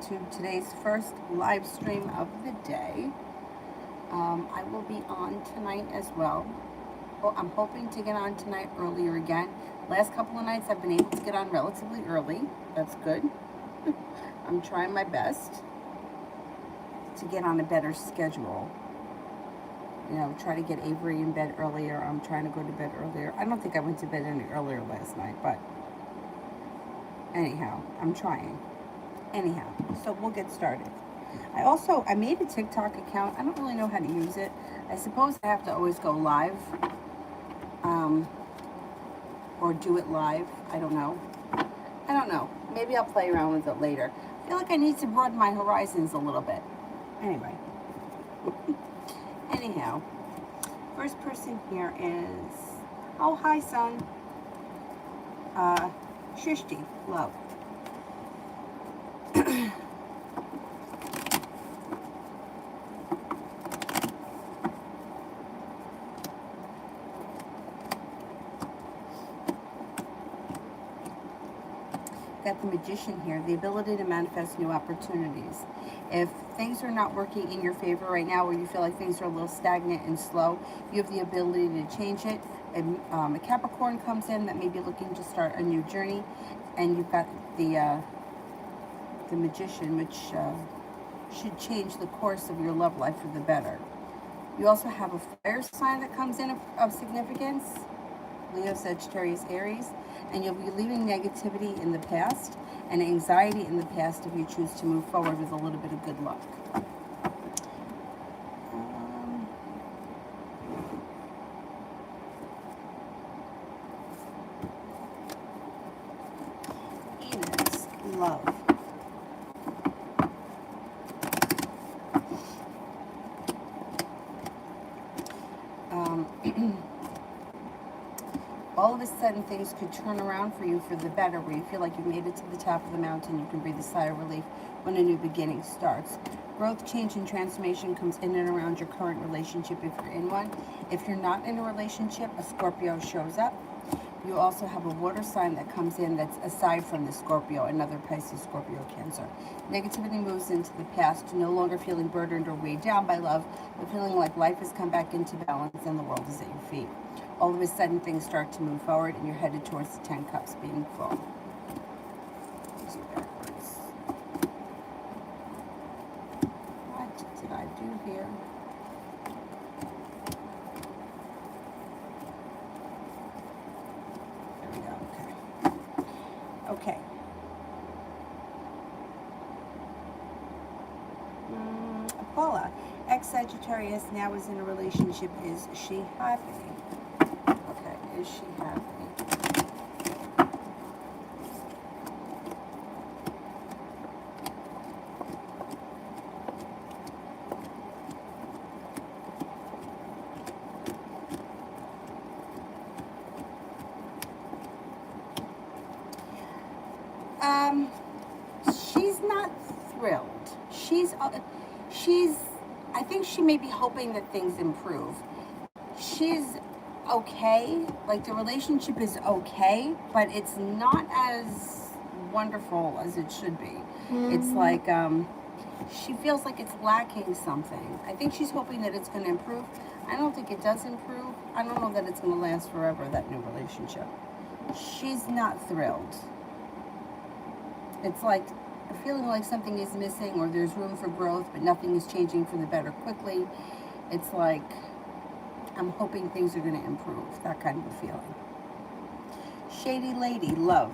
to today's first live stream of the day. I will be on tonight as well. Well, I'm hoping to get on tonight earlier again. Last couple of nights I've been able to get on relatively early. That's good. I'm trying my best to get on a better schedule. You know, try to get Avery in bed earlier. I'm trying to go to bed earlier. I don't think I went to bed any earlier last night, but anyhow, I'm trying. Anyhow, so we'll get started. I made a TikTok account. I don't really know how to use it. I suppose I have to always go live, or do it live. I don't know. Maybe I'll play around with it later. I feel like I need to broaden my horizons a little bit. Anyway. Anyhow, first person here is, oh, hi, son. Shishti, love. Got the Magician here, the ability to manifest new opportunities. If things are not working in your favor right now, or you feel like things are a little stagnant and slow, you have the ability to change it. A Capricorn comes in that may be looking to start a new journey, and you've got the Magician, which should change the course of your love life for the better. You also have a fire sign that comes in of significance, Leo, Sagittarius, Aries, and you'll be leaving negativity in the past and anxiety in the past if you choose to move forward with a little bit of good luck. Venus, love. All of a sudden things could turn around for you for the better, where you feel like you've made it to the top of the mountain. You can breathe a sigh of relief when a new beginning starts. Growth, change, and transformation comes in and around your current relationship if you're in one. If you're not in a relationship, a Scorpio shows up. You also have a water sign that comes in that's aside from the Scorpio, another Pisces, Scorpio, Cancer. Negativity moves into the past, no longer feeling burdened or weighed down by love, but feeling like life has come back into balance and the world is at your feet. All of a sudden things start to move forward and you're headed towards the 10 Cups being full. What did I do here? There we go, okay. Paula, ex-Sagittarius, now is in a relationship. Is she happy? Okay, is she happy? She's not thrilled. I think she may be hoping that things improve. She's okay, like the relationship is okay, but it's not as wonderful as it should be. It's like she feels like it's lacking something. I think she's hoping that it's going to improve. I don't think it does improve. I don't know that it's going to last forever, that new relationship. She's not thrilled. It's like feeling like something is missing, or there's room for growth, but nothing is changing for the better quickly. It's like, I'm hoping things are going to improve, that kind of a feeling. Shady Lady, love.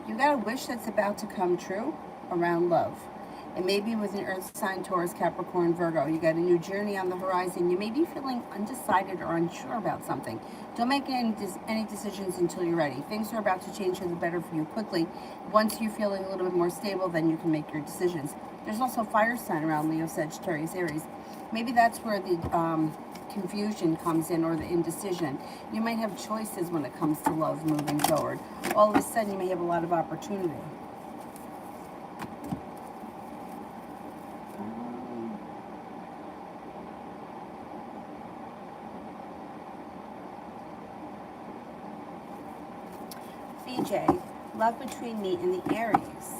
You got a wish that's about to come true around love. It may be with an earth sign, Taurus, Capricorn, Virgo. You got a new journey on the horizon. You may be feeling undecided or unsure about something. Don't make any decisions until you're ready. Things are about to change for the better for you quickly. Once you're feeling a little bit more stable, then you can make your decisions. There's also a fire sign around Leo, Sagittarius, Aries. Maybe that's where the confusion comes in, or the indecision. You might have choices when it comes to love moving forward. All of a sudden, you may have a lot of opportunity. VJ, love between me and the Aries.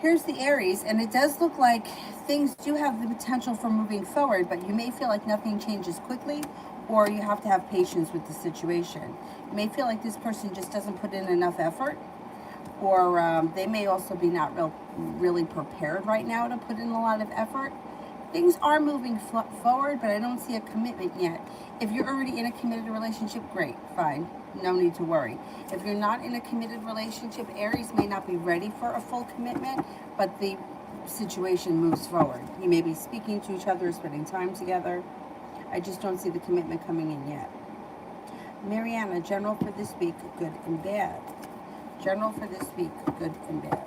Here's the Aries, and it does look like things do have the potential for moving forward, but you may feel like nothing changes quickly, or you have to have patience with the situation. You may feel like this person just doesn't put in enough effort, or they may also be not really prepared right now to put in a lot of effort. Things are moving forward, but I don't see a commitment yet. If you're already in a committed relationship, great, fine, no need to worry. If you're not in a committed relationship, Aries may not be ready for a full commitment, but the situation moves forward. You may be speaking to each other, spending time together. I just don't see the commitment coming in yet. Mariana, general for this week, good and bad. General for this week, good and bad.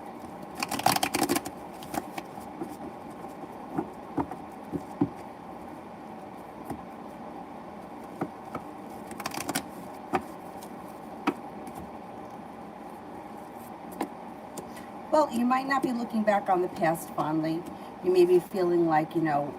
Well, you might not be looking back on the past fondly. You may be feeling like, I'm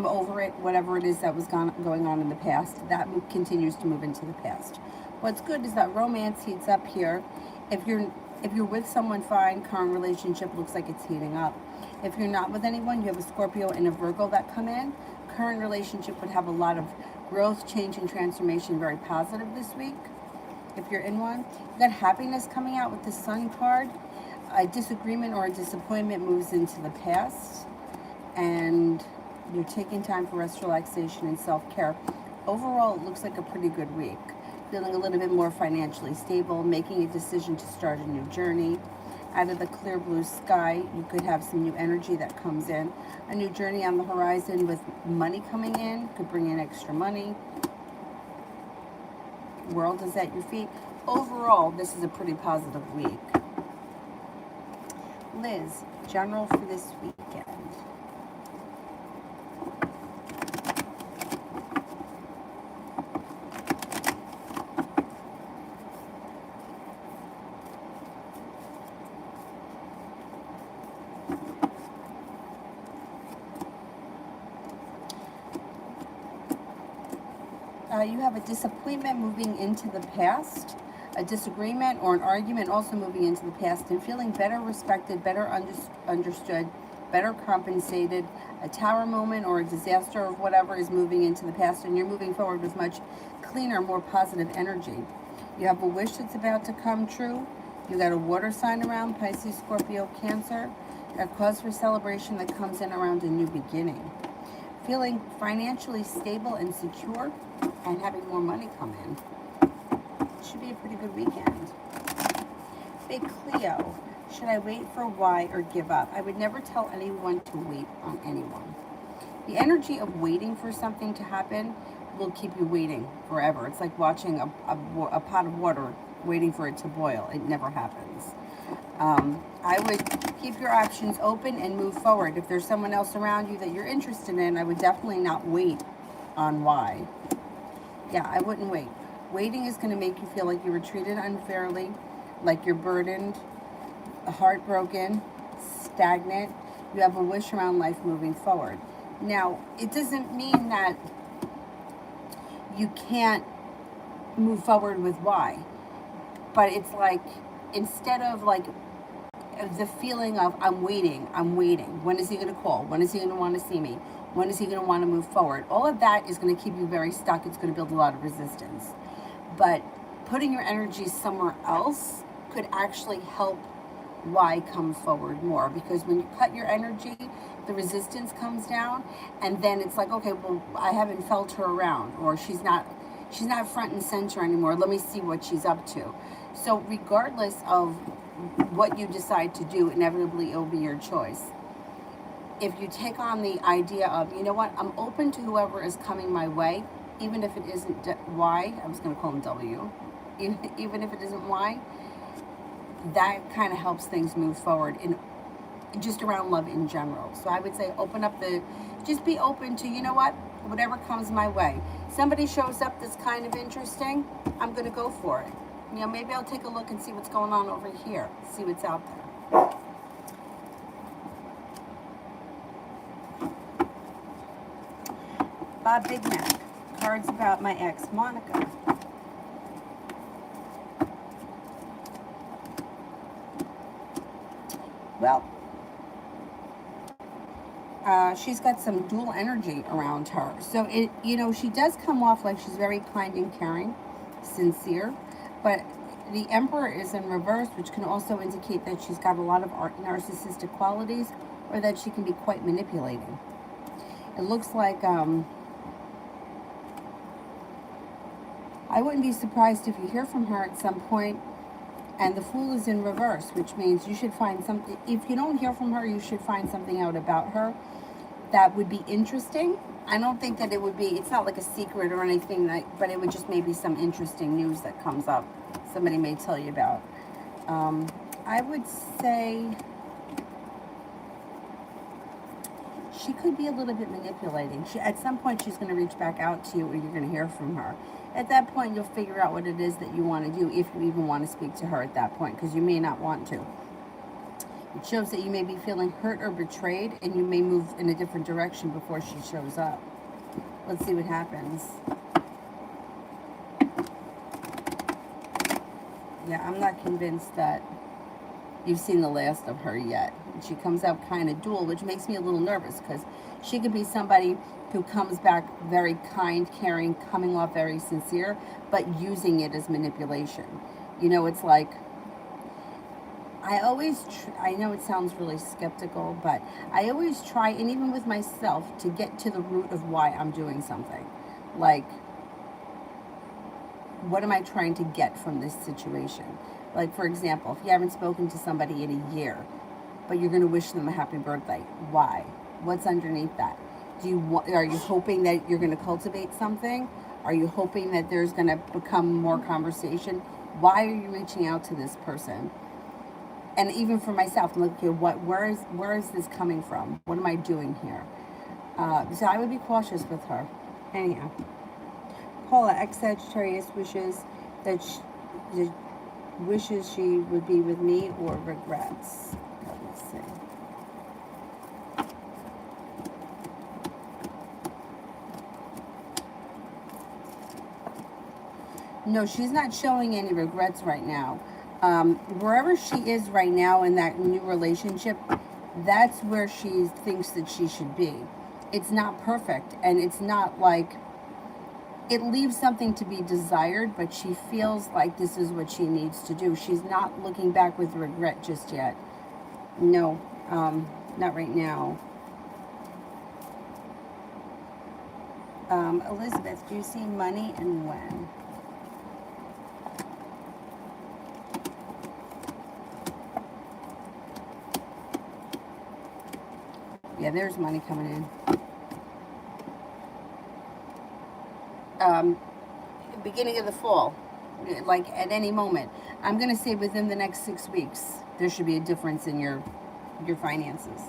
over it, whatever it is that was going on in the past. That continues to move into the past. What's good is that romance heats up here. If you're with someone, fine, current relationship looks like it's heating up. If you're not with anyone, you have a Scorpio and a Virgo that come in. Current relationship would have a lot of growth, change, and transformation, very positive this week. If you're in one, you got happiness coming out with the Sun card. A disagreement or a disappointment moves into the past, and you're taking time for rest, relaxation, and self-care. Overall, it looks like a pretty good week. Feeling a little bit more financially stable, making a decision to start a new journey. Out of the clear blue sky, you could have some new energy that comes in. A new journey on the horizon with money coming in, could bring in extra money. World is at your feet. Overall, this is a pretty positive week. Liz, general for this weekend. You have a disappointment moving into the past, a disagreement or an argument also moving into the past, and feeling better respected, better understood, better compensated. A tower moment or a disaster or whatever is moving into the past, and you're moving forward with much cleaner, more positive energy. You have a wish that's about to come true. You got a water sign around, Pisces, Scorpio, Cancer. A cause for celebration that comes in around a new beginning. Feeling financially stable and secure, and having more money come in. Should be a pretty good weekend. Big Cleo, should I wait for why or give up? I would never tell anyone to wait on anyone. The energy of waiting for something to happen will keep you waiting forever. It's like watching a pot of water, waiting for it to boil. It never happens. I would keep your options open and move forward. If there's someone else around you that you're interested in, I would definitely not wait on why. Yeah, I wouldn't wait. Waiting is going to make you feel like you were treated unfairly, like you're burdened, heartbroken, stagnant. You have a wish around life moving forward. Now, it doesn't mean that you can't move forward with why, but it's like, instead of like the feeling of I'm waiting. When is he going to call? When is he going to want to see me? When is he going to want to move forward? All of that is going to keep you very stuck. It's going to build a lot of resistance. But putting your energy somewhere else could actually help why come forward more. Because when you cut your energy, the resistance comes down, and then it's like, okay, well, I haven't felt her around, or she's not front and center anymore. Let me see what she's up to. So regardless of what you decide to do, inevitably it'll be your choice. if you take on the idea of, you know what, I'm open to whoever is coming my way, even if it isn't Y, I was going to call him W, even if it isn't Y, that kind of helps things move forward in just around love in general. So I would say open up just be open to, you know what, whatever comes my way. Somebody shows up that's kind of interesting, I'm going to go for it. You know, maybe I'll take a look and see what's going on over here, see what's out there. Bob Big Mac, cards about my ex, Monica. Well, she's got some dual energy around her. So, you know, she does come off like she's very kind and caring, sincere, but the Emperor is in reverse, which can also indicate that she's got a lot of narcissistic qualities, or that she can be quite manipulating. It looks like, I wouldn't be surprised if you hear from her at some point, and the Fool is in reverse, which means you should find something. If you don't hear from her, you should find something out about her that would be interesting. I don't think that it would be, it's not like a secret or anything, but it would just maybe some interesting news that comes up. Somebody may tell you about. I would say she could be a little bit manipulating. At some point, she's going to reach back out to you, or you're going to hear from her. At that point, you'll figure out what it is that you want to do, if you even want to speak to her at that point, because you may not want to. It shows that you may be feeling hurt or betrayed, and you may move in a different direction before she shows up. Let's see what happens. Yeah, I'm not convinced that you've seen the last of her yet. She comes out kind of dual, which makes me a little nervous, because she could be somebody who comes back very kind, caring, coming off very sincere, but using it as manipulation. You know, it's like, I know it sounds really skeptical, but I always try, and even with myself, to get to the root of why I'm doing something. Like, what am I trying to get from this situation? Like, for example, if you haven't spoken to somebody in a year, but you're going to wish them a happy birthday, why? What's underneath that? Are you hoping that you're going to cultivate something? Are you hoping that there's going to become more conversation? Why are you reaching out to this person? And even for myself, I'm like, okay, where is this coming from? What am I doing here? So I would be cautious with her. Anyhow, Paula, ex-Sagittarius, wishes she would be with me, or regrets. Let me see. No, she's not showing any regrets right now. Wherever she is right now in that new relationship, that's where she thinks that she should be. It's not perfect, and it's not like, it leaves something to be desired, but she feels like this is what she needs to do. She's not looking back with regret just yet. No, not right now. Elizabeth, do you see money, and when? Yeah, there's money coming in. Beginning of the fall, like at any moment. I'm going to say within the next 6 weeks, there should be a difference in your finances.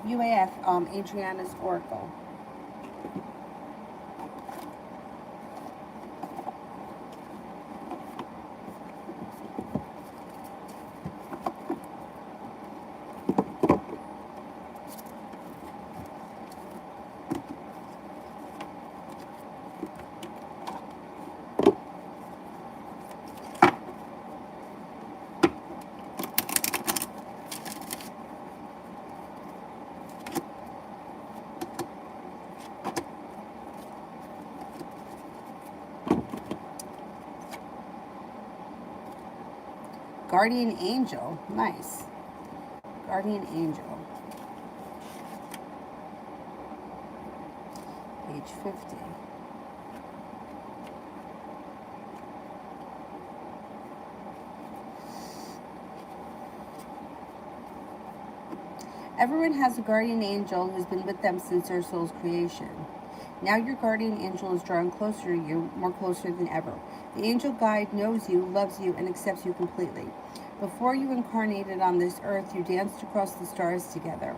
UAF, Adriana's Oracle. Guardian Angel, nice. Guardian Angel. Page 50. Everyone has a guardian angel who's been with them since their soul's creation. Now your guardian angel is drawing closer to you, more closer than ever. The angel guide knows you, loves you, and accepts you completely. Before you incarnated on this earth, you danced across the stars together.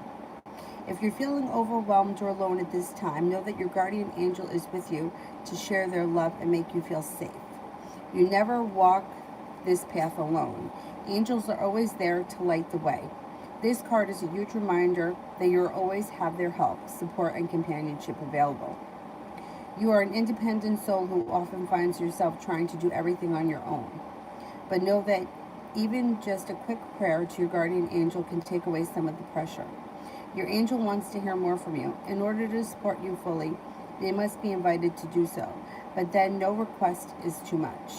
If you're feeling overwhelmed or alone at this time, know that your guardian angel is with you to share their love and make you feel safe. You never walk this path alone. Angels are always there to light the way. This card is a huge reminder that you always have their help, support, and companionship available. You are an independent soul who often finds yourself trying to do everything on your own. But know that even just a quick prayer to your guardian angel can take away some of the pressure. Your angel wants to hear more from you. In order to support you fully, they must be invited to do so. But then no request is too much.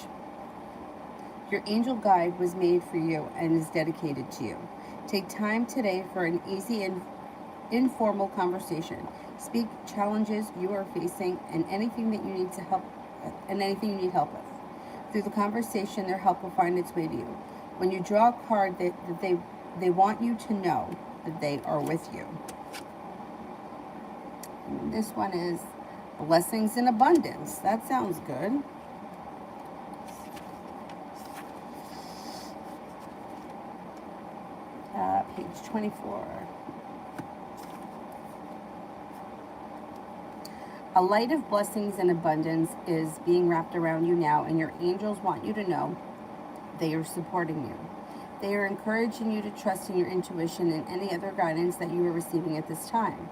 Your angel guide was made for you and is dedicated to you. Take time today for an easy and informal conversation. Speak challenges you are facing and anything that you need to help and anything you need help with. Through the conversation, their help will find its way to you. When you draw a card, they want you to know that they are with you. And this one is blessings in abundance. That sounds good. Page 24. A light of blessings and abundance is being wrapped around you now, and your angels want you to know they are supporting you. They are encouraging you to trust in your intuition and any other guidance that you are receiving at this time.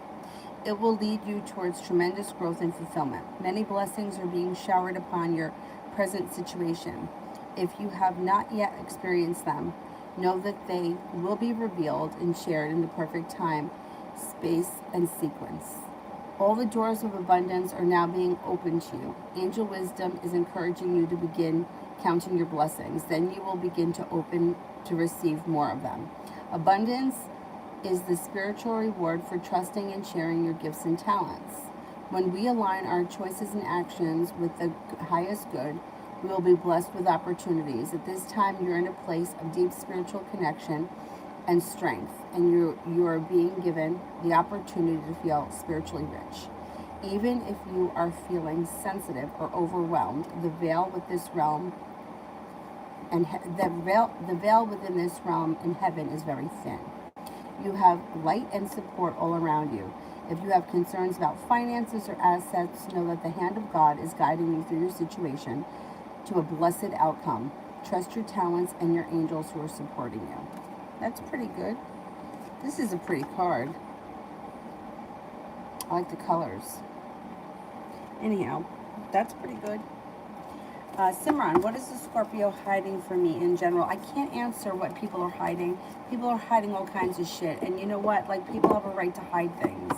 It will lead you towards tremendous growth and fulfillment. Many blessings are being showered upon your present situation. If you have not yet experienced them, know that they will be revealed and shared in the perfect time, space, and sequence. All the doors of abundance are now being opened to you. Angel wisdom is encouraging you to begin counting your blessings. Then you will begin to open to receive more of them. Abundance is the spiritual reward for trusting and sharing your gifts and talents. When we align our choices and actions with the highest good, we will be blessed with opportunities. At this time, you're in a place of deep spiritual connection and strength, and you are being given the opportunity to feel spiritually rich. Even if you are feeling sensitive or overwhelmed, the veil with this realm and the veil within this realm in heaven is very thin. You have light and support all around you. If you have concerns about finances or assets, know that the hand of God is guiding you through your situation to a blessed outcome. Trust your talents and your angels who are supporting you. That's pretty good. This is a pretty card. I like the colors. Anyhow, that's pretty good. Simran, what is the Scorpio hiding from me in general? I can't answer what people are hiding. People are hiding all kinds of shit. And you know what? Like, people have a right to hide things.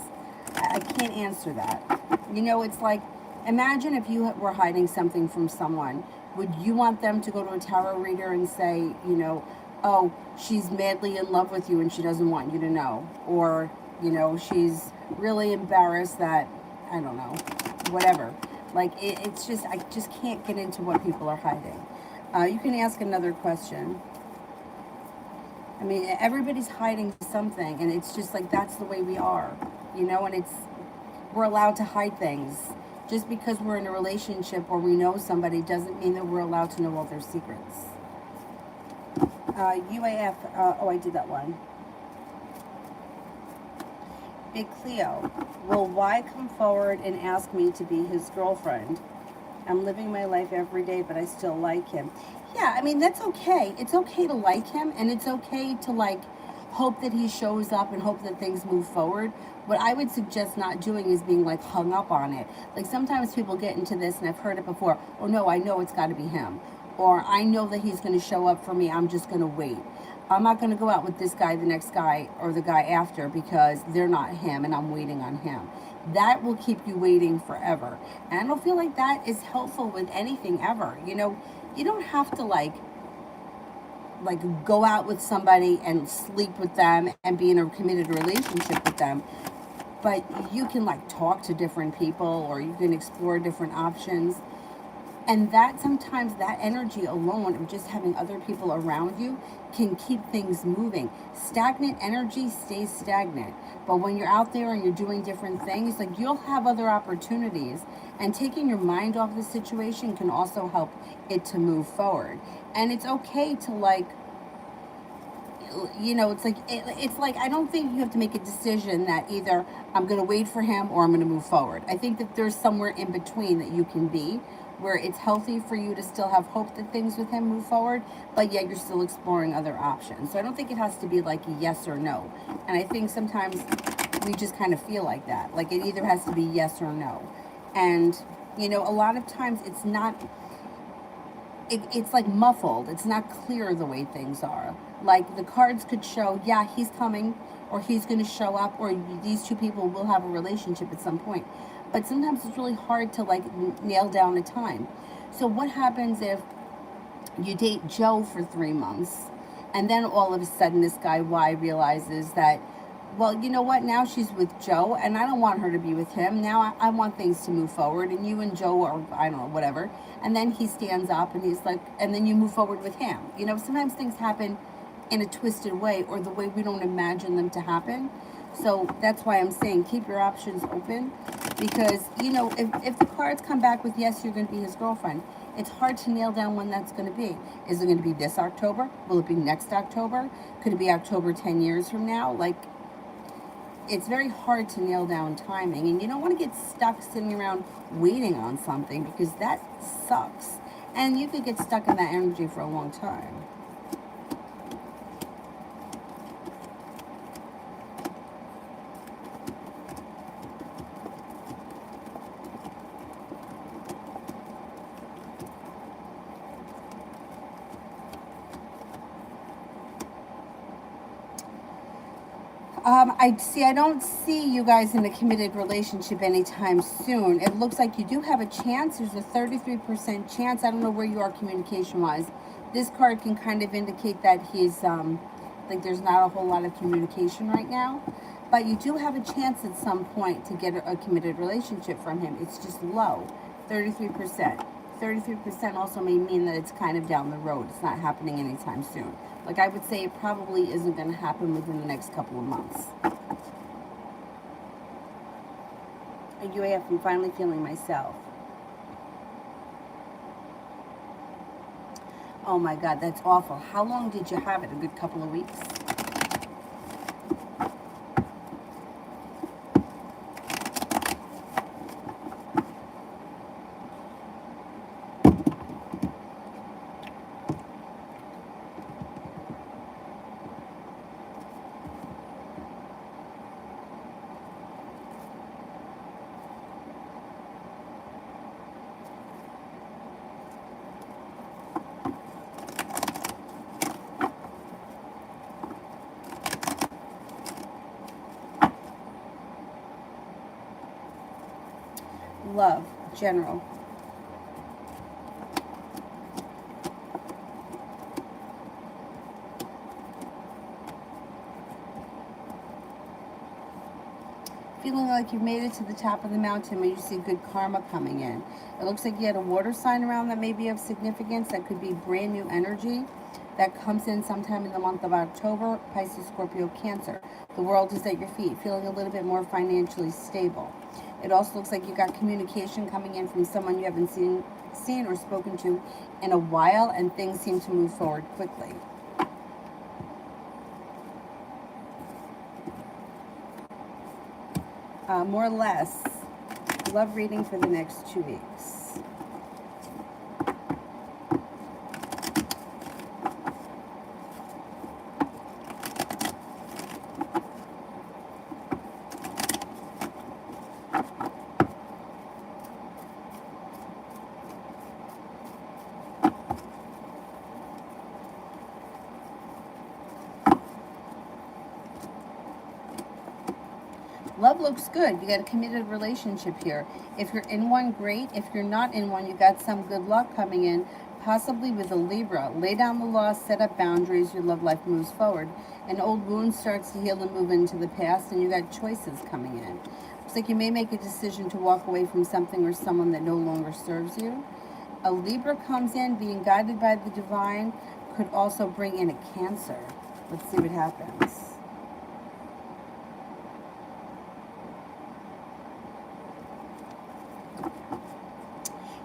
I can't answer that. You know, it's like, imagine if you were hiding something from someone. Would you want them to go to a tarot reader and say, you know, oh, she's madly in love with you and she doesn't want you to know? Or, you know, she's really embarrassed that, I don't know, whatever. Like, it's just, I just can't get into what people are hiding. You can ask another question. I mean, everybody's hiding something, and it's just like, that's the way we are, you know, and we're allowed to hide things. Just because we're in a relationship or we know somebody doesn't mean that we're allowed to know all their secrets. UAF, oh, I did that one. Big Cleo, will Y come forward and ask me to be his girlfriend? I'm living my life every day, but I still like him. Yeah, I mean, that's okay. It's okay to like him, and it's okay to, like, hope that he shows up and hope that things move forward. What I would suggest not doing is being, like, hung up on it. Like, sometimes people get into this, and I've heard it before, oh, no, I know it's got to be him. Or I know that he's going to show up for me. I'm just going to wait. I'm not going to go out with this guy, the next guy, or the guy after because they're not him and I'm waiting on him. That will keep you waiting forever. And I don't feel like that is helpful with anything ever. You know, you don't have to like go out with somebody and sleep with them and be in a committed relationship with them. But you can like talk to different people or you can explore different options. And that sometimes that energy alone of just having other people around you can keep things moving. Stagnant energy stays stagnant. But when you're out there and you're doing different things, like you'll have other opportunities. And taking your mind off the situation can also help it to move forward. And it's okay to like, it's like it's like I don't think you have to make a decision that either I'm going to wait for him or I'm going to move forward. I think that there's somewhere in between that you can be, where it's healthy for you to still have hope that things with him move forward, but yet you're still exploring other options. So I don't think it has to be like yes or no. And I think sometimes we just kind of feel like that, like it either has to be yes or no. And a lot of times it's not, it's like muffled. It's not clear the way things are. Like the cards could show, yeah, he's coming, or he's going to show up, or these two people will have a relationship at some point. But sometimes it's really hard to like nail down a time. So what happens if you date Joe for 3 months, and then all of a sudden this guy Y realizes that, well, you know what? Now she's with Joe, and I don't want her to be with him. Now I want things to move forward, and you and Joe are, I don't know, whatever. And then he stands up, and he's like, and then you move forward with him. Sometimes things happen in a twisted way, or the way we don't imagine them to happen. So that's why I'm saying keep your options open, because if the cards come back with yes, you're going to be his girlfriend, it's hard to nail down when that's going to be. Is it going to be this October? Will it be next October? Could it be October 10 years from now? Like, it's very hard to nail down timing, and you don't want to get stuck sitting around waiting on something, because that sucks, and you could get stuck in that energy for a long time. I don't see you guys in a committed relationship anytime soon. It looks like you do have a chance. There's a 33% chance. I don't know where you are communication wise. This card can kind of indicate that he's like there's not a whole lot of communication right now, but you do have a chance at some point to get a committed relationship from him. It's just low, 33%. 33% also may mean that it's kind of down the road. It's not happening anytime soon. Like I would say, it probably isn't going to happen within the next couple of months. And UAF, I'm finally feeling myself. Oh my God, that's awful. How long did you have it? A good couple of weeks? Love, general. Feeling like you've made it to the top of the mountain when you see good karma coming in. It looks like you had a water sign around that may be of significance. That could be brand new energy that comes in sometime in the month of October. Pisces, Scorpio, Cancer. The world is at your feet, feeling a little bit more financially stable. It also looks like you got communication coming in from someone you haven't seen or spoken to in a while, and things seem to move forward quickly. More or less, love reading for the next 2 weeks. Love looks good. You got a committed relationship here. If you're in one, great. If you're not in one, you got some good luck coming in, possibly with a Libra. Lay down the law, set up boundaries, your love life moves forward. An old wound starts to heal and move into the past, and you got choices coming in. Looks like you may make a decision to walk away from something or someone that no longer serves you. A Libra comes in, being guided by the divine, could also bring in a Cancer. Let's see what happens.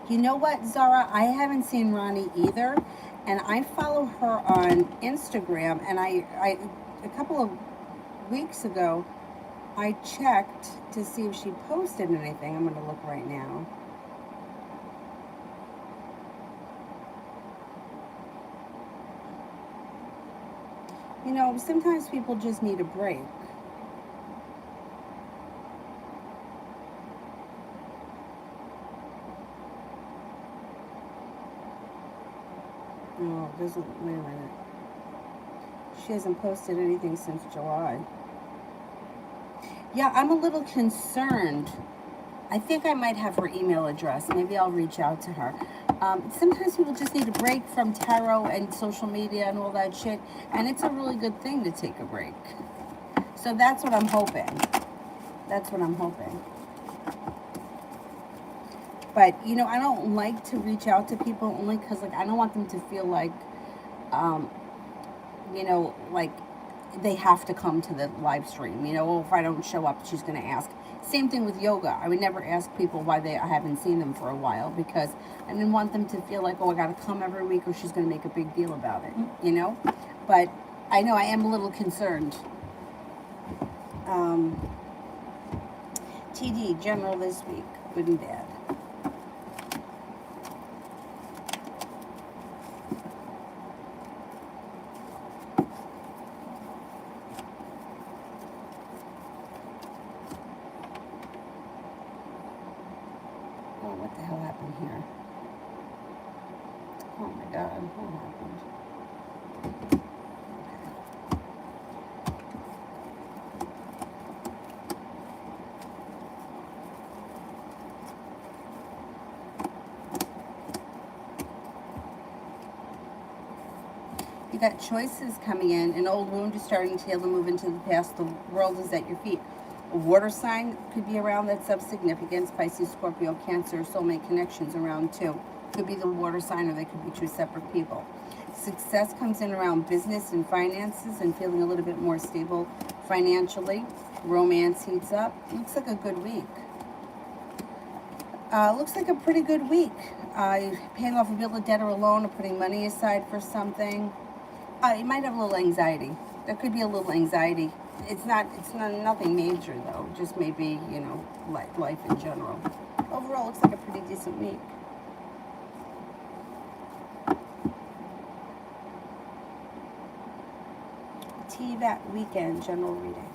You know what, Zara? I haven't seen Ronnie either, and I follow her on Instagram, and I a couple of weeks ago, I checked to see if she posted anything. I'm going to look right now. You know, sometimes people just need a break. Oh, doesn't, wait a minute. She hasn't posted anything since July. Yeah, I'm a little concerned. I think I might have her email address. Maybe I'll reach out to her. Sometimes people just need a break from tarot and social media and all that shit, and it's a really good thing to take a break. So that's what I'm hoping. That's what I'm hoping. But, you know, I don't like to reach out to people only because, like, I don't want them to feel like, you know, like they have to come to the live stream. You know, if I don't show up, she's going to ask. Same thing with yoga. I would never ask people why I haven't seen them for a while, because I didn't want them to feel like, oh, I got to come every week or she's going to make a big deal about it, you know? But I know I am a little concerned. TD, general this week, good and bad. Oh, what the hell happened here? Oh my God, what happened? You got choices coming in. An old wound is starting to heal and move into the past. The world is at your feet. A water sign could be around that's of significance. Pisces, Scorpio, Cancer, soulmate connections around too. Could be the water sign, or they could be two separate people. Success comes in around business and finances and feeling a little bit more stable financially. Romance heats up. Looks like a good week. Looks like a pretty good week. Paying off a bill of debt or a loan, or putting money aside for something. You might have a little anxiety. There could be a little anxiety. It's not nothing major though. Just maybe, you know, life in general. Overall, looks like a pretty decent week. TVAT weekend general reading.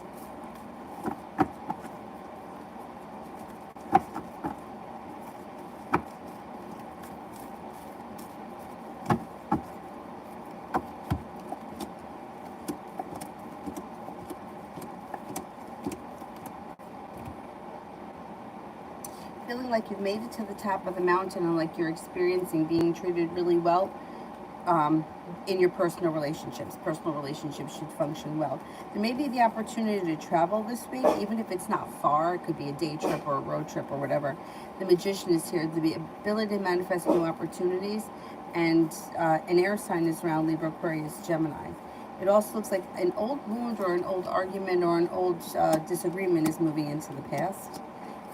Feeling like you've made it to the top of the mountain, and like you're experiencing being treated really well in your personal relationships. Personal relationships should function well. There may be the opportunity to travel this week, even if it's not far. It could be a day trip or a road trip or whatever. The Magician is here. The ability to manifest new opportunities, and an air sign is around Libra, Aquarius, Gemini. It also looks like an old wound or an old argument or an old disagreement is moving into the past.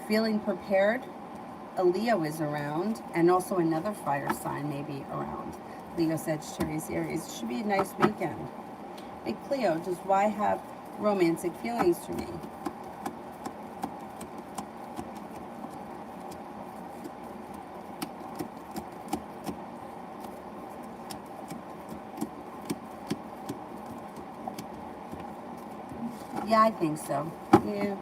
Feeling prepared. A Leo is around, and also another fire sign may be around. Leo, Sagittarius, Aries. It should be a nice weekend. Big Cleo, does Y have romantic feelings for me? Yeah, I think so. Yeah.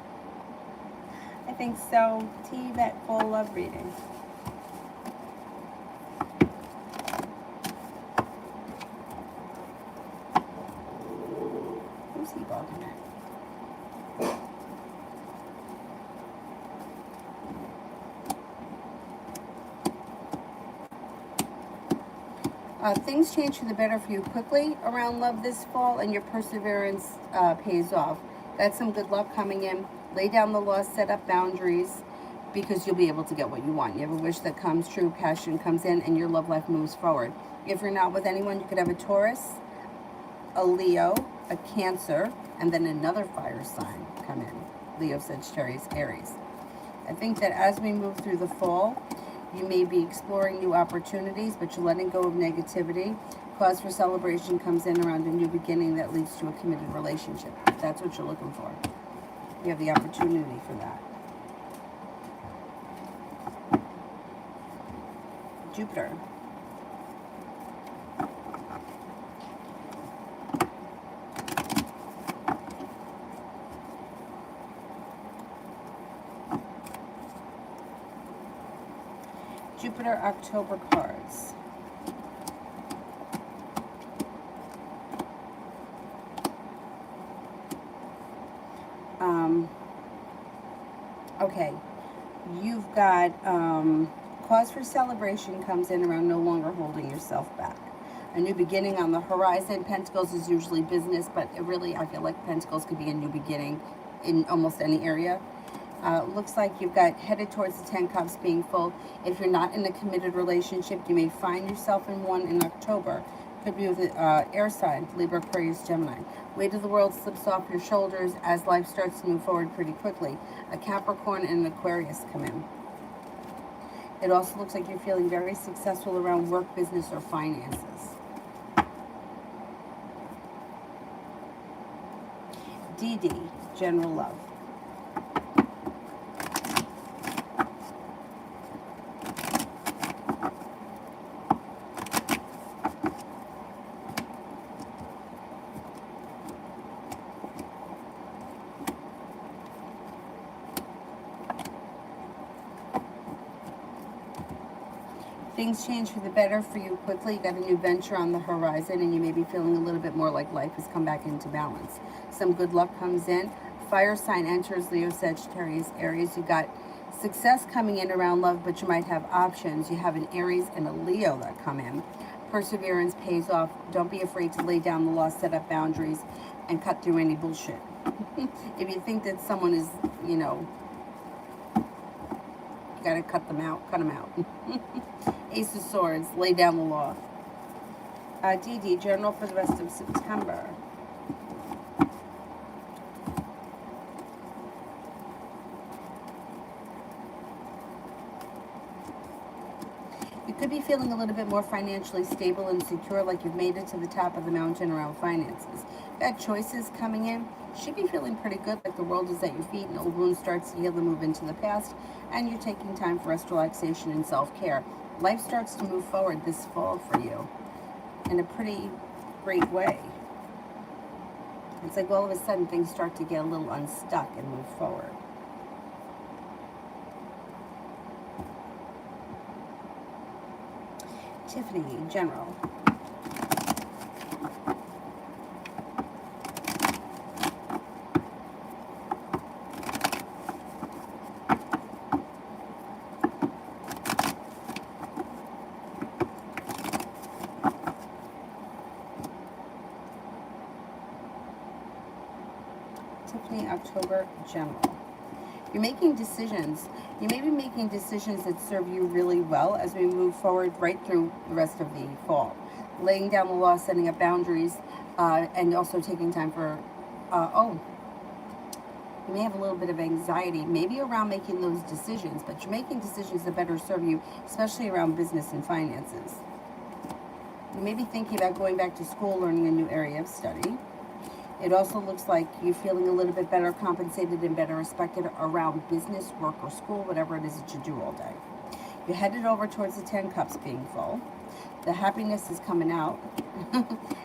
I think so. TVAT full love reading. Who's he barking at? Things change for the better for you quickly around love this fall, and your perseverance pays off. Got some good luck coming in. Lay down the law, set up boundaries, because you'll be able to get what you want. You have a wish that comes true, passion comes in, and your love life moves forward. If you're not with anyone, you could have a Taurus, a Leo, a Cancer, and then another fire sign come in. Leo, Sagittarius, Aries. I think that as we move through the fall, you may be exploring new opportunities, but you're letting go of negativity. Cause for celebration comes in around a new beginning that leads to a committed relationship. If that's what you're looking for, you have the opportunity for that. Jupiter. Jupiter October cards. Okay, you've got cause for celebration comes in around no longer holding yourself back. A new beginning on the horizon. Pentacles is usually business, but it really, I feel like Pentacles could be a new beginning in almost any area. Looks like you've got headed towards the 10 Cups being full. If you're not in a committed relationship, you may find yourself in one in October. Could be with air sign, Libra, Aquarius, Gemini. Weight of the world slips off your shoulders as life starts to move forward pretty quickly. A Capricorn and an Aquarius come in. It also looks like you're feeling very successful around work, business, or finances. DD, general love. Things change for the better for you quickly. You got a new venture on the horizon, and you may be feeling a little bit more like life has come back into balance. Some good luck comes in. Fire sign enters, Leo, Sagittarius, Aries. You got success coming in around love, but you might have options. You have an Aries and a Leo that come in. Perseverance pays off. Don't be afraid to lay down the law, set up boundaries, and cut through any bullshit. If you think that someone is, you gotta cut them out, cut them out. Ace of Swords, lay down the law. DD, general for the rest of September. You could be feeling a little bit more financially stable and secure, like you've made it to the top of the mountain around finances. Got choices coming in. Should be feeling pretty good, like the world is at your feet and old wound starts to heal and move into the past, and you're taking time for rest, relaxation, and self-care. Life starts to move forward this fall for you in a pretty great way. It's like all of a sudden things start to get a little unstuck and move forward. Tiffany, general. Tiffany, October, general. You're making decisions. You may be making decisions that serve you really well as we move forward right through the rest of the fall. Laying down the law, setting up boundaries, and also taking time for, you may have a little bit of anxiety, maybe around making those decisions, but you're making decisions that better serve you, especially around business and finances. You may be thinking about going back to school, learning a new area of study. It also looks like you're feeling a little bit better compensated and better respected around business, work, or school, whatever it is that you do all day. You're headed over towards the 10 Cups being full. The happiness is coming out.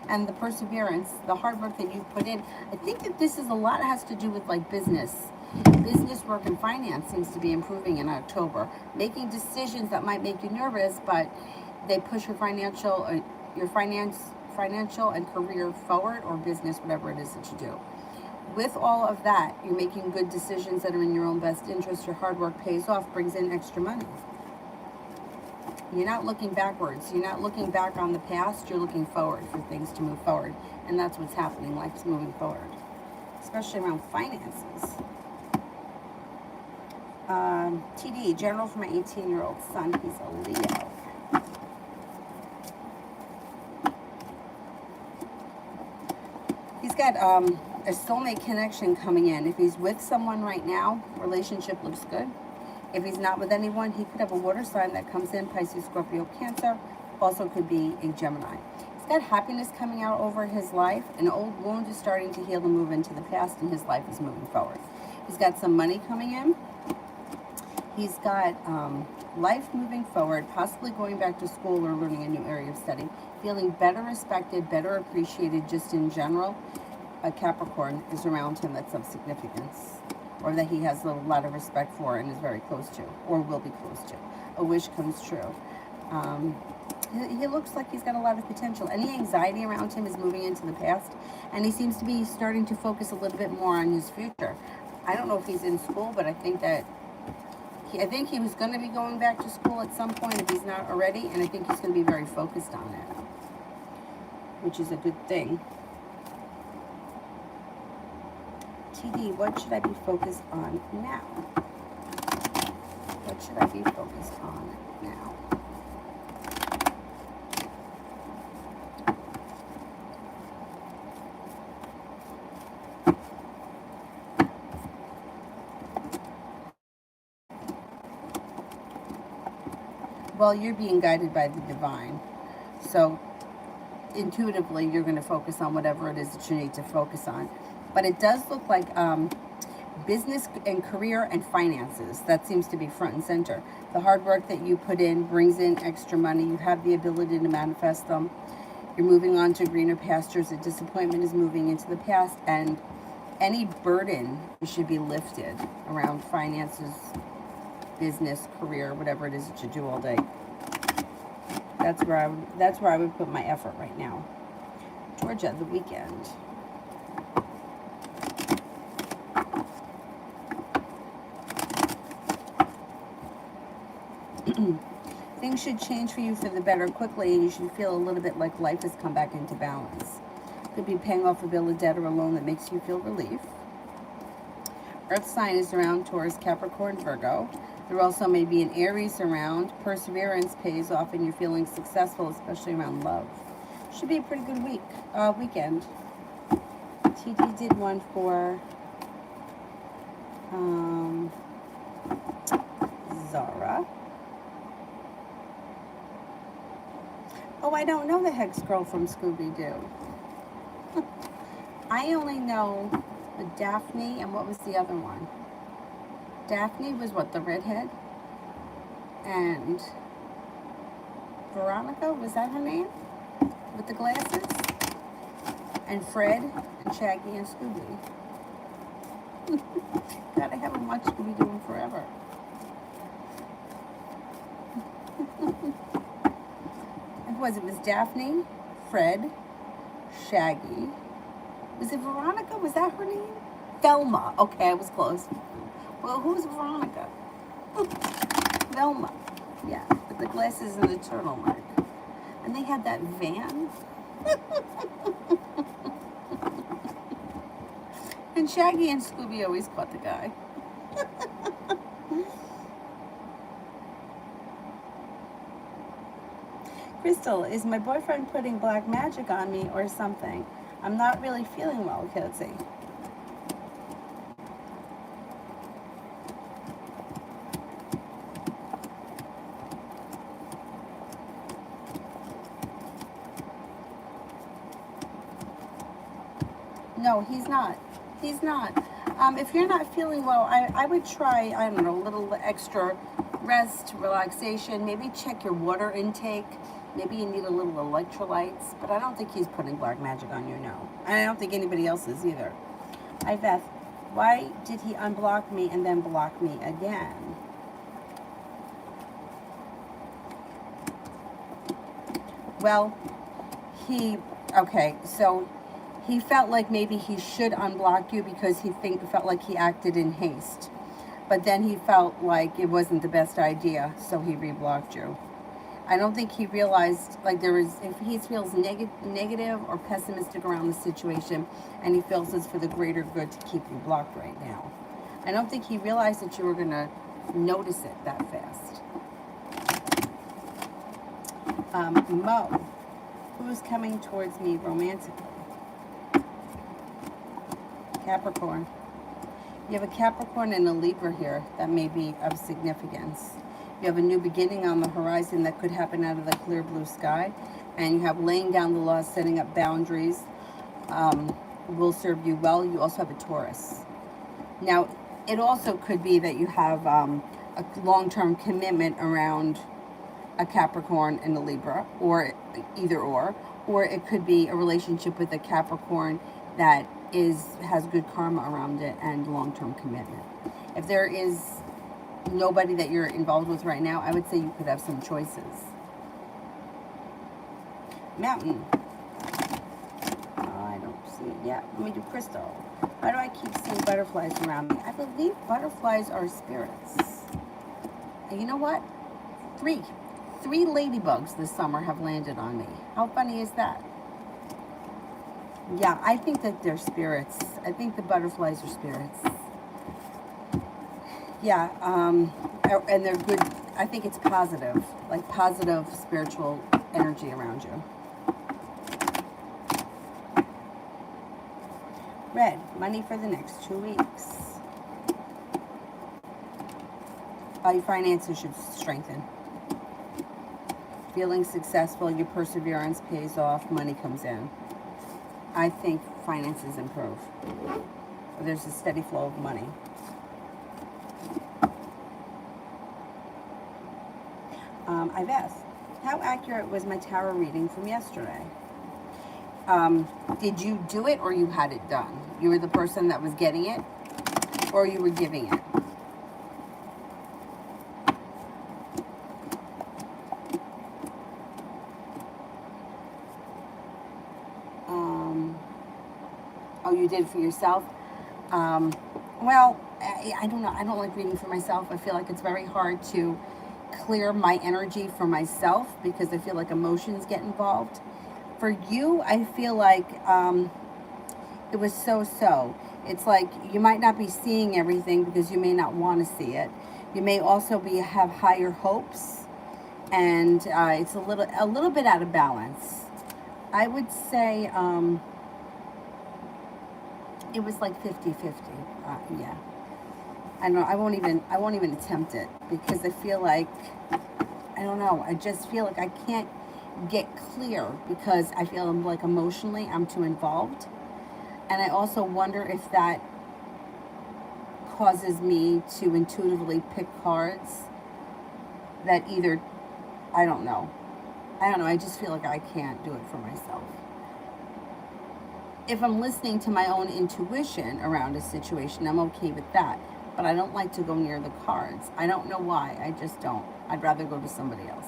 And the perseverance, the hard work that you've put in. I think that this is a lot has to do with like business. Business, work, and finance seems to be improving in October. Making decisions that might make you nervous, but they push your financial and career forward, or business, whatever it is that you do. With all of that, you're making good decisions that are in your own best interest. Your hard work pays off, brings in extra money. You're not looking backwards. You're not looking back on the past. You're looking forward for things to move forward. And that's what's happening. Life's moving forward, especially around finances. TD, general for my 18-year-old son. He's a Leo. He's got a soulmate connection coming in. If he's with someone right now, relationship looks good. If he's not with anyone, he could have a water sign that comes in, Pisces, Scorpio, Cancer. Also could be a Gemini. He's got happiness coming out over his life. An old wound is starting to heal and move into the past, and his life is moving forward. He's got some money coming in. He's got life moving forward, possibly going back to school or learning a new area of study. Feeling better respected, better appreciated just in general. A Capricorn is around him that's of significance, or that he has a lot of respect for and is very close to, or will be close to. A wish comes true. He looks like he's got a lot of potential. Any anxiety around him is moving into the past, and he seems to be starting to focus a little bit more on his future. I don't know if he's in school, but I think he was going to be going back to school at some point if he's not already, and I think he's going to be very focused on it, which is a good thing. TD, what should I be focused on now? What should I be focused on now? Well, you're being guided by the divine. So intuitively, you're going to focus on whatever it is that you need to focus on. But it does look like business and career and finances. That seems to be front and center. The hard work that you put in brings in extra money. You have the ability to manifest them. You're moving on to greener pastures. A disappointment is moving into the past. And any burden should be lifted around finances, business, career, whatever it is that you do all day. That's where I would put my effort right now. Georgia, the weekend. Things should change for you for the better quickly, and you should feel a little bit like life has come back into balance. Could be paying off a bill of debt or a loan that makes you feel relief. Earth sign is around Taurus, Capricorn, Virgo. There also may be an Aries around. Perseverance pays off and you're feeling successful, especially around love. Should be a pretty good weekend. TD did one for Zara. Oh, I don't know the Hex Girl from Scooby-Doo. I only know the Daphne, and what was the other one? Daphne was what, the redhead? And Veronica, was that her name? With the glasses? And Fred and Shaggy and Scooby. God, I haven't watched Scooby-Doo forever. It was Daphne, Fred, Shaggy. Was it Veronica? Was that her name? Velma. Okay, I was close. Well, who's Veronica? Velma. Yeah, with the glasses and the turtleneck. And they had that van. And Shaggy and Scooby always caught the guy. Crystal, is my boyfriend putting black magic on me or something? I'm not really feeling well, Kelsey. No, he's not. He's not. If you're not feeling well, I would try, I don't know, a little extra rest, relaxation. Maybe check your water intake. Maybe you need a little electrolytes. But I don't think he's putting black magic on you, no. And I don't think anybody else is either. Hi, Beth. Why did he unblock me and then block me again? Well, okay, so he felt like maybe he should unblock you because he felt like he acted in haste. But then he felt like it wasn't the best idea, so he reblocked you. I don't think he realized, like, if he feels negative or pessimistic around the situation, and he feels it's for the greater good to keep you blocked right now. I don't think he realized that you were going to notice it that fast. Mo, who's coming towards me romantically? Capricorn. You have a Capricorn and a Libra here that may be of significance. You have a new beginning on the horizon that could happen out of the clear blue sky. And you have laying down the law, setting up boundaries, will serve you well. You also have a Taurus. Now, it also could be that you have a long-term commitment around a Capricorn and a Libra, or either or it could be a relationship with a Capricorn that has good karma around it and long-term commitment. If there is nobody that you're involved with right now, I would say you could have some choices. Mountain. I don't see it yet. Let me do crystal. Why do I keep seeing butterflies around me? I believe butterflies are spirits. And you know what? Three ladybugs this summer have landed on me. How funny is that? Yeah, I think that they're spirits. I think the butterflies are spirits. Yeah, and they're good. I think it's positive, like positive spiritual energy around you. Red, money for the next 2 weeks. Your finances should strengthen. Feeling successful, your perseverance pays off, money comes in. I think finances improve. There's a steady flow of money. I've asked, how accurate was my tarot reading from yesterday? Did you do it or you had it done? You were the person that was getting it or you were giving it? Oh, you did it for yourself? Well, I don't know. I don't like reading for myself. I feel like it's very hard to clear my energy for myself because I feel like emotions get involved. For you, I feel like it was so-so. It's like you might not be seeing everything because you may not want to see it. You may also have higher hopes, and it's a little bit out of balance. I would say it was like 50-50. Yeah. I don't know. I won't even attempt it because I feel like, I don't know. I just feel like I can't get clear because I feel like emotionally I'm too involved. And I also wonder if that causes me to intuitively pick cards that either, I don't know. I just feel like I can't do it for myself. If I'm listening to my own intuition around a situation, I'm okay with that. But I don't like to go near the cards. I don't know why. I just don't. I'd rather go to somebody else.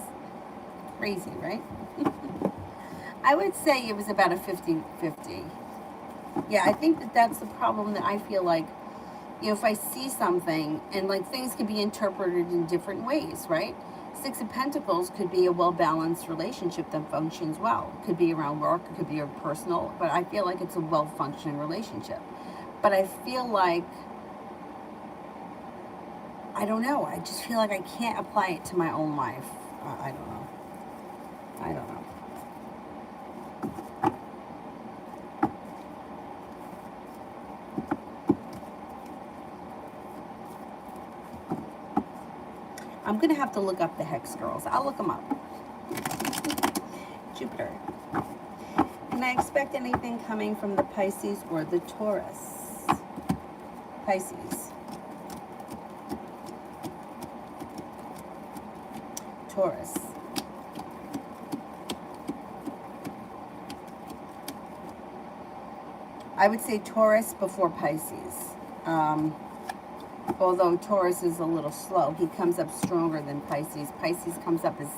Crazy, right? I would say it was about a 50-50. Yeah, I think that's the problem that I feel like, if I see something, and like things can be interpreted in different ways, right? Six of Pentacles could be a well-balanced relationship that functions well. It could be around work, it could be a personal, but I feel like it's a well-functioning relationship. But I feel like, I don't know, I just feel like I can't apply it to my own life. I don't know. I'm going to have to look up the Hex Girls. I'll look them up. Jupiter. Can I expect anything coming from the Pisces or the Taurus? Pisces. Taurus. I would say Taurus before Pisces. Although Taurus is a little slow, he comes up stronger than Pisces. Pisces comes up as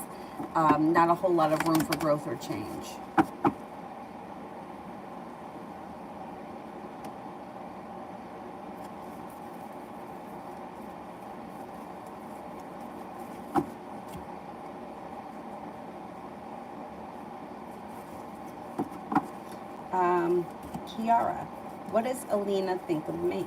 not a whole lot of room for growth or change. Kiara, what does Alina think of me?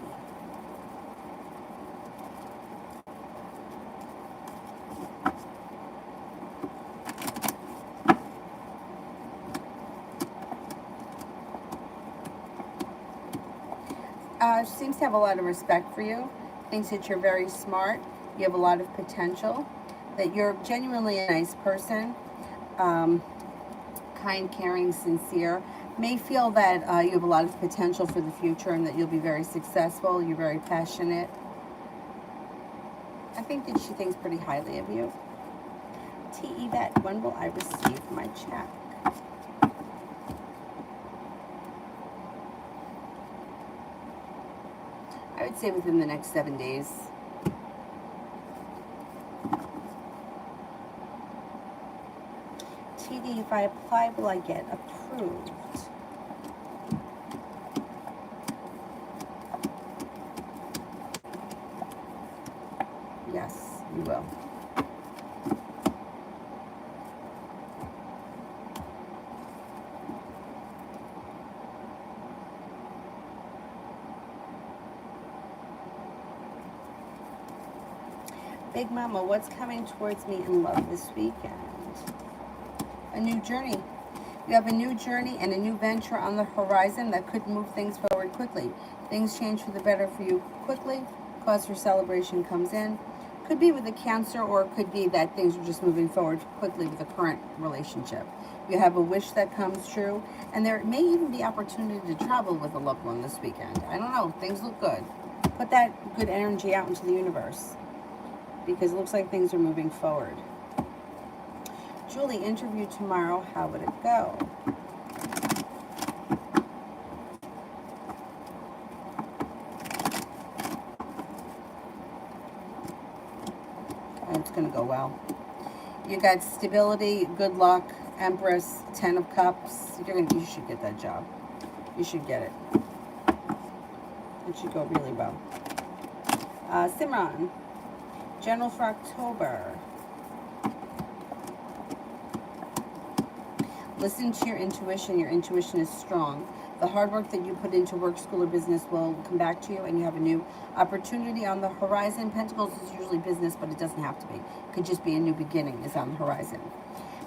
Seems to have a lot of respect for you. Thinks that you're very smart. You have a lot of potential. That you're genuinely a nice person. Um, Kind, caring, sincere. May feel that you have a lot of potential for the future and that you'll be very successful. You're very passionate. I think that she thinks pretty highly of you. T.E. Vet, when will I receive my check? I would say within the next 7 days. TD, if I apply, will I get approved? Yes, you will. Big Mama, what's coming towards me in love this weekend? A new journey. You have a new journey and a new venture on the horizon that could move things forward quickly. Things change for the better for you quickly. Cause for celebration comes in. Could be with a Cancer, or it could be that things are just moving forward quickly with a current relationship. You have a wish that comes true, and there may even be opportunity to travel with a loved one this weekend. I don't know. Things look good. Put that good energy out into the universe, because it looks like things are moving forward. Julie, interview tomorrow. How would it go? It's going to go well. You got stability, good luck, Empress, 10 of Cups. You should get that job. You should get it. It should go really well. Simran, general for October. Listen to your intuition. Your intuition is strong. The hard work that you put into work, school, or business will come back to you, and you have a new opportunity on the horizon. Pentacles is usually business, but it doesn't have to be. It could just be a new beginning is on the horizon.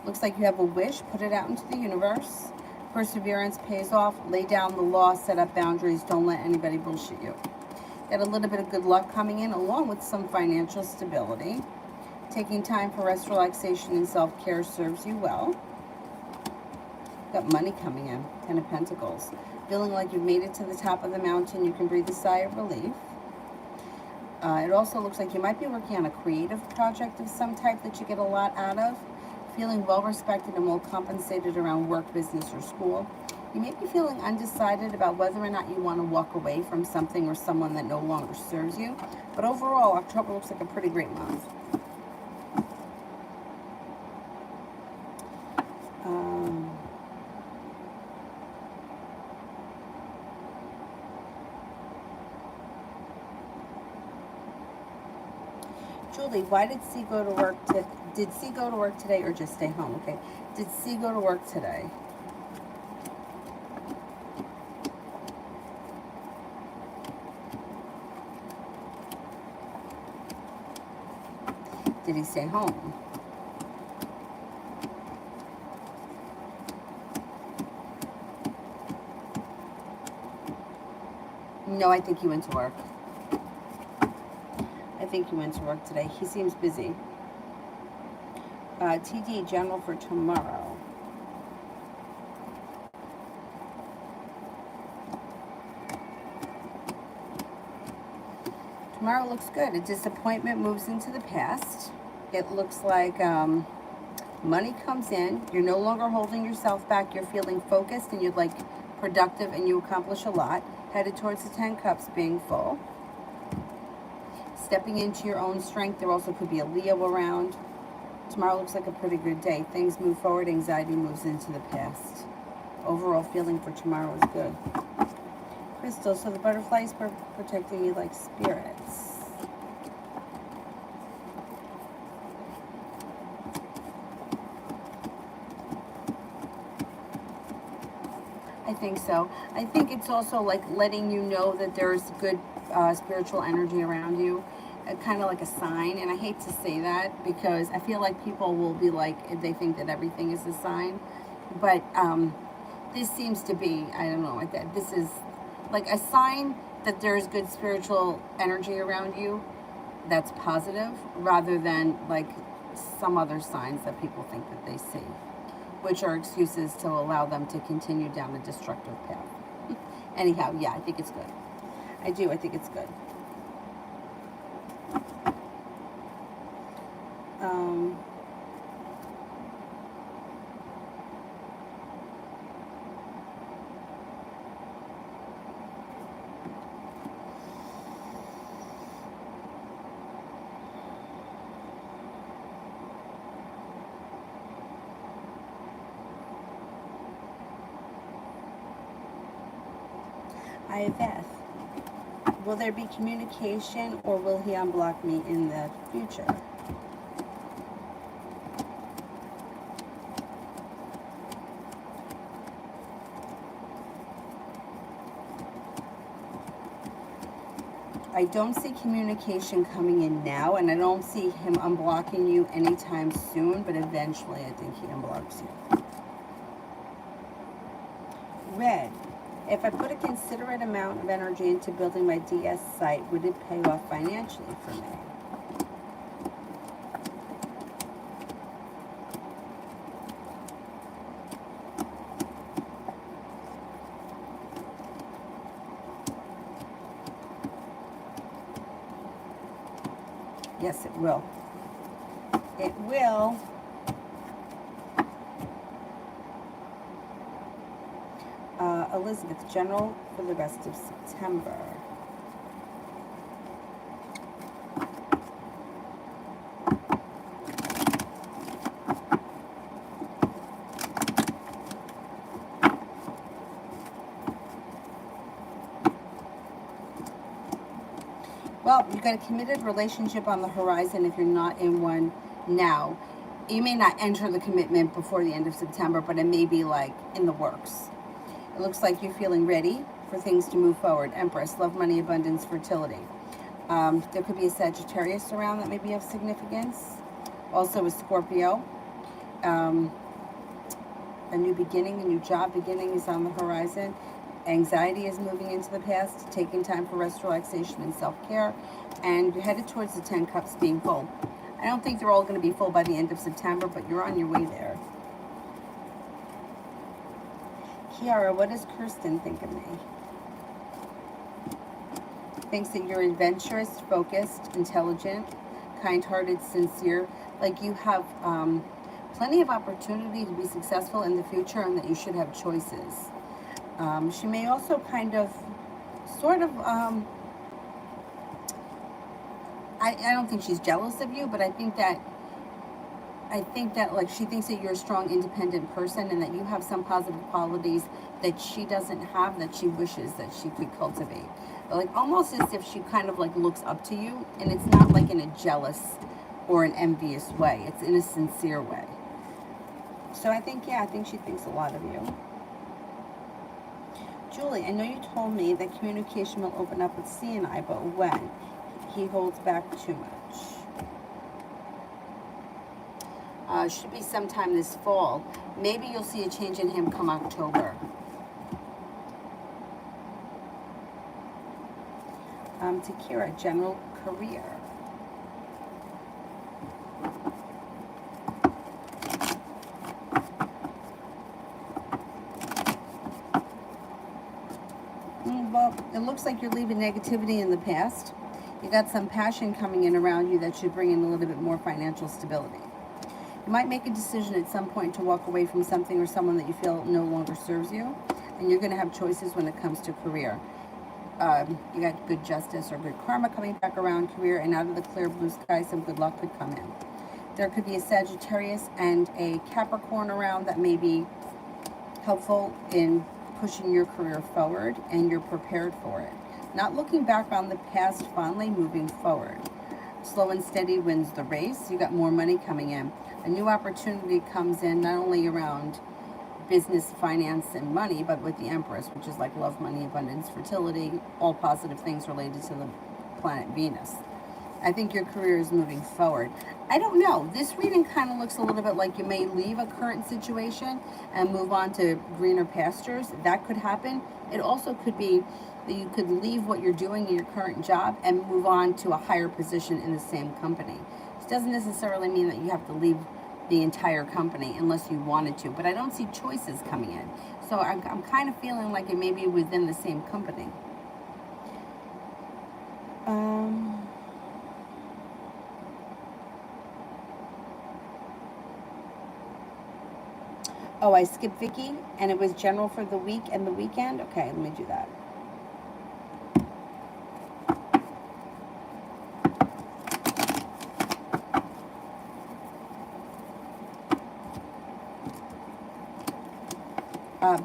Looks like you have a wish. Put it out into the universe. Perseverance pays off. Lay down the law. Set up boundaries. Don't let anybody bullshit you. Got a little bit of good luck coming in, along with some financial stability. Taking time for rest, relaxation, and self-care serves you well. Got money coming in, 10 of Pentacles. Feeling like you've made it to the top of the mountain, you can breathe a sigh of relief. It also looks like you might be working on a creative project of some type that you get a lot out of. Feeling well respected and well compensated around work, business, or school. You may be feeling undecided about whether or not you want to walk away from something or someone that no longer serves you. But overall, October looks like a pretty great month. Julie, why did C go to work? Did C go to work today or just stay home? Okay. Did C go to work today? Did he stay home? No, I think he went to work. I think he went to work today. He seems busy. TD, general for tomorrow. Tomorrow looks good. A disappointment moves into the past. It looks like money comes in. You're no longer holding yourself back. You're feeling focused and you're like productive and you accomplish a lot. Headed towards the 10 cups being full. Stepping into your own strength. There also could be a Leo around. Tomorrow looks like a pretty good day. Things move forward. Anxiety moves into the past. Overall feeling for tomorrow is good. Crystal, so the butterfly is protecting you like spirits. I think so. I think it's also like letting you know that there's good spiritual energy around you. Kind of like a sign, and I hate to say that because I feel like people will be like, they think that everything is a sign, but this seems to be, I don't know, this is like a sign that there is good spiritual energy around you that's positive, rather than like some other signs that people think that they see, which are excuses to allow them to continue down a destructive path. Anyhow, yeah, I think it's good. I do. I think it's good. Um, I Beth, will there be communication, or will he unblock me in the future? I don't see communication coming in now, and I don't see him unblocking you anytime soon, but eventually I think he unblocks you. Red, if I put a considerate amount of energy into building my DS site, would it pay off financially for me? Yes, it will. It will. Elizabeth, general for the rest of September. Well, you've got a committed relationship on the horizon if you're not in one now. You may not enter the commitment before the end of September, but it may be like in the works. It looks like you're feeling ready for things to move forward. Empress, love, money, abundance, fertility. There could be a Sagittarius around that may be of significance. Also a Scorpio. A new beginning, a new job beginning is on the horizon. Anxiety is moving into the past, taking time for rest, relaxation, and self-care. And you're headed towards the 10 cups being full. I don't think they're all going to be full by the end of September, but you're on your way there. Kiara, what does Kirsten think of me? Thinks that you're adventurous, focused, intelligent, kind-hearted, sincere. Like you have plenty of opportunity to be successful in the future, and that you should have choices. She may also kind of, sort of, I don't think she's jealous of you, but I think that like she thinks that you're a strong, independent person, and that you have some positive qualities that she doesn't have, that she wishes that she could cultivate. But like almost as if she kind of like looks up to you, and it's not like in a jealous or an envious way. It's in a sincere way. So I think she thinks a lot of you. Julie, I know you told me that communication will open up with C and I, but when? He holds back too much. Should be sometime this fall. Maybe you'll see a change in him come October. Takira, general career. Well, it looks like you're leaving negativity in the past. You got some passion coming in around you that should bring in a little bit more financial stability. You might make a decision at some point to walk away from something or someone that you feel no longer serves you, and you're going to have choices when it comes to career. You got good justice or good karma coming back around career, and out of the clear blue sky, some good luck could come in. There could be a Sagittarius and a Capricorn around that may be helpful in pushing your career forward, and you're prepared for it. Not looking back on the past fondly, moving forward. Slow and steady wins the race. You got more money coming in. A new opportunity comes in, not only around business, finance, and money, but with the Empress, which is like love, money, abundance, fertility, all positive things related to the planet Venus. I think your career is moving forward. I don't know. This reading kind of looks a little bit like you may leave a current situation and move on to greener pastures. That could happen. It also could be that you could leave what you're doing in your current job and move on to a higher position in the same company. This doesn't necessarily mean that you have to leave the entire company unless you wanted to, but I don't see choices coming in. So I'm kind of feeling like it may be within the same company. Oh, I skipped Vicky, and it was general for the week and the weekend. Okay, let me do that.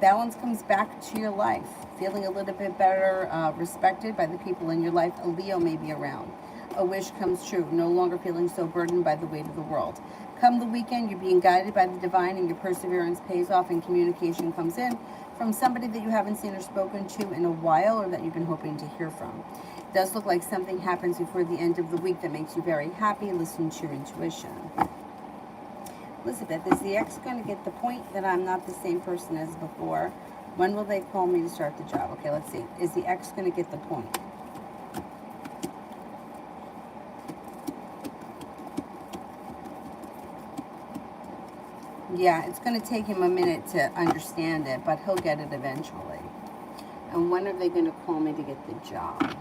Balance comes back to your life. Feeling a little bit better, respected by the people in your life. A Leo may be around. A wish comes true. No longer feeling so burdened by the weight of the world. Come the weekend, you're being guided by the divine, and your perseverance pays off, and communication comes in from somebody that you haven't seen or spoken to in a while, or that you've been hoping to hear from. It does look like something happens before the end of the week that makes you very happy. Listen to your intuition. Elizabeth, is the ex going to get the point that I'm not the same person as before? When will they call me to start the job? Okay, let's see. Is the ex going to get the point? Yeah, it's going to take him a minute to understand it, but he'll get it eventually. And when are they going to call me to get the job?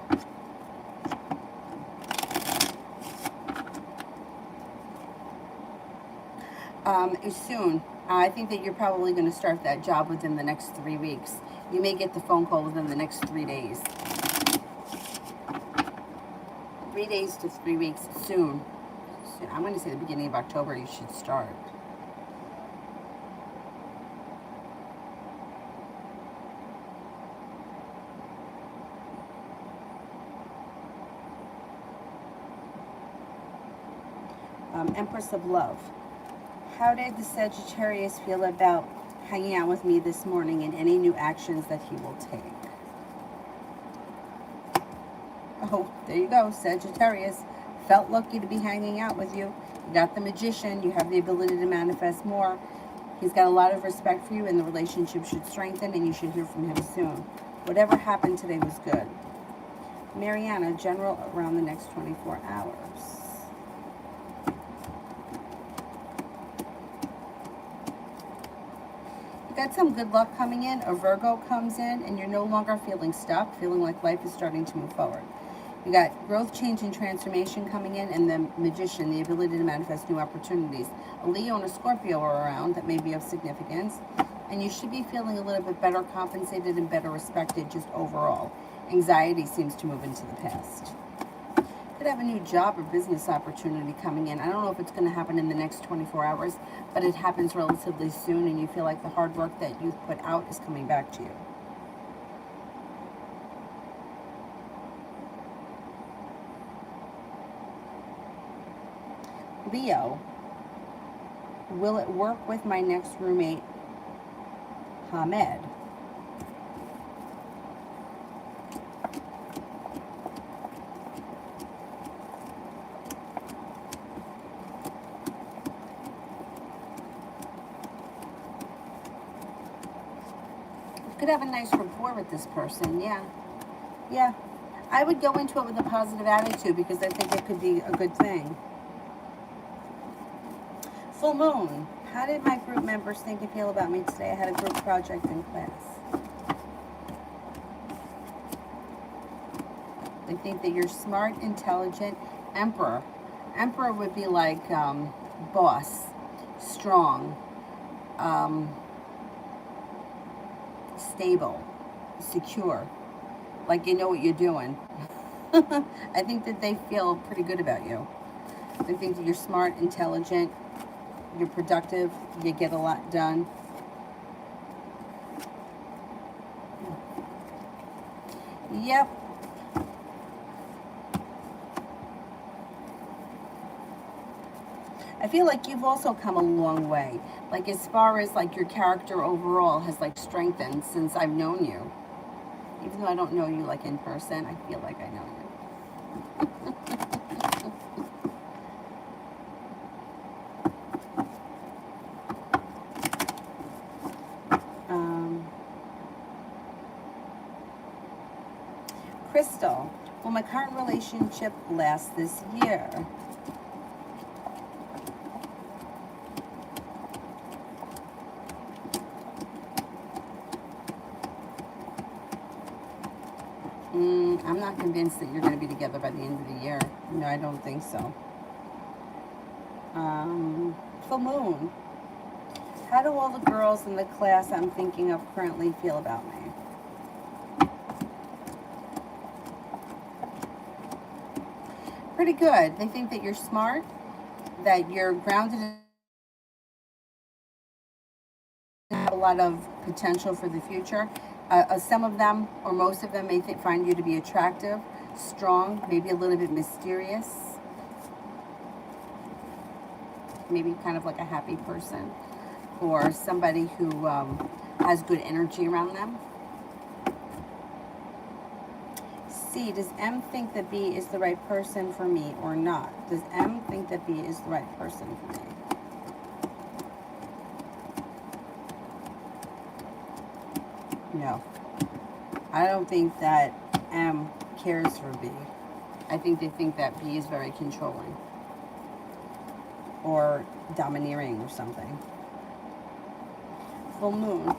Soon. I think that you're probably going to start that job within the next 3 weeks. You may get the phone call within the next 3 days. 3 days to 3 weeks soon. I'm going to say the beginning of October you should start. Empress of Love. How did the Sagittarius feel about hanging out with me this morning and any new actions that he will take? Oh, there you go, Sagittarius. Felt lucky to be hanging out with you. You got the Magician. You have the ability to manifest more. He's got a lot of respect for you, and the relationship should strengthen, and you should hear from him soon. Whatever happened today was good. Mariana, general around the next 24 hours. Got some good luck coming in. A Virgo comes in, and you're no longer feeling stuck, feeling like life is starting to move forward. You got growth, change, and transformation coming in, and the Magician, the ability to manifest new opportunities. A Leo and a Scorpio are around that may be of significance, and you should be feeling a little bit better compensated and better respected just overall. Anxiety seems to move into the past. Could have a new job or business opportunity coming in. I don't know if it's going to happen in the next 24 hours, but it happens relatively soon, and you feel like the hard work that you've put out is coming back to you. Leo, will it work with my next roommate, Hamed? Could have a nice rapport with this person. Yeah, I would go into it with a positive attitude because I think it could be a good thing. Full moon. How did my group members think and feel about me today? I had a group project in class. They think that you're smart, intelligent. Emperor. Emperor would be like boss, strong, stable, secure, like you know what you're doing. I think that they feel pretty good about you. They think that you're smart, intelligent, you're productive, you get a lot done. Yep. I feel like you've also come a long way. Like as far as like your character overall has like strengthened since I've known you. Even though I don't know you like in person, I feel like I know you. Crystal, will my current relationship last this year? I'm not convinced that you're going to be together by the end of the year. No, I don't think so. Full moon. How do all the girls in the class I'm thinking of currently feel about me? Pretty good. They think that you're smart, that you're grounded, and have a lot of potential for the future. Some of them, or most of them, may find you to be attractive, strong, maybe a little bit mysterious, maybe kind of like a happy person, or somebody who has good energy around them. C, does M think that B is the right person for me or not? Does M think that B is the right person for me? No. I don't think that M cares for B. I think they think that B is very controlling or domineering or something. Full moon.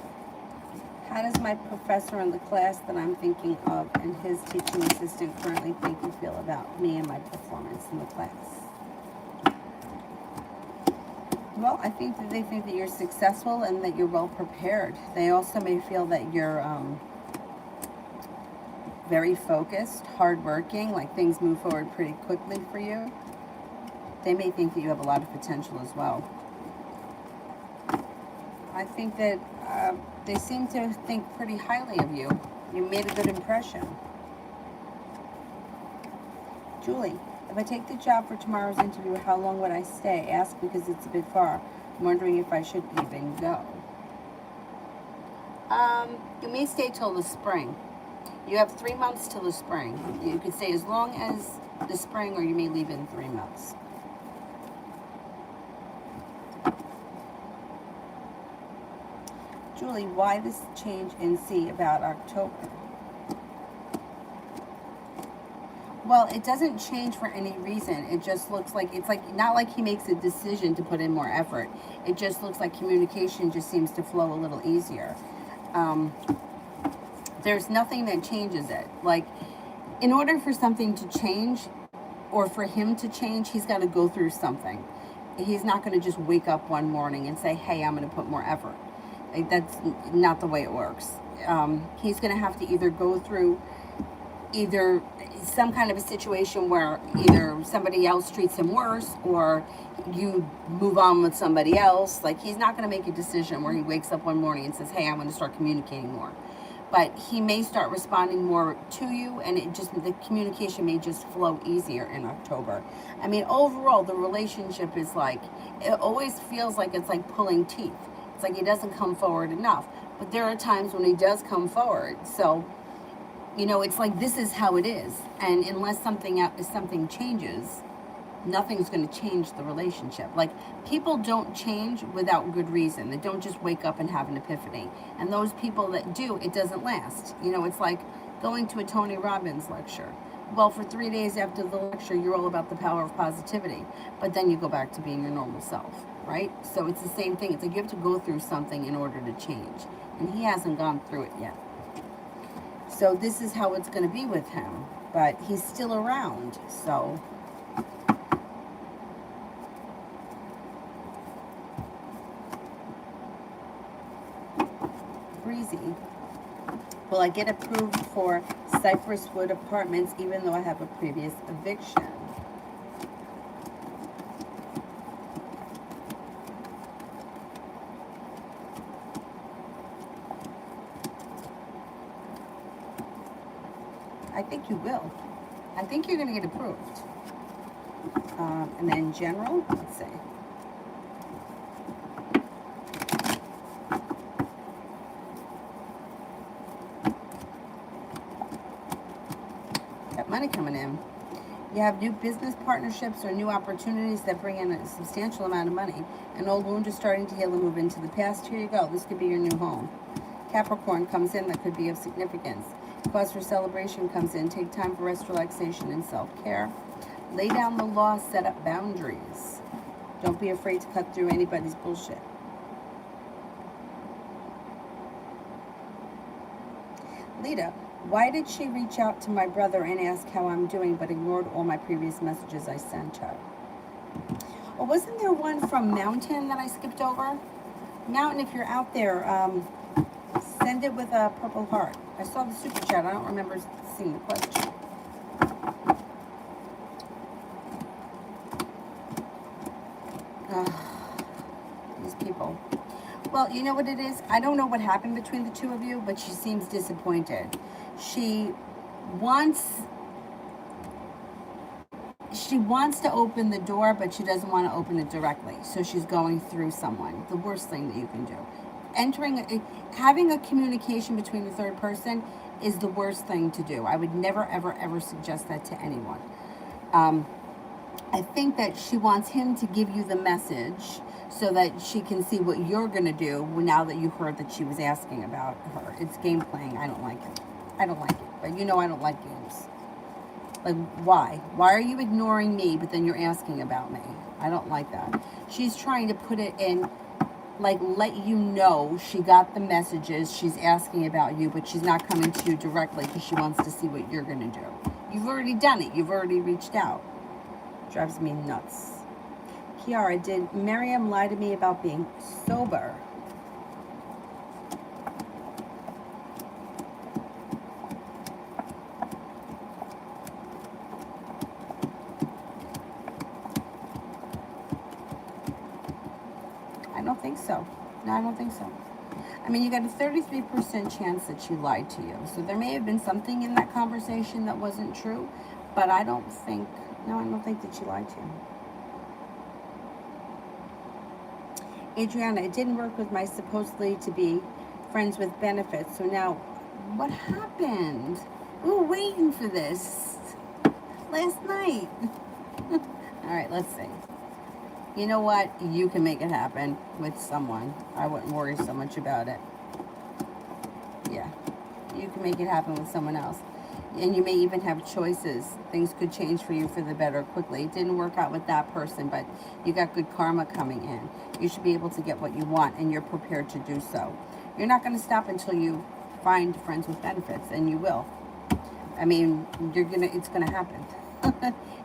How does my professor in the class that I'm thinking of and his teaching assistant currently think and feel about me and my performance in the class? Well, I think that they think that you're successful and that you're well prepared. They also may feel that you're very focused, hardworking, like things move forward pretty quickly for you. They may think that you have a lot of potential as well. I think that they seem to think pretty highly of you. You made a good impression. Julie, if I take the job for tomorrow's interview, how long would I stay? Ask because it's a bit far. I'm wondering if I should even go. You may stay till the spring. You have 3 months till the spring. You could stay as long as the spring, or you may leave in 3 months. Julie, why this change in C about October? Well, it doesn't change for any reason. It just looks like, it's like, not like he makes a decision to put in more effort. It just looks like communication just seems to flow a little easier. There's nothing that changes it. Like, in order for something to change, or for him to change, he's got to go through something. He's not going to just wake up one morning and say, hey, I'm going to put more effort. Like, that's not the way it works. He's going to have to either go through either some kind of a situation where either somebody else treats him worse, or you move on with somebody else. Like, he's not going to make a decision where he wakes up one morning and says, hey, I'm going to start communicating more. But he may start responding more to you, and the communication may just flow easier in October. I mean, overall, the relationship is like, it always feels like it's like pulling teeth. It's like he doesn't come forward enough. But there are times when he does come forward. So, you know, it's like, this is how it is. And unless something changes, nothing's going to change the relationship. Like, people don't change without good reason. They don't just wake up and have an epiphany. And those people that do, it doesn't last. You know, it's like going to a Tony Robbins lecture. Well, for 3 days after the lecture, you're all about the power of positivity. But then you go back to being your normal self, right? So it's the same thing. It's like you have to go through something in order to change. And he hasn't gone through it yet. So this is how it's going to be with him. But he's still around, so... Breezy. Will I get approved for Cypress Wood Apartments even though I have a previous eviction? I think you will. I think you're going to get approved. And then general, let's see. Got money coming in. You have new business partnerships or new opportunities that bring in a substantial amount of money. An old wound is starting to heal and move into the past. Here you go. This could be your new home. Capricorn comes in, that could be of significance. Cause for celebration comes in. Take time for rest, relaxation, and self-care. Lay down the law, set up boundaries. Don't be afraid to cut through anybody's bullshit. Lita, why did she reach out to my brother and ask how I'm doing but ignored all my previous messages I sent her? Well, wasn't there one from Mountain that I skipped over? Mountain, if you're out there, send it with a purple heart. I saw the super chat. I don't remember seeing the question. These people. Well, you know what it is? I don't know what happened between the two of you, but she seems disappointed. She wants to open the door, but she doesn't want to open it directly. So she's going through someone. The worst thing that you can do. Having a communication between a third person is the worst thing to do. I would never, ever, ever suggest that to anyone. I think that she wants him to give you the message so that she can see what you're going to do now that you heard that she was asking about her. It's game playing. I don't like it. I don't like it. But you know I don't like games. Like, why? Why are you ignoring me, but then you're asking about me? I don't like that. She's trying to put it in, like, let you know she got the messages, she's asking about you, but she's not coming to you directly because she wants to see what you're going to do. You've already done it. You've already reached out. Drives me nuts. Kiara, did Miriam lie to me about being sober? I don't think so. No, I don't think so. I mean, you got a 33% chance that she lied to you. So there may have been something in that conversation that wasn't true, but I don't think that she lied to you. Adriana, it didn't work with my supposedly to be friends with benefits. So now, what happened? We were waiting for this last night. All right, let's see. You know what? You can make it happen with someone. I wouldn't worry so much about it. Yeah, you can make it happen with someone else. And you may even have choices. Things could change for you for the better quickly. It didn't work out with that person, but you got good karma coming in. You should be able to get what you want, and you're prepared to do so. You're not going to stop until you find friends with benefits, and you will. I mean, it's gonna happen.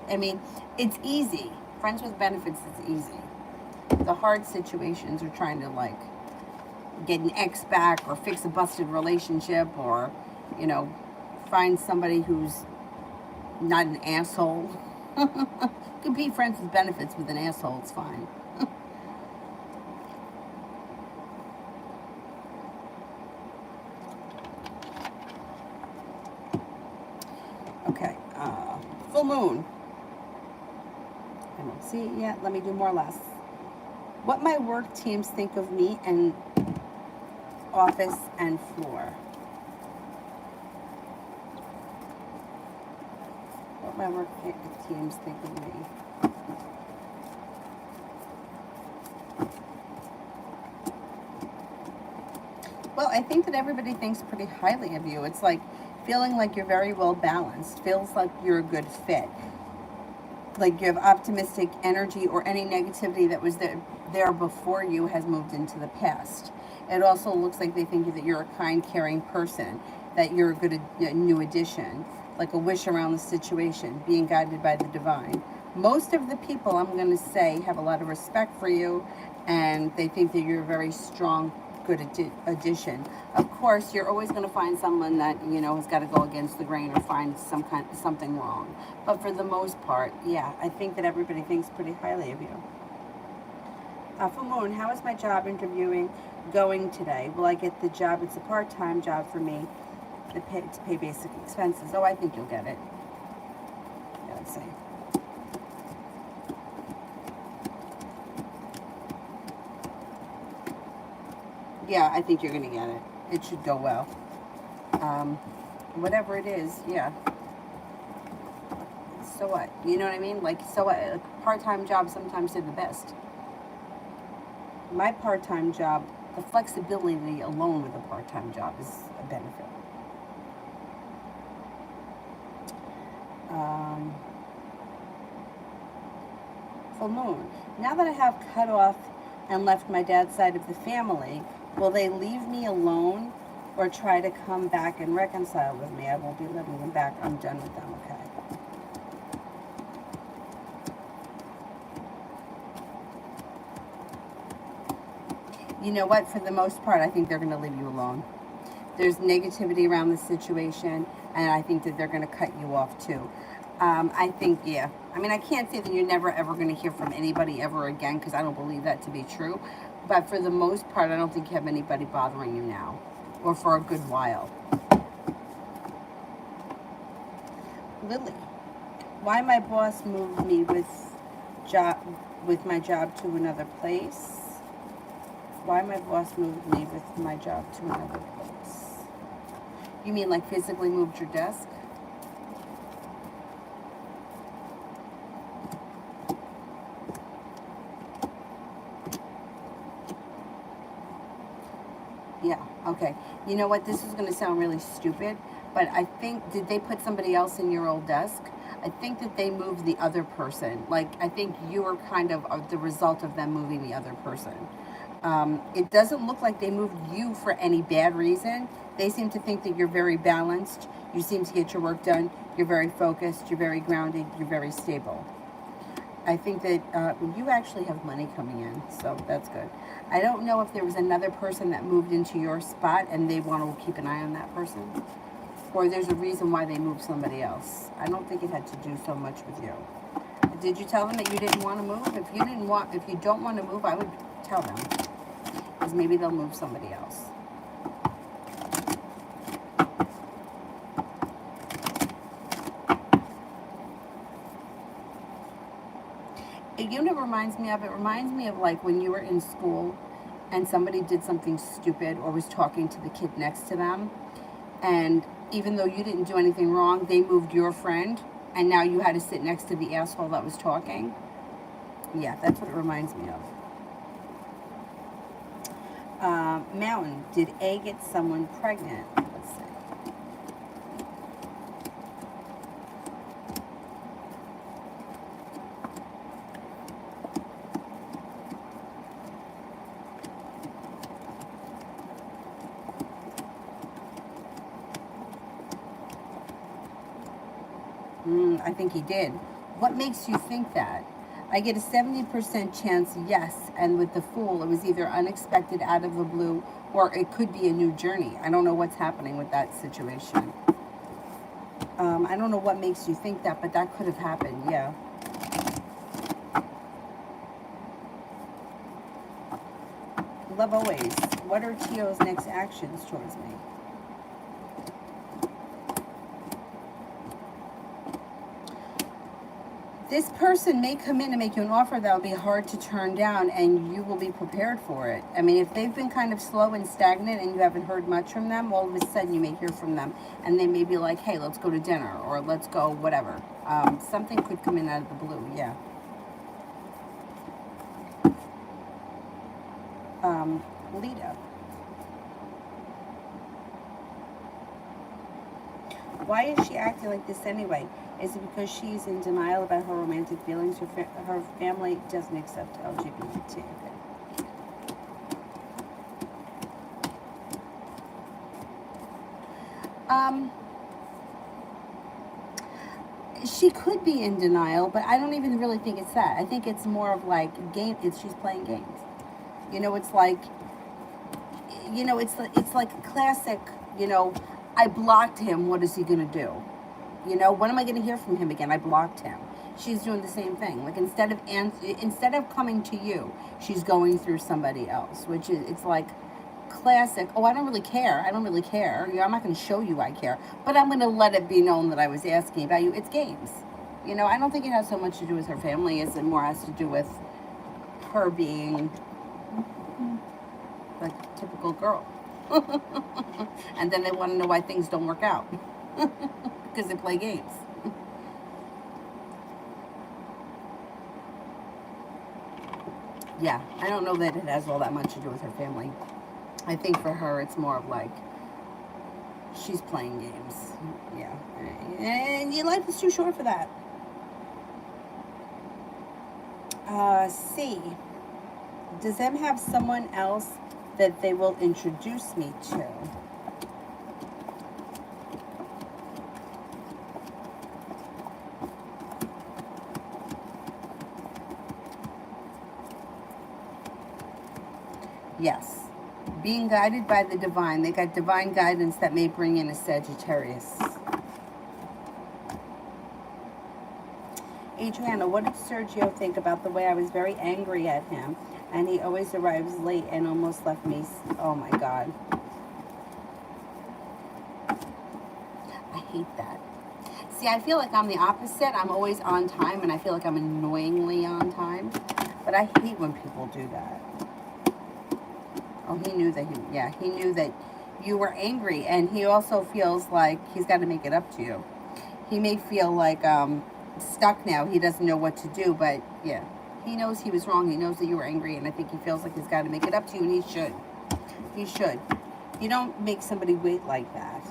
I mean, it's easy. Friends with benefits is easy. The hard situations are trying to, like, get an ex back or fix a busted relationship or, you know, find somebody who's not an asshole. You can be friends with benefits with an asshole, it's fine. Okay, full moon. I don't see it yet. Let me do more or less. What my work teams think of me and office and floor. What my work teams think of me. Well, I think that everybody thinks pretty highly of you. It's like feeling like you're very well balanced. Feels like you're a good fit. Like you have optimistic energy, or any negativity that was there before you has moved into the past. It also looks like they think that you're a kind, caring person, that you're a good new addition, like a wish around the situation, being guided by the divine. Most of the people, I'm going to say, have a lot of respect for you, and they think that you're a very strong, good addition. Of course, you're always going to find someone that, you know, has got to go against the grain or find something wrong. But for the most part, yeah, I think that everybody thinks pretty highly of you. Full moon, how is my job interviewing going today? Will I get the job? It's a part-time job for me to pay basic expenses. Oh, I think you'll get it. Yeah, let's see. Yeah, I think you're going to get it. It should go well. Whatever it is, yeah. Let's So what? You know what I mean? Like, so what? Like, part-time jobs sometimes are the best. My part-time job, the flexibility alone with a part-time job is a benefit. Um, Full moon. Now that I have cut off and left my dad's side of the family, will they leave me alone or try to come back and reconcile with me? I won't be letting them back. I'm done with them, okay? You know what? For the most part, I think they're going to leave you alone. There's negativity around the situation, and I think that they're going to cut you off too. I think, yeah. I mean, I can't say that you're never ever going to hear from anybody ever again because I don't believe that to be true. But for the most part, I don't think you have anybody bothering you now or for a good while. Lily, why my boss moved me job with my job to another place? Why my boss moved me with my job to another place? You mean like physically moved your desk? Yeah, okay. You know what? This is going to sound really stupid, but I think, did they put somebody else in your old desk? I think that they moved the other person. Like, I think you were kind of the result of them moving the other person. It doesn't look like they moved you for any bad reason. They seem to think that you're very balanced. You seem to get your work done. You're very focused. You're very grounded. You're very stable. I think that you actually have money coming in, so that's good. I don't know if there was another person that moved into your spot and they want to keep an eye on that person, or there's a reason why they moved somebody else. I don't think it had to do so much with you. Did you tell them that you didn't want to move? If you don't want to move, I would tell them, because maybe they'll move somebody else. You know what it reminds me of? It reminds me of like when you were in school and somebody did something stupid or was talking to the kid next to them, and even though you didn't do anything wrong, they moved your friend, and now you had to sit next to the asshole that was talking. Yeah, that's what it reminds me of. Mountain, did A get someone pregnant? Let's see. I think he did. What makes you think that? I get a 70% chance yes, and with the Fool, it was either unexpected out of the blue or it could be a new journey. I don't know what's happening with that situation. I don't know what makes you think that, but that could have happened, yeah. Love always. What are Tio's next actions towards me? This person may come in and make you an offer that will be hard to turn down, and you will be prepared for it. I mean, if they've been kind of slow and stagnant and you haven't heard much from them, all of a sudden you may hear from them, and they may be like, hey, let's go to dinner, or let's go whatever. Something could come in out of the blue, yeah. Lita. Why is she acting like this anyway? Is it because she's in denial about her romantic feelings? Her family doesn't accept LGBT. She could be in denial, but I don't even really think it's that. I think it's more of like she's playing games. You know, it's like, it's like classic. I blocked him. What is he gonna do? When am I going to hear from him again? I blocked him. She's doing the same thing. Like instead of coming to you, she's going through somebody else, which is, it's like classic. Oh, I don't really care. I don't really care. I'm not going to show you I care, but I'm going to let it be known that I was asking about you. It's games. I don't think it has so much to do with her family as it more has to do with her being like a typical girl. And then they want to know why things don't work out. Because they play games. Yeah, I don't know that it has all that much to do with her family. I think for her, it's more of like she's playing games. Yeah, and your life is too short for that. C. Does them have someone else that they will introduce me to? Yes. Being guided by the divine. They got divine guidance that may bring in a Sagittarius. Adriana, what did Sergio think about the way I was very angry at him and he always arrives late and almost left me? Oh my God. I hate that. See, I feel like I'm the opposite. I'm always on time and I feel like I'm annoyingly on time. But I hate when people do that. Oh, he knew that he knew that you were angry, and he also feels like he's got to make it up to you. He may feel like stuck now. He doesn't know what to do, but yeah, he knows he was wrong. He knows that you were angry, and I think he feels like he's got to make it up to you, and he should. He should. You don't make somebody wait like that.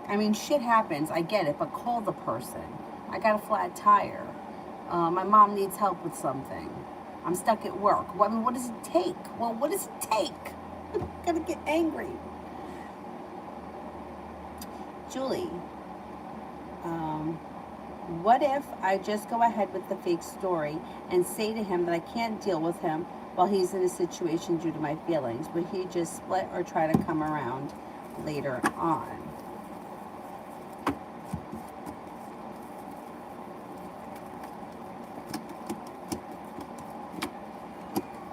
I mean, shit happens. I get it, but call the person. I got a flat tire. My mom needs help with something. I'm stuck at work. Well, I mean, what does it take? Well, what does it take? Gotta get angry. Julie, what if I just go ahead with the fake story and say to him that I can't deal with him while he's in a situation due to my feelings? Would he just split or try to come around later on?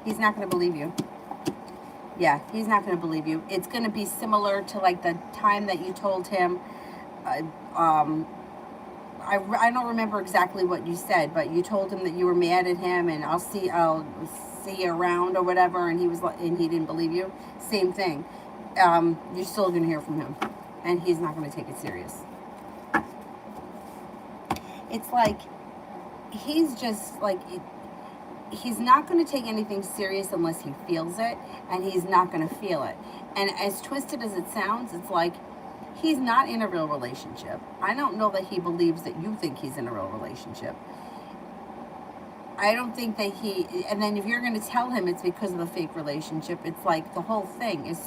He's not going to believe you. Yeah, he's not going to believe you. It's going to be similar to like the time that you told him, I don't remember exactly what you said, but you told him that you were mad at him and I'll see you around or whatever, and he didn't believe you. Same thing. You're still going to hear from him, and he's not going to take it serious. It's like he's just like he's not going to take anything serious unless he feels it, and he's not going to feel it. And as twisted as it sounds, it's like he's not in a real relationship. I don't know that he believes that you think he's in a real relationship. I don't think that and then if you're going to tell him it's because of the fake relationship, it's like the whole thing is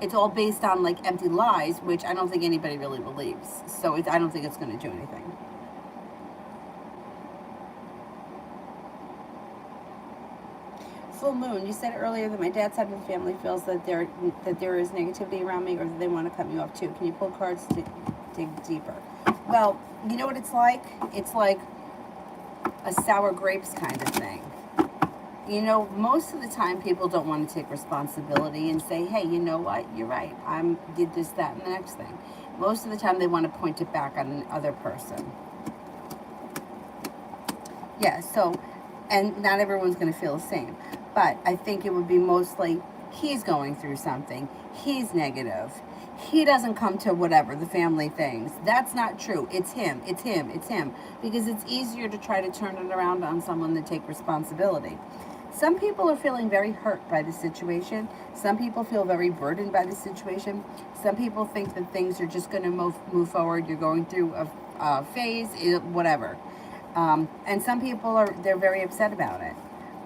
it's all based on like empty lies, which I don't think anybody really believes. So I don't think it's going to do anything. Full moon, you said earlier that my dad's side of the family feels that there is negativity around me, or that they want to cut me off too. Can you pull cards to dig deeper? Well, you know what it's like? It's like a sour grapes kind of thing. You know, most of the time people don't want to take responsibility and say, hey, you know what? You're right. I did this, that, and the next thing. Most of the time they want to point it back on another person. Yeah, so, and not everyone's going to feel the same. But I think it would be mostly he's going through something. He's negative. He doesn't come to whatever the family thinks. That's not true. It's him. It's him. It's him. Because it's easier to try to turn it around on someone than take responsibility. Some people are feeling very hurt by the situation. Some people feel very burdened by the situation. Some people think that things are just going to move forward. You're going through a phase, whatever. And some people they're very upset about it.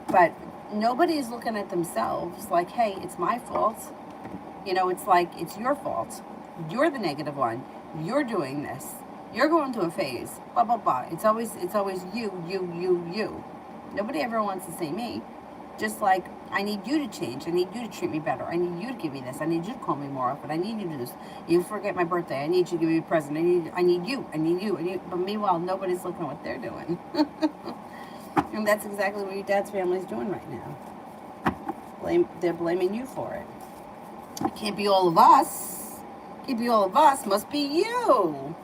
But nobody's looking at themselves like, hey, it's my fault. You know, it's like, it's your fault. You're the negative one. You're doing this. You're going through a phase. Blah, blah, blah. It's always you. Nobody ever wants to say me. Just like, I need you to change. I need you to treat me better. I need you to give me this. I need you to call me more often. I need you to do this. You forget my birthday. I need you to give me a present. I need you. But meanwhile, nobody's looking at what they're doing. And that's exactly what your dad's family's doing right now. They're blaming you for it. It can't be all of us. Can't be all of us. Must be you.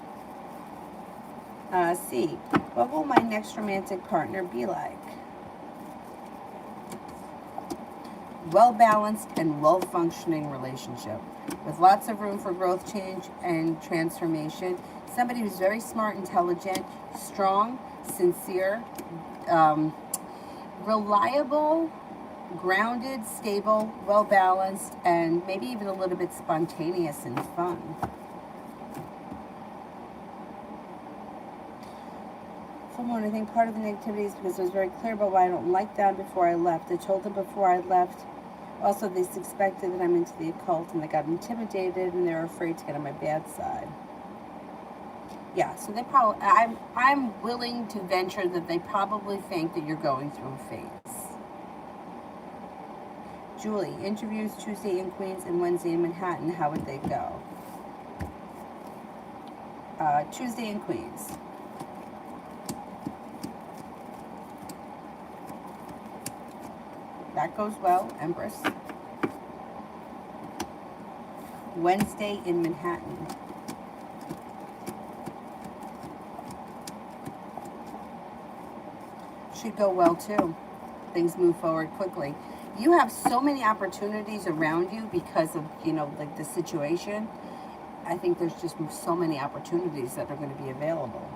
C. What will my next romantic partner be like? Well-balanced and well-functioning relationship with lots of room for growth, change, and transformation. Somebody who's very smart, intelligent, strong, sincere, reliable, grounded, stable, well balanced, and maybe even a little bit spontaneous and fun. Full moon, I think part of the negativity is because I was very clear about why I don't like them before I left. I told them before I left. Also, they suspected that I'm into the occult, and they got intimidated, and they're afraid to get on my bad side. Yeah, so they probably, I'm willing to venture that they probably think that you're going through a phase. Julie, interviews Tuesday in Queens and Wednesday in Manhattan. How would they go? Tuesday in Queens. That goes well, Empress. Wednesday in Manhattan. Should go well too. Things move forward quickly. You have so many opportunities around you because of, like the situation. I think there's just so many opportunities that are going to be available.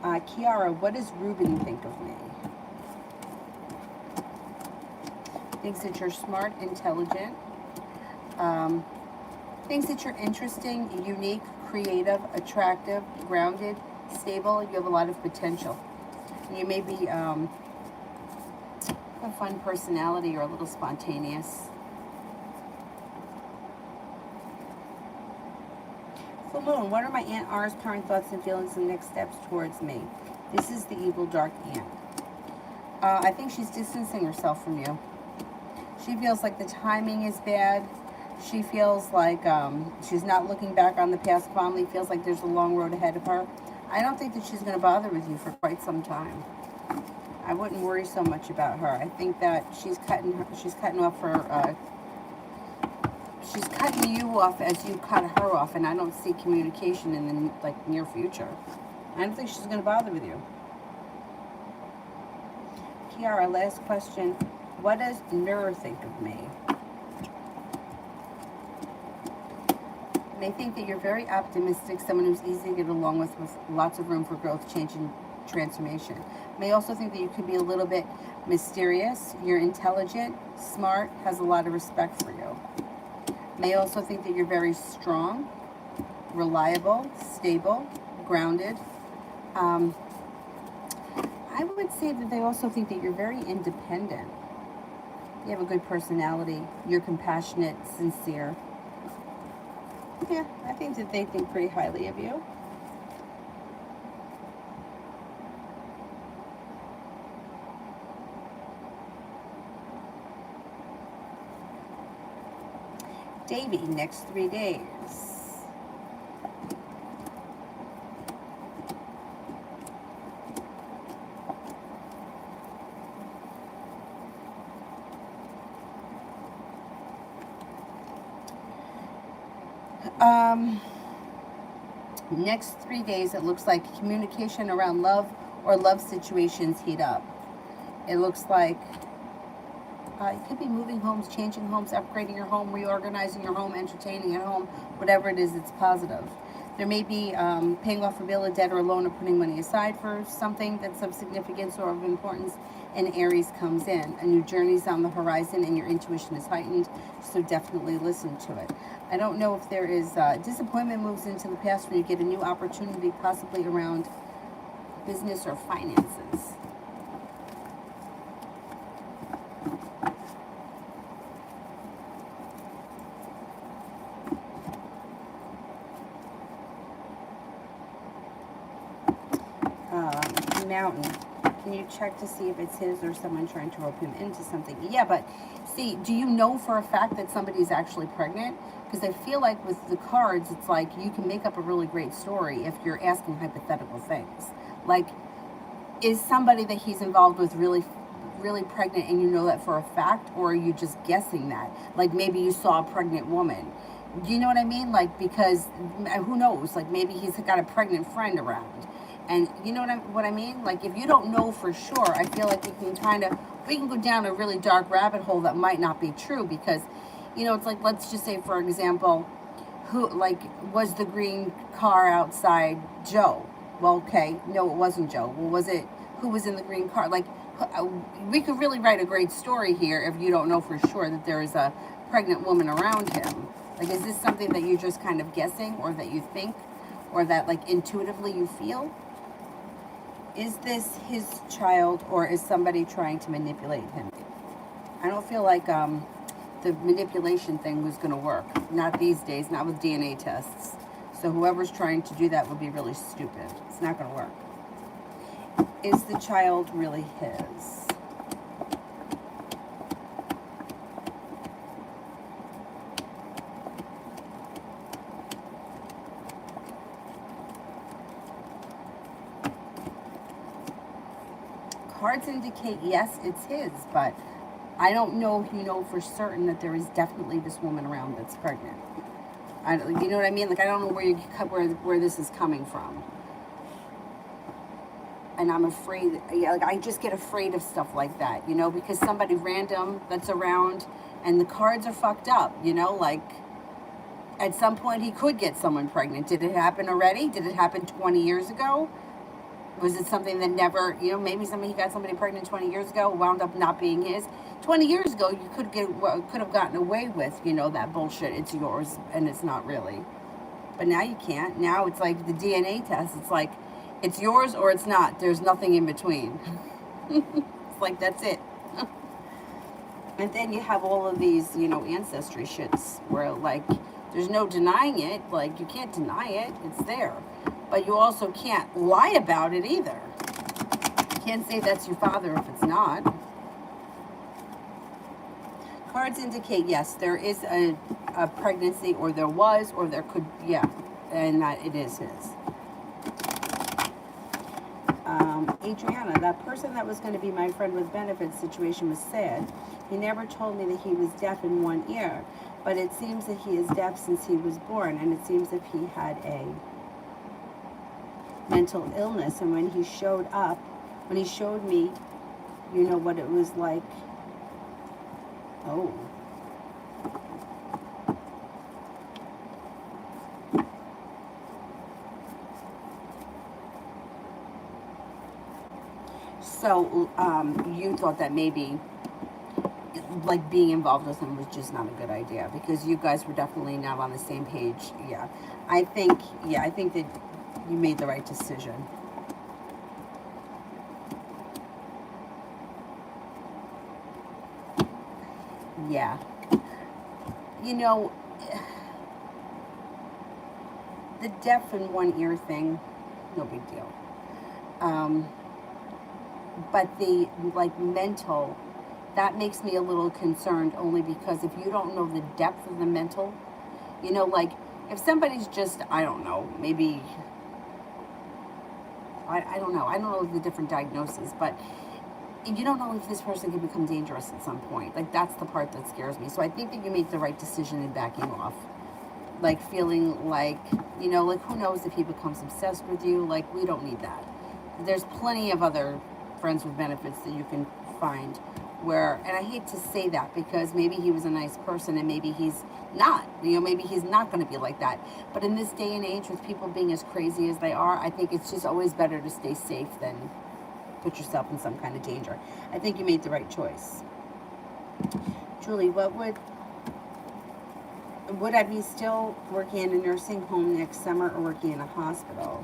Kiara, what does Ruben think of me? Thinks that you're smart, intelligent. Thinks that you're interesting, unique, creative, attractive, grounded, stable. You have a lot of potential. And you may be a fun personality or a little spontaneous. Full moon, what are my Aunt R's current thoughts and feelings and next steps towards me? This is the evil dark aunt. I think she's distancing herself from you. She feels like the timing is bad. She feels like she's not looking back on the past fondly, feels like there's a long road ahead of her. I don't think that she's going to bother with you for quite some time. I wouldn't worry so much about her. I think that she's cutting you off as you cut her off, and I don't see communication in the near future. I don't think she's going to bother with you. Kiara, last question. What does Nur think of me? They think that you're very optimistic, someone who's easy to get along with lots of room for growth, change, and transformation. May also think that you could be a little bit mysterious. You're intelligent, smart, has a lot of respect for you. May also think that you're very strong, reliable, stable, grounded. I would say that they also think that you're very independent. You have a good personality. You're compassionate, sincere. Yeah, I think that they think pretty highly of you. Davy, next 3 days. Next 3 days, it looks like communication around love or love situations heat up. It looks like it could be moving homes, changing homes, upgrading your home, reorganizing your home, entertaining your home, whatever it is, it's positive. There may be paying off a bill, a debt, or a loan, or putting money aside for something that's of significance or of importance, and Aries comes in. A new journey's on the horizon, and your intuition is heightened, so definitely listen to it. I don't know if there is disappointment moves into the past when you get a new opportunity, possibly around business or finances. Mountain. Can you check to see if it's his or someone trying to rope him into something? Yeah, but see, do you know for a fact that somebody's actually pregnant? Because I feel like with the cards, it's like you can make up a really great story if you're asking hypothetical things. Like, is somebody that he's involved with really pregnant and you know that for a fact, or are you just guessing that? Like maybe you saw a pregnant woman. Do you know what I mean? Like, because who knows? Like maybe he's got a pregnant friend around. And you know what I mean? Like, if you don't know for sure, I feel like we can go down a really dark rabbit hole that might not be true because, it's like, let's just say, for example, was the green car outside Joe? Well, okay, no, it wasn't Joe. Well, was it, who was in the green car? Like, we could really write a great story here if you don't know for sure that there is a pregnant woman around him. Like, is this something that you're just kind of guessing, or that you think, or that like intuitively you feel? Is this his child, or is somebody trying to manipulate him? I don't feel like the manipulation thing was going to work. Not these days, not with DNA tests. So whoever's trying to do that would be really stupid. It's not going to work. Is the child really his? Cards indicate yes, it's his, but I don't know if you know for certain that there is definitely this woman around that's pregnant. You know what I mean? Like, I don't know where this is coming from. And I'm afraid, yeah, like, I just get afraid of stuff like that, you know, because somebody random that's around, and the cards are fucked up, you know, like, at some point he could get someone pregnant. Did it happen already? Did it happen 20 years ago? Was it something that never, you know, maybe he got somebody pregnant 20 years ago, wound up not being his? 20 years ago, you could have gotten away with, you know, that bullshit. It's yours, and it's not really. But now you can't. Now it's like the DNA test. It's like, it's yours or it's not. There's nothing in between. It's like, that's it. And then you have all of these, you know, ancestry shits where, like, there's no denying it. Like, you can't deny it. It's there. But you also can't lie about it either. You can't say that's your father if it's not. Cards indicate, yes, there is a pregnancy, or there was, or there could, yeah, and that it is his. Adriana, that person that was going to be my friend with benefits situation was sad. He never told me that he was deaf in one ear, but it seems that he is deaf since he was born, and it seems that he had a mental illness. And when he showed me, you know, what it was like. Oh. So, you thought that maybe, like, being involved with him was just not a good idea, because you guys were definitely not on the same page. Yeah. I think that you made the right decision. Yeah. You know, the deaf in one ear thing, no big deal. But the, like, mental, that makes me a little concerned, only because if you don't know the depth of the mental, you know, like, if somebody's just, I don't know, maybe, I don't know the different diagnoses, but you don't know if this person can become dangerous at some point. Like, that's the part that scares me. So I think that you made the right decision in backing off. Like, feeling like, you know, like, who knows if he becomes obsessed with you? Like, we don't need that. There's plenty of other friends with benefits that you can find where, and I hate to say that, because maybe he was a nice person and maybe he's not, you know, maybe he's not going to be like that. But in this day and age, with people being as crazy as they are, I think it's just always better to stay safe than put yourself in some kind of danger. I think you made the right choice. Julie, would I be still working in a nursing home next summer, or working in a hospital?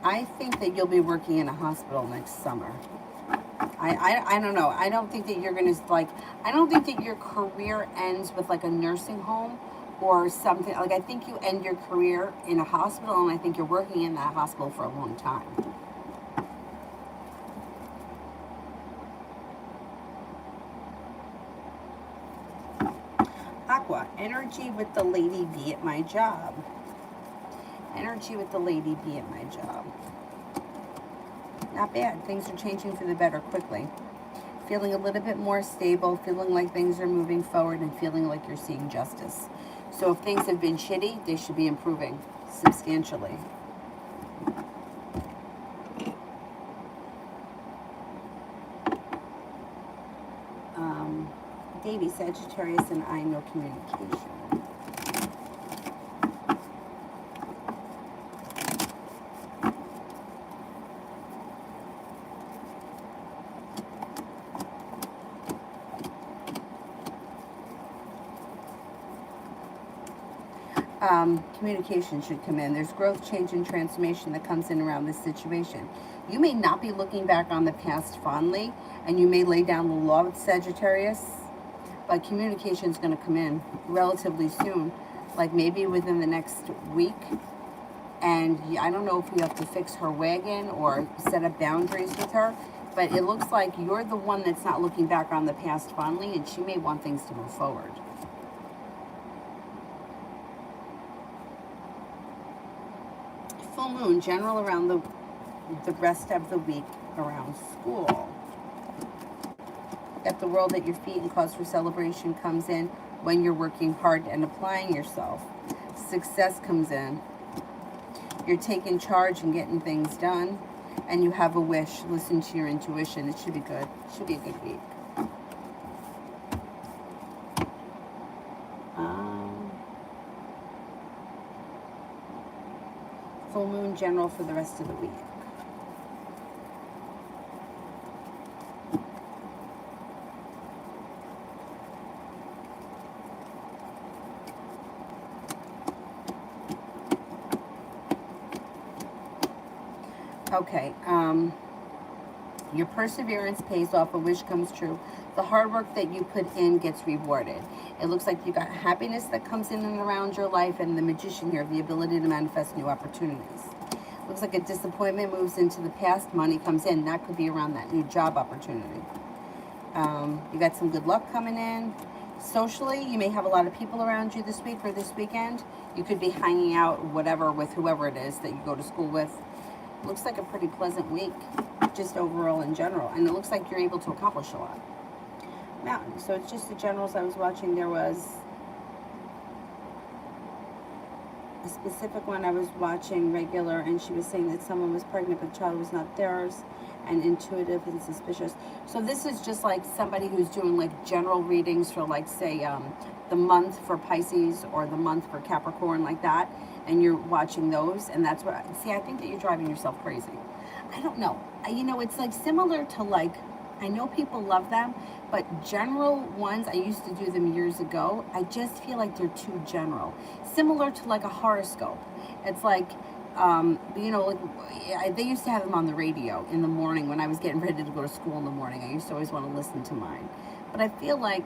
I think that you'll be working in a hospital next summer. I don't know. I don't think that you're going to, like, I don't think that your career ends with, like, a nursing home or something. Like, I think you end your career in a hospital, and I think you're working in that hospital for a long time. Aqua, energy with the lady B at my job. Energy with the lady B at my job. Not bad. Things are changing for the better quickly. Feeling a little bit more stable, feeling like things are moving forward, and feeling like you're seeing justice. So if things have been shitty, they should be improving substantially. Davy, Sagittarius, and I, no communication. Communication should come in. There's growth, change, and transformation that comes in around this situation. You may not be looking back on the past fondly, and you may lay down the law with Sagittarius, but communication is going to come in relatively soon, like maybe within the next week. And I don't know if you have to fix her wagon or set up boundaries with her, but it looks like you're the one that's not looking back on the past fondly, and she may want things to move forward. Full moon, general around the rest of the week around school. That the world at your feet and cause for celebration comes in when you're working hard and applying yourself. Success comes in. You're taking charge and getting things done, and you have a wish. Listen to your intuition. It should be good. It should be a good week. Full moon general for the rest of the week. Okay, your perseverance pays off, a wish comes true. The hard work that you put in gets rewarded. It looks like you got happiness that comes in and around your life, and the magician here, the ability to manifest new opportunities. Looks like a disappointment moves into the past, money comes in. That could be around that new job opportunity. You got some good luck coming in. Socially, you may have a lot of people around you this week or this weekend. You could be hanging out, whatever, with whoever it is that you go to school with. Looks like a pretty pleasant week, just overall in general. And it looks like you're able to accomplish a lot. Mountain. So it's just the generals I was watching. There was a specific one I was watching regular, and she was saying that someone was pregnant, but the child was not theirs, and intuitive and suspicious. So this is just like somebody who's doing like general readings for, like, say, the month for Pisces or the month for Capricorn, like that. And you're watching those, and that's what I think that you're driving yourself crazy. I don't know. It's like similar to, like, I know people love them, but general ones, I used to do them years ago. I just feel like they're too general. Similar to like a horoscope. It's like, they used to have them on the radio in the morning when I was getting ready to go to school in the morning. I used to always want to listen to mine. But I feel like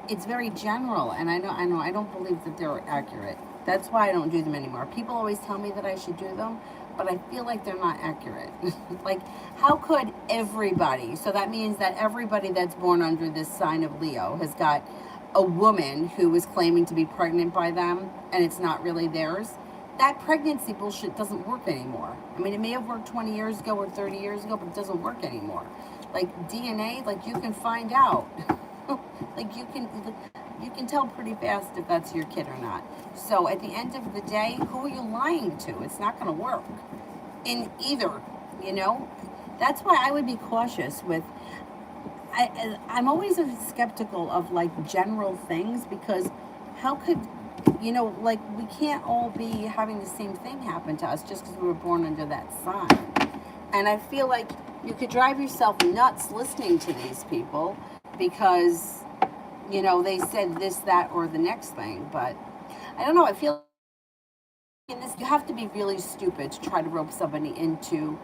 it's very general, and I don't believe that they're accurate. That's why I don't do them anymore. People always tell me that I should do them, but I feel like they're not accurate. Like, how could everybody, so that means that everybody that's born under this sign of Leo has got a woman who is claiming to be pregnant by them, and it's not really theirs. That pregnancy bullshit doesn't work anymore. I mean, it may have worked 20 years ago or 30 years ago, but it doesn't work anymore. Like DNA, like, you can find out. Like, you can tell pretty fast if that's your kid or not. So at the end of the day, who are you lying to? It's not going to work in either, That's why I would be cautious with, I'm always skeptical of, like, general things, because how could, like, we can't all be having the same thing happen to us just because we were born under that sign. And I feel like you could drive yourself nuts listening to these people because, they said this, that, or the next thing. But I don't know. I feel like in this, you have to be really stupid to try to rope somebody into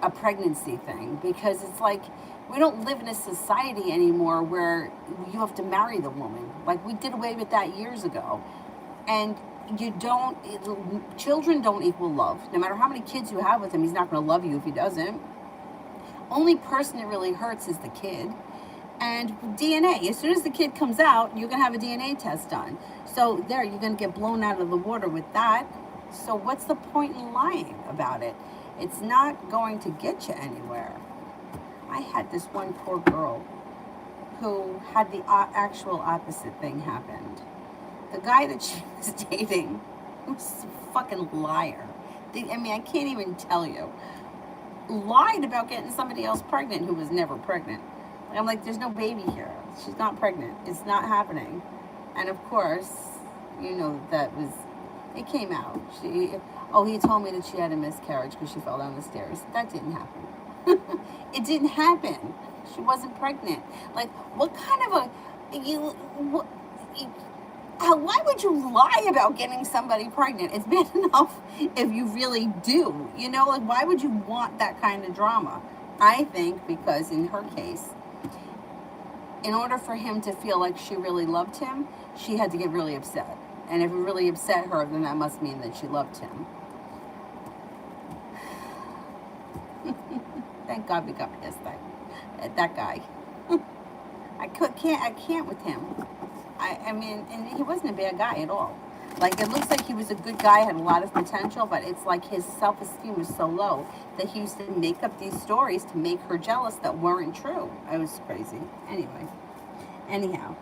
a pregnancy thing, because it's like we don't live in a society anymore where you have to marry the woman. Like, we did away with that years ago. And children don't equal love. No matter how many kids you have with him, he's not going to love you if he doesn't. Only person it really hurts is the kid. And DNA, as soon as the kid comes out, you're going to have a DNA test done. So there, you're going to get blown out of the water with that. So what's the point in lying about it? It's not going to get you anywhere. I had this one poor girl who had the actual opposite thing happened. The guy that she was dating was a fucking liar. I can't even tell you. Lied about getting somebody else pregnant who was never pregnant. I'm like, there's no baby here. She's not pregnant. It's not happening. And of course, you know that was, it came out. He told me that she had a miscarriage because she fell down the stairs. That didn't happen. It didn't happen. She wasn't pregnant. Like, what kind of why would you lie about getting somebody pregnant? It's bad enough if you really do. Like, why would you want that kind of drama? I think because in her case, in order for him to feel like she really loved him, she had to get really upset. And if it really upset her, then that must mean that she loved him. Thank God we got past that guy. I can't with him. I mean, and he wasn't a bad guy at all. Like, it looks like he was a good guy, had a lot of potential, but it's like his self-esteem was so low that he used to make up these stories to make her jealous that weren't true. It was crazy. Anyhow.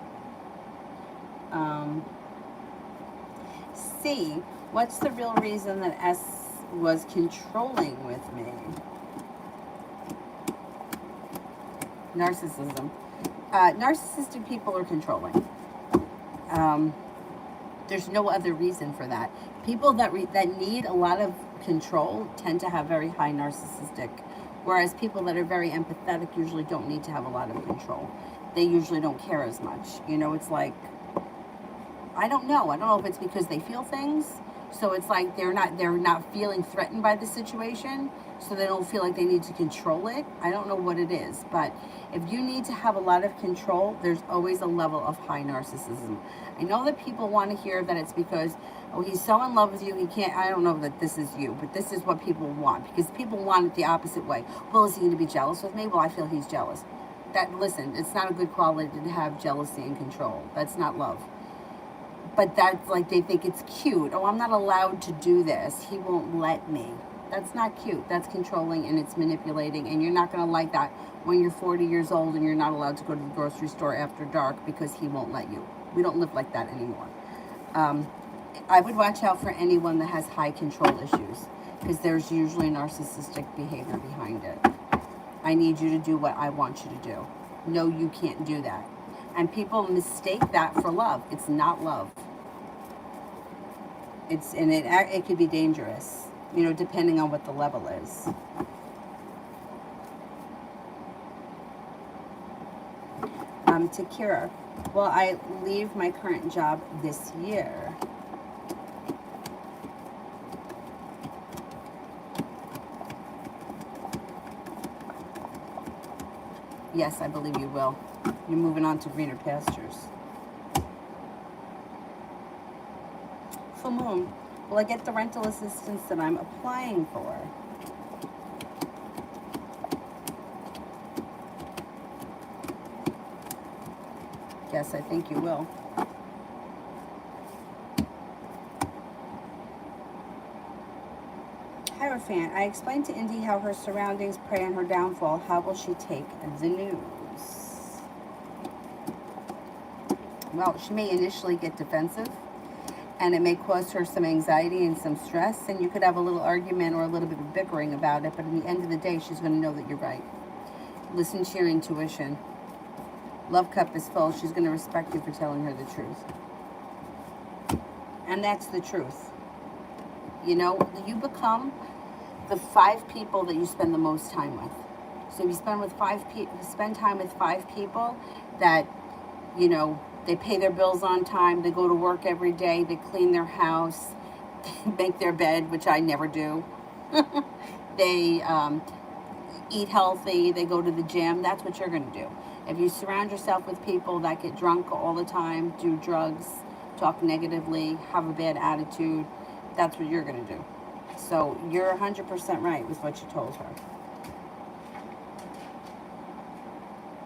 C, what's the real reason that S was controlling with me? Narcissism. Narcissistic people are controlling. There's no other reason for that. People that need a lot of control tend to have very high narcissistic, whereas people that are very empathetic usually don't need to have a lot of control. They usually don't care as much. It's like, I don't know if it's because they feel things, so it's like they're not feeling threatened by the situation, so they don't feel like they need to control it. I don't know what it is, but if you need to have a lot of control, there's always a level of high narcissism. I know that people want to hear that it's because, he's so in love with you, he can't. I don't know that this is you, but this is what people want, because people want it the opposite way. Well, is he going to be jealous with me? Well, I feel he's jealous. Listen, it's not a good quality to have jealousy and control. That's not love. But that's like, they think it's cute. I'm not allowed to do this. He won't let me. That's not cute. That's controlling, and it's manipulating, and you're not going to like that when you're 40 years old and you're not allowed to go to the grocery store after dark because he won't let you. We don't live like that anymore. I would watch out for anyone that has high control issues, because there's usually narcissistic behavior behind it. I need you to do what I want you to do. No, you can't do that. And people mistake that for love. It's not love. It could be dangerous, depending on what the level is. To Kira, will I leave my current job this year? Yes, I believe you will. You're moving on to greener pastures. Full moon, will I get the rental assistance that I'm applying for? Yes, I think you will. Hierophant, I explained to Indy how her surroundings prey on her downfall. How will she take the news? Well, she may initially get defensive, and it may cause her some anxiety and some stress, and you could have a little argument or a little bit of bickering about it, but at the end of the day, she's going to know that you're right. Listen to your intuition. Love cup is full. She's going to respect you for telling her the truth. And that's the truth. You become the 5 people that you spend the most time with. So if you spend time with 5 people that, they pay their bills on time, they go to work every day, they clean their house, they make their bed, which I never do. They eat healthy, they go to the gym. That's what you're going to do. If you surround yourself with people that get drunk all the time, do drugs, talk negatively, have a bad attitude, that's what you're going to do. So you're 100% right with what you told her.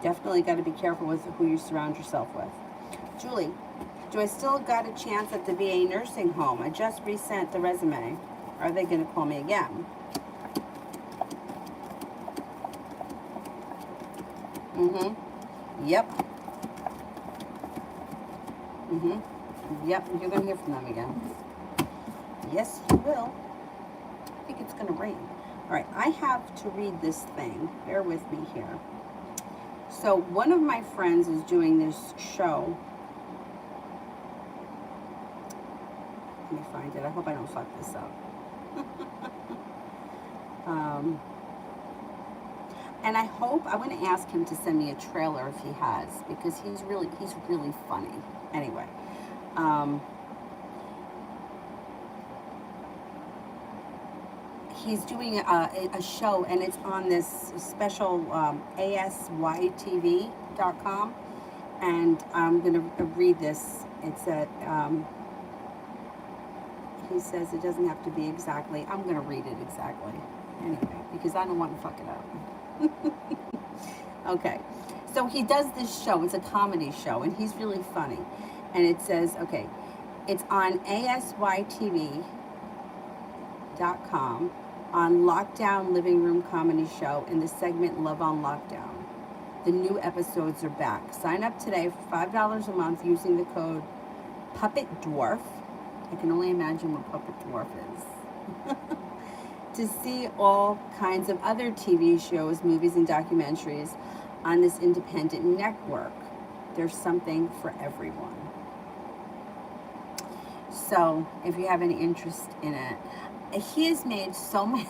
Definitely got to be careful with who you surround yourself with. Julie, do I still got a chance at the VA nursing home? I just resent the resume. Are they going to call me again? Yep. Yep, you're going to hear from them again. Yes, you will. I think it's going to rain. All right, I have to read this thing. Bear with me here. So one of my friends is doing this show. Let me find it. I hope I don't fuck this up. um, and I want to ask him to send me a trailer if he has, because he's really funny. Anyway, he's doing a show, and it's on this special asytv.com, and I'm going to read this. It's at, he says it doesn't have to be exactly. I'm going to read it exactly anyway, because I don't want to fuck it up. Okay, so he does this show. It's a comedy show, and he's really funny. And it says, okay, it's on asytv.com on Lockdown Living Room Comedy Show in the segment Love on Lockdown. The new episodes are back. Sign up today for $5 a month using the code Puppet Dwarf. I can only imagine what Puppet Dwarf is. To see all kinds of other TV shows, movies, and documentaries on this independent network. There's something for everyone. So, if you have any interest in it, he has made so many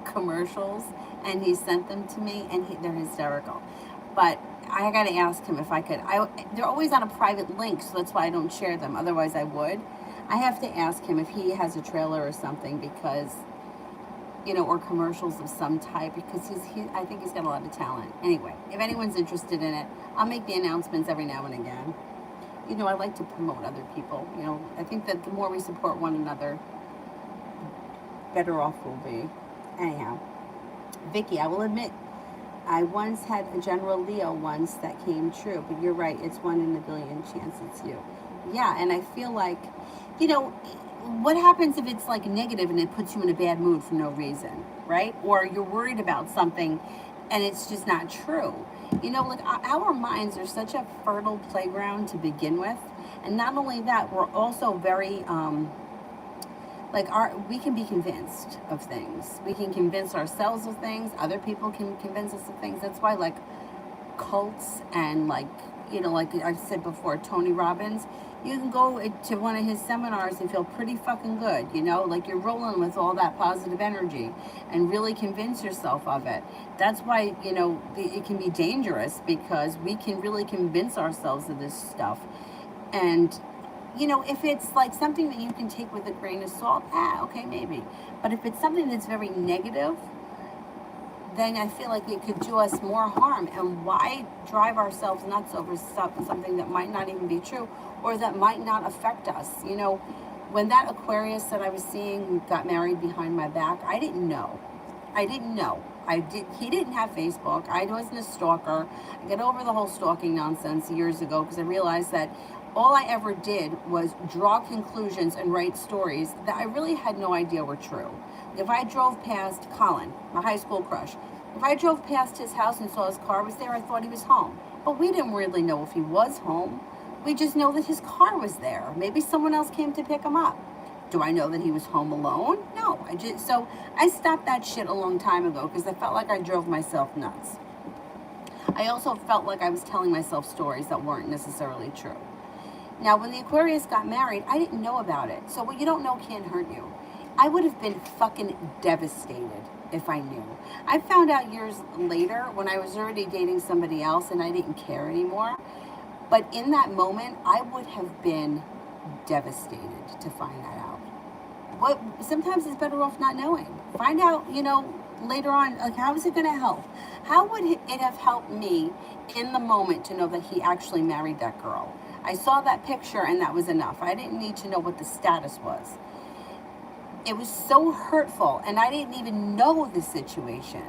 commercials, and he sent them to me, and they're hysterical. But I got to ask him if I could. They're always on a private link, so that's why I don't share them. Otherwise, I would. I have to ask him if he has a trailer or something, because, you know, or commercials of some type, because I think he's got a lot of talent. Anyway, if anyone's interested in it, I'll make the announcements every now and again. You know, I like to promote other people. You know, I think that the more we support one another, better off we'll be. Anyhow, Vicky, I will admit, I once had a General Leo once that came true, but you're right, it's 1 in a billion chance it's you. Yeah, and I feel like, you know, what happens if it's like negative and it puts you in a bad mood for no reason, right? Or you're worried about something and it's just not true. You know, like our minds are such a fertile playground to begin with. And not only that, we're also very, we can be convinced of things. We can convince ourselves of things. Other people can convince us of things. That's why, like, cults and, like, you know, like I've said before, Tony Robbins, you can go to one of his seminars and feel pretty fucking good, you know, like you're rolling with all that positive energy and really convince yourself of it. That's why, you know, it can be dangerous, because we can really convince ourselves of this stuff. And, you know, if it's like something that you can take with a grain of salt, okay, maybe. But if it's something that's very negative, then I feel like it could do us more harm. And why drive ourselves nuts over something that might not even be true, or that might not affect us? You know, when that Aquarius that I was seeing got married behind my back, I didn't know. He didn't have Facebook. I wasn't a stalker. I got over the whole stalking nonsense years ago, because I realized that all I ever did was draw conclusions and write stories that I really had no idea were true. If I drove past Colin, my high school crush, if I drove past his house and saw his car was there, I thought he was home. But we didn't really know if he was home. We just know that his car was there. Maybe someone else came to pick him up. Do I know that he was home alone? No. So I stopped that shit a long time ago, because I felt like I drove myself nuts. I also felt like I was telling myself stories that weren't necessarily true. Now, when the Aquarius got married, I didn't know about it. So what you don't know can't hurt you. I would have been fucking devastated if I knew. I found out years later, when I was already dating somebody else and I didn't care anymore. But in that moment, I would have been devastated to find that out. Sometimes it's better off not knowing. Find out, you know, later on, like, how is it going to help? How would it have helped me in the moment to know that he actually married that girl? I saw that picture and that was enough. I didn't need to know what the status was. It was so hurtful, and I didn't even know the situation.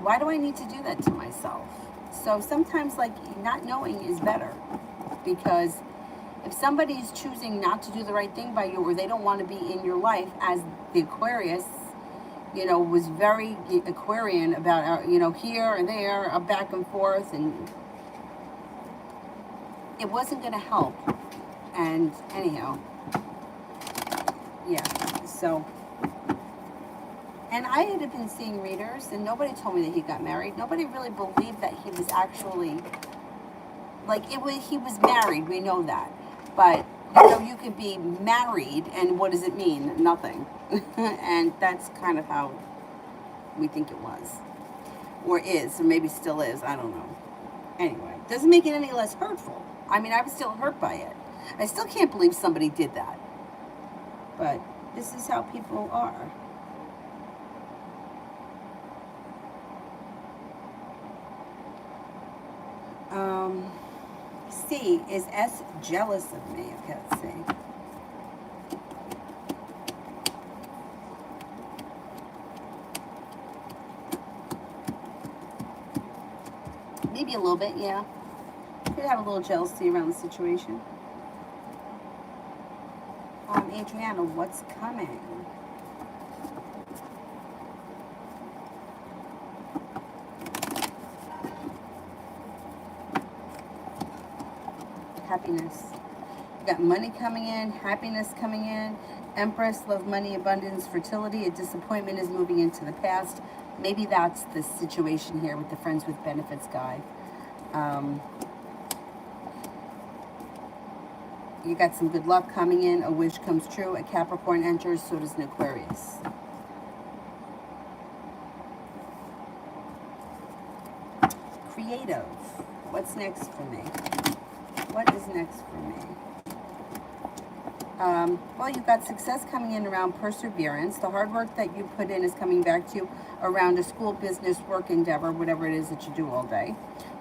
Why do I need to do that to myself? So sometimes, like, not knowing is better, because if somebody is choosing not to do the right thing by you, or they don't want to be in your life, as the Aquarius, you know, was very Aquarian about, you know, here and there, back and forth, and it wasn't going to help. And anyhow, yeah, so And I had been seeing readers, and nobody told me that he got married. Nobody really believed that he was actually, like, he was married. We know that. But, you could be married, and what does it mean? Nothing. And that's kind of how we think it was. Or is, or maybe still is. I don't know. Anyway, doesn't make it any less hurtful. I mean, I was still hurt by it. I still can't believe somebody did that. But this is how people are. C, is S jealous of me? Okay, let's see. Maybe a little bit, yeah. Could have a little jealousy around the situation. Adriana, what's coming? Happiness. You got money coming in, happiness coming in. Empress, love, money, abundance, fertility. A disappointment is moving into the past. Maybe that's the situation here with the friends with benefits guy. You got some good luck coming in. A wish comes true. A Capricorn enters, so does an Aquarius. Creative. What's next for me? What is next for me? Well, you've got success coming in around perseverance. The hard work that you put in is coming back to you around a school, business, work endeavor, whatever it is that you do all day.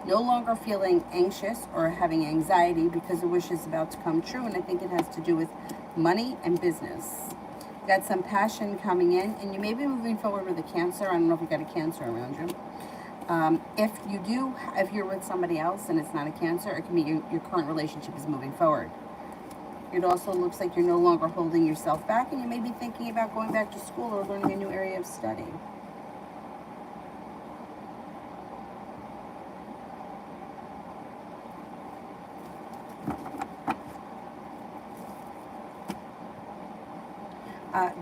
No longer feeling anxious or having anxiety because a wish is about to come true, and I think it has to do with money and business. You got some passion coming in, and you may be moving forward with a Cancer. I don't know if you got a Cancer around you. If you're with somebody else and it's not a Cancer, it can be your current relationship is moving forward. It also looks like you're no longer holding yourself back, and you may be thinking about going back to school or learning a new area of study.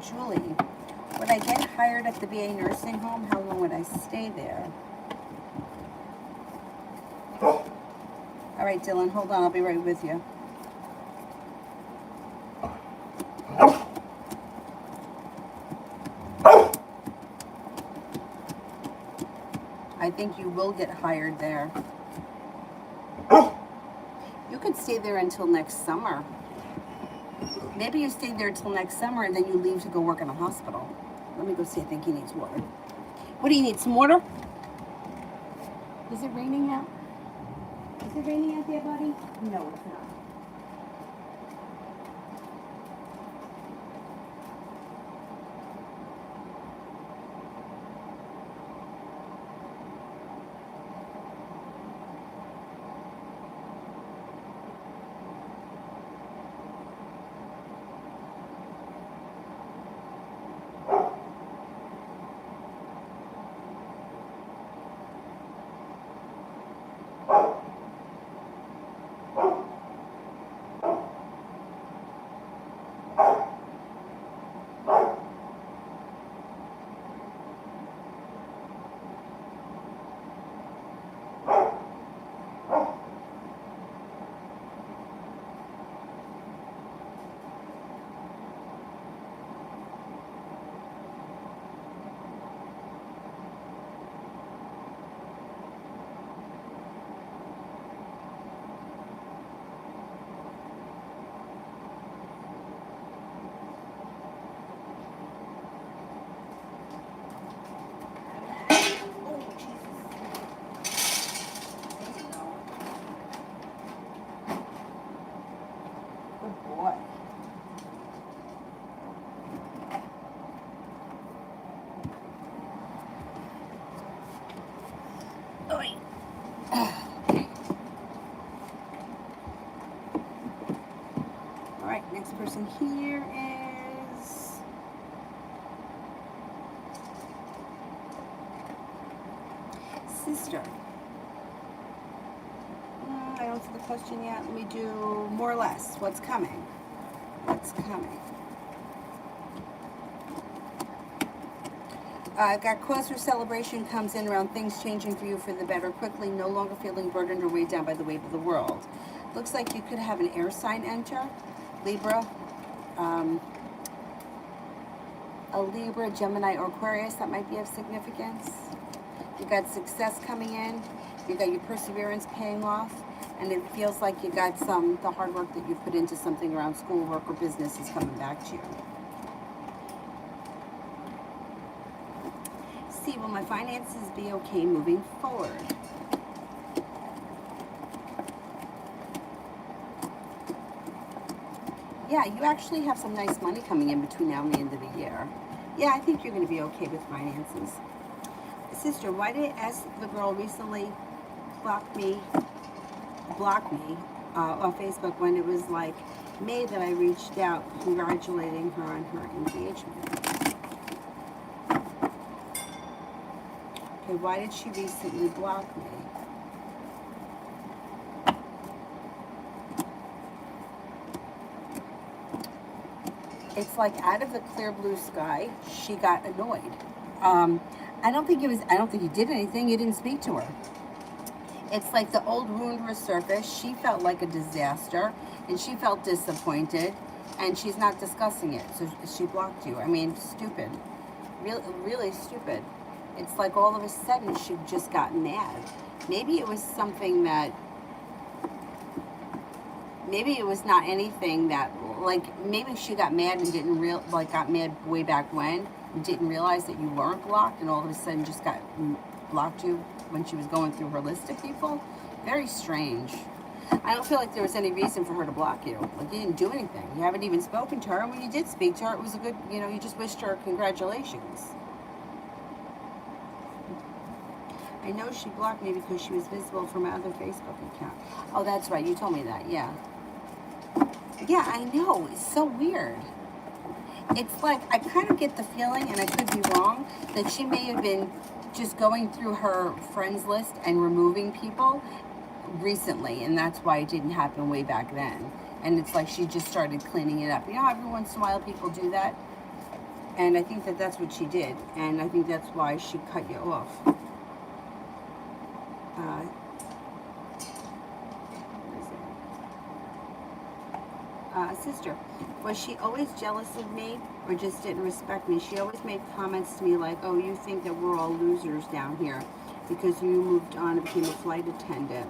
Julie, would I get hired at the VA nursing home? How long would I stay there? All right, Dylan, hold on. I'll be right with you. I think you will get hired there. You could stay there until next summer. Maybe you stay there until next summer and then you leave to go work in a hospital. Let me go see. I think he needs water. What do you need? Some water? Is it raining out? Is it raining out there, buddy? No, it's not. Next person here is Sister. I don't see the question yet. Let me do more or less. What's coming? What's coming? Got cause for celebration comes in around things changing for you for the better quickly, no longer feeling burdened or weighed down by the weight of the world. Looks like you could have an air sign enter, Libra, um, a Libra, Gemini, or Aquarius. That might be of significance. You got success coming in. You got your perseverance paying off. And it feels like you got the hard work that you put into something around school, work, or business is coming back to you. See, will my finances be okay moving forward? Yeah, you actually have some nice money coming in between now and the end of the year. Yeah, I think you're going to be okay with finances. Sister, why did as the girl recently block me on Facebook when it was like May that I reached out congratulating her on her engagement? Okay, why did she recently block me? It's like out of the clear blue sky, she got annoyed. I don't think you did anything. You didn't speak to her. It's like the old wound resurfaced. She felt like a disaster, and she felt disappointed, and she's not discussing it. So she blocked you. I mean, stupid. Really, really stupid. It's like all of a sudden she just got mad. Maybe it was something that, maybe it was not anything that, like, maybe she got mad and didn't got mad way back when, and didn't realize that you weren't blocked, and all of a sudden just blocked you when she was going through her list of people. Very strange. I don't feel like there was any reason for her to block you. Like, you didn't do anything. You haven't even spoken to her, and when you did speak to her, it was a good, you just wished her congratulations. I know she blocked me because she was visible from my other Facebook account. Oh, that's right. You told me that. Yeah. Yeah, I know. It's so weird. It's like, I kind of get the feeling, and I could be wrong, that she may have been just going through her friends list and removing people recently, and that's why it didn't happen way back then. And it's like she just started cleaning it up. You know how every once in a while people do that? And I think that that's what she did, and I think that's why she cut you off. Sister, was she always jealous of me or just didn't respect me? She always made comments to me like, oh, you think that we're all losers down here because you moved on and became a flight attendant.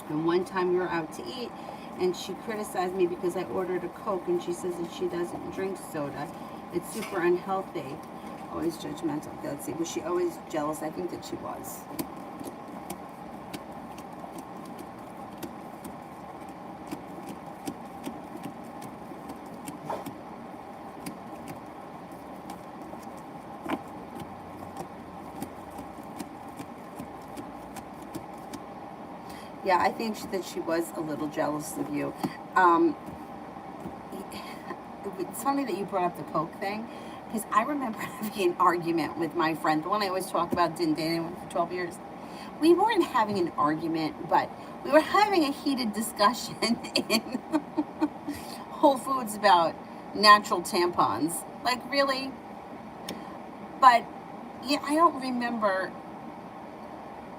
And one time we were out to eat and she criticized me because I ordered a Coke and she says that she doesn't drink soda. It's super unhealthy. Always judgmental. Okay, let's see. Was she always jealous? I think that she was. Yeah, I think that she was a little jealous of you. It's funny that you brought up the Coke thing, because I remember having an argument with my friend, the one I always talk about, didn't date anyone for 12 years. We weren't having an argument, but we were having a heated discussion in Whole Foods about natural tampons. Like, really? But, yeah, I don't remember.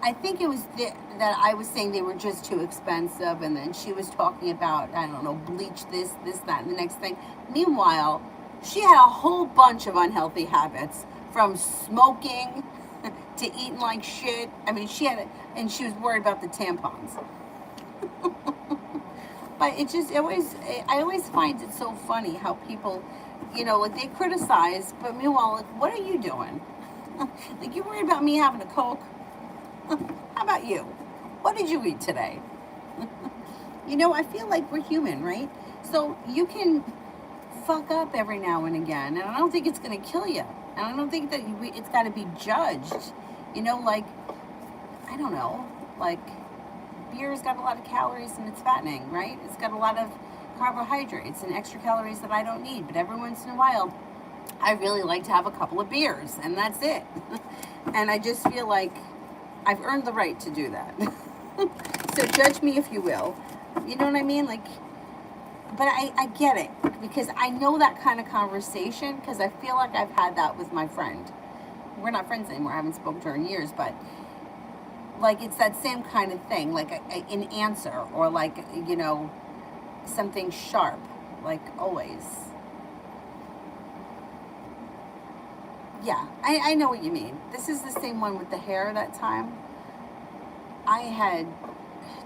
I think it was that I was saying they were just too expensive, and then she was talking about, I don't know, bleach this, that, and the next thing. Meanwhile, she had a whole bunch of unhealthy habits, from smoking to eating like shit. I mean, and she was worried about the tampons. But I always find it so funny how people, like, they criticize, but meanwhile, like, what are you doing? Like, you're worried about me having a Coke? How about you? What did you eat today? I feel like we're human, right? So you can fuck up every now and again, and I don't think it's going to kill you. And I don't think that it's got to be judged. Like, I don't know, like, beer's got a lot of calories and it's fattening, right? It's got a lot of carbohydrates and extra calories that I don't need, but every once in a while, I really like to have a couple of beers, and that's it. And I just feel like I've earned the right to do that. So judge me if you will. You know what I mean? Like, but I get it, because I know that kind of conversation, because I feel like I've had that with my friend. we're not friends anymore. I haven't spoken to her in years, but like it's that same kind of thing, like an answer or like, you know, something sharp, like always. Yeah, I know what you mean. This is the same one with the hair that time. I had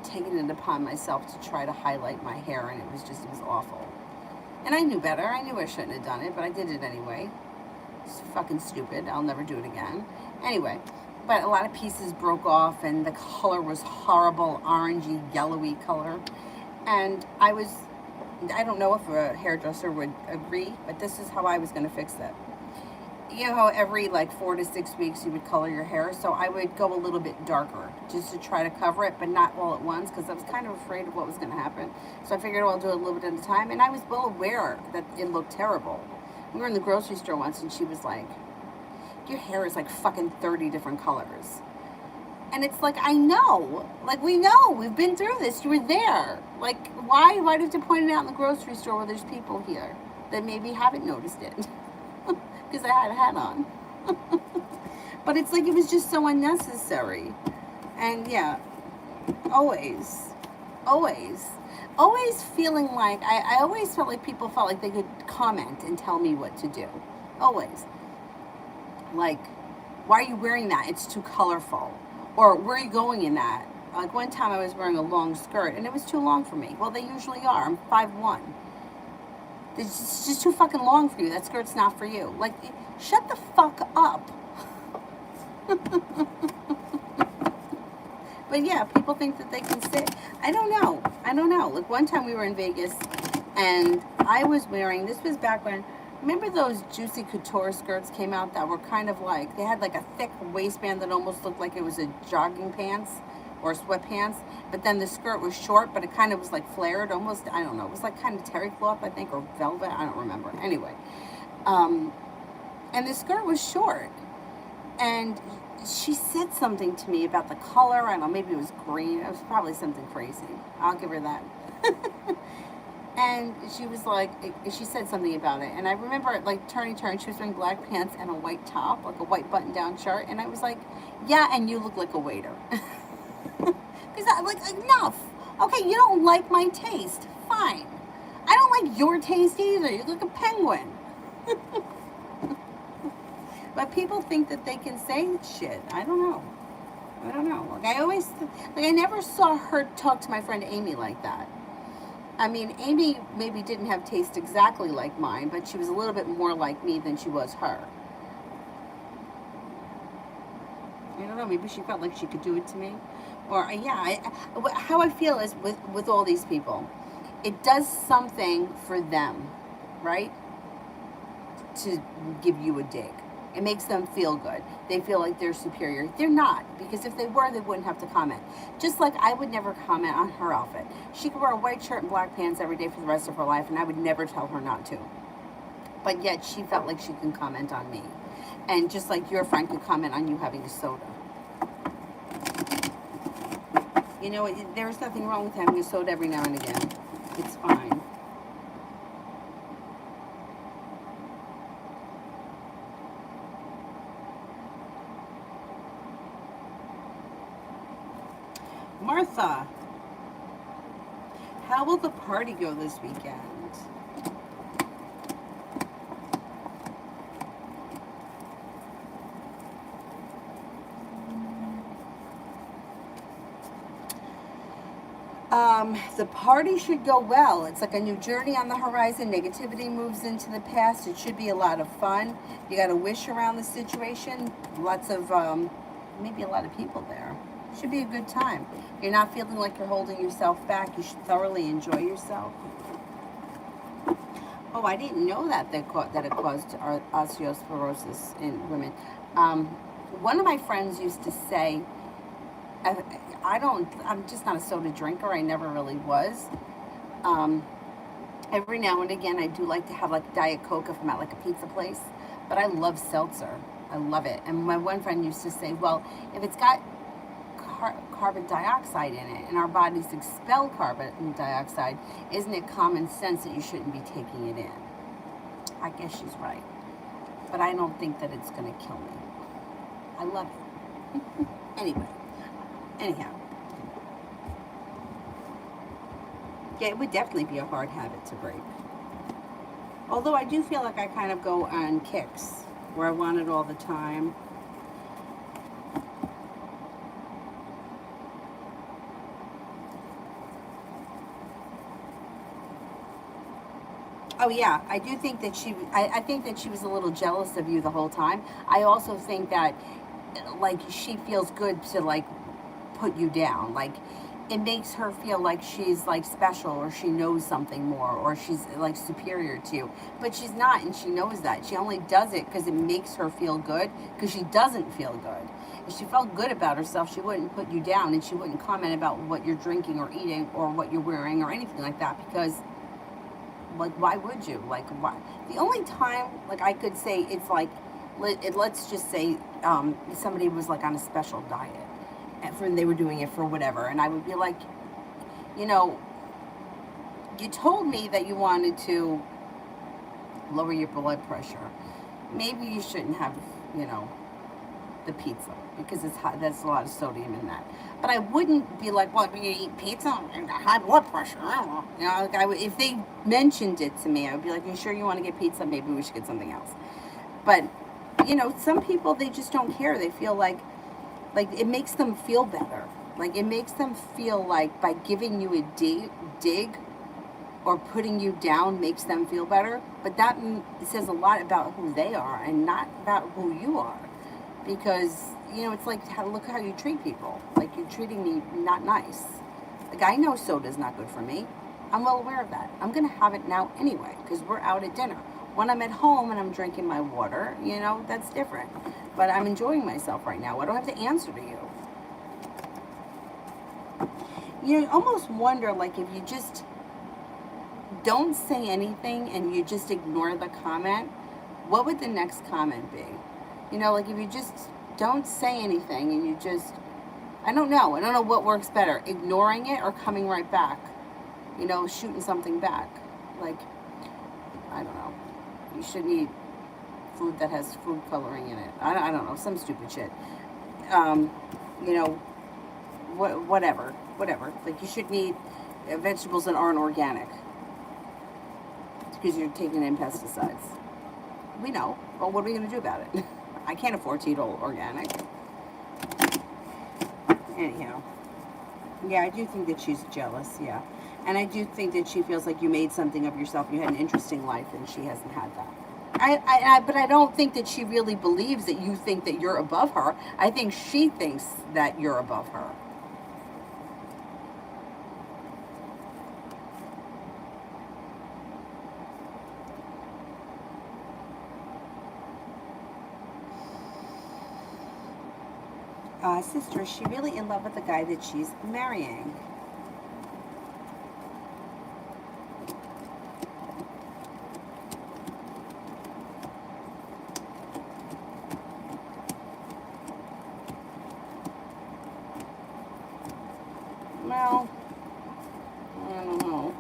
taken it upon myself to try to highlight my hair, and it was awful. And I knew better. I knew I shouldn't have done it, but I did it anyway. It's fucking stupid. I'll never do it again. Anyway, but a lot of pieces broke off, and the color was horrible, orangey, yellowy color. And I don't know if a hairdresser would agree, but this is how I was going to fix it. You know how every like 4 to 6 weeks you would color your hair? So I would go a little bit darker just to try to cover it, but not all at once because I was kind of afraid of what was going to happen. So I figured, well, I'll do it a little bit at a time. And I was well aware that it looked terrible. We were in the grocery store once and she was like, your hair is like fucking 30 different colors. And it's like, I know. Like, we know. We've been through this. You were there. Like, why do you have to point it out in the grocery store where there's people here that maybe haven't noticed it? Because I had a hat on. But it's like it was just so unnecessary. And yeah, always feeling like, I always felt like people felt like they could comment and tell me what to do. Always. Like, why are you wearing that? It's too colorful. Or where are you going in that? Like one time I was wearing a long skirt and it was too long for me. Well, they usually are. I'm 5'1". It's just too fucking long for you. That skirt's not for you. Like, shut the fuck up. But yeah, people think that they can sit. I don't know. Like one time we were in Vegas and I was wearing, this was back when, remember those Juicy Couture skirts came out that were kind of like, they had like a thick waistband that almost looked like it was a jogging pants or sweatpants, but then the skirt was short, but it kind of was like flared almost, I don't know, it was like kind of terry cloth, I think, or velvet, I don't remember. Anyway, and the skirt was short, and she said something to me about the color, I don't know, maybe it was green, it was probably something crazy, I'll give her that. And she was like, she said something about it, and I remember like turning, she was wearing black pants and a white top, like a white button-down shirt, and I was like, yeah, and you look like a waiter. Because I'm like, enough. Okay, you don't like my taste. Fine. I don't like your taste either. You look like a penguin. But people think that they can say shit. I don't know. Like I never saw her talk to my friend Amy like that. I mean, Amy maybe didn't have taste exactly like mine, but she was a little bit more like me than she was her. I don't know, maybe she felt like she could do it to me. Or, yeah, how I feel is with all these people, it does something for them, right? To give you a dig. It makes them feel good. They feel like they're superior. They're not, because if they were, they wouldn't have to comment. Just like I would never comment on her outfit. She could wear a white shirt and black pants every day for the rest of her life, and I would never tell her not to. But yet she felt like she can comment on me. And just like your friend could comment on you having a soda. You know, there's nothing wrong with having a soda every now and again. It's fine. Martha, how will the party go this weekend? The party should go well. It's like a new journey on the horizon. Negativity moves into the past. It should be a lot of fun. You got a wish around the situation. Lots of, maybe a lot of people there. Should be a good time. You're not feeling like you're holding yourself back. You should thoroughly enjoy yourself. Oh, I didn't know that it caused osteoporosis in women. One of my friends used to say, I'm just not a soda drinker. I never really was. Every now and again, I do like to have like Diet Coke if I'm at like a pizza place, but I love seltzer. I love it. And my one friend used to say, well, if it's got carbon dioxide in it and our bodies expel carbon dioxide, isn't it common sense that you shouldn't be taking it in? I guess she's right. But I don't think that it's going to kill me. I love it. Anyway, anyhow, yeah, it would definitely be a hard habit to break. Although I do feel like I kind of go on kicks where I want it all the time. Oh yeah, I do think that I think that she was a little jealous of you the whole time. I also think that like she feels good to like put you down. Like it makes her feel like she's like special or she knows something more or she's like superior to you. But she's not, and she knows that. She only does it because it makes her feel good because she doesn't feel good. If she felt good about herself, she wouldn't put you down and she wouldn't comment about what you're drinking or eating or what you're wearing or anything like that because like why would you like why the only time like I could say it's like let's just say somebody was like on a special diet and they were doing it for whatever and I would be like, you know, you told me that you wanted to lower your blood pressure, maybe you shouldn't have, you know, the pizza because it's high, there's a lot of sodium in that. But I wouldn't be like, well, you eat pizza and high blood pressure. I don't know. You know, like if they mentioned it to me, I would be like, you sure you want to get pizza? Maybe we should get something else. But you know, some people they just don't care. They feel like it makes them feel better. Like it makes them feel like by giving you a dig or putting you down makes them feel better. But that says a lot about who they are and not about who you are. Because, you know, it's like, look how you treat people. Like, you're treating me not nice. Like, I know soda's not good for me. I'm well aware of that. I'm going to have it now anyway because we're out at dinner. When I'm at home and I'm drinking my water, you know, that's different. But I'm enjoying myself right now. I don't have to answer to you. You almost wonder, like, if you just don't say anything and you just ignore the comment, what would the next comment be? You know, like if you just don't say anything and you just, I don't know. I don't know what works better, ignoring it or coming right back. You know, shooting something back. Like, I don't know. You shouldn't eat food that has food coloring in it. I don't know, some stupid shit. You know, whatever. Like you shouldn't eat vegetables that aren't organic because you're taking in pesticides. We know. Well, what are we going to do about it? I can't afford to eat all organic. Anyhow. Yeah, I do think that she's jealous, yeah. And I do think that she feels like you made something of yourself. You had an interesting life, and she hasn't had that. But I don't think that she really believes that you think that you're above her. I think she thinks that you're above her. Sister, is she really in love with the guy that she's marrying? Well, I don't know.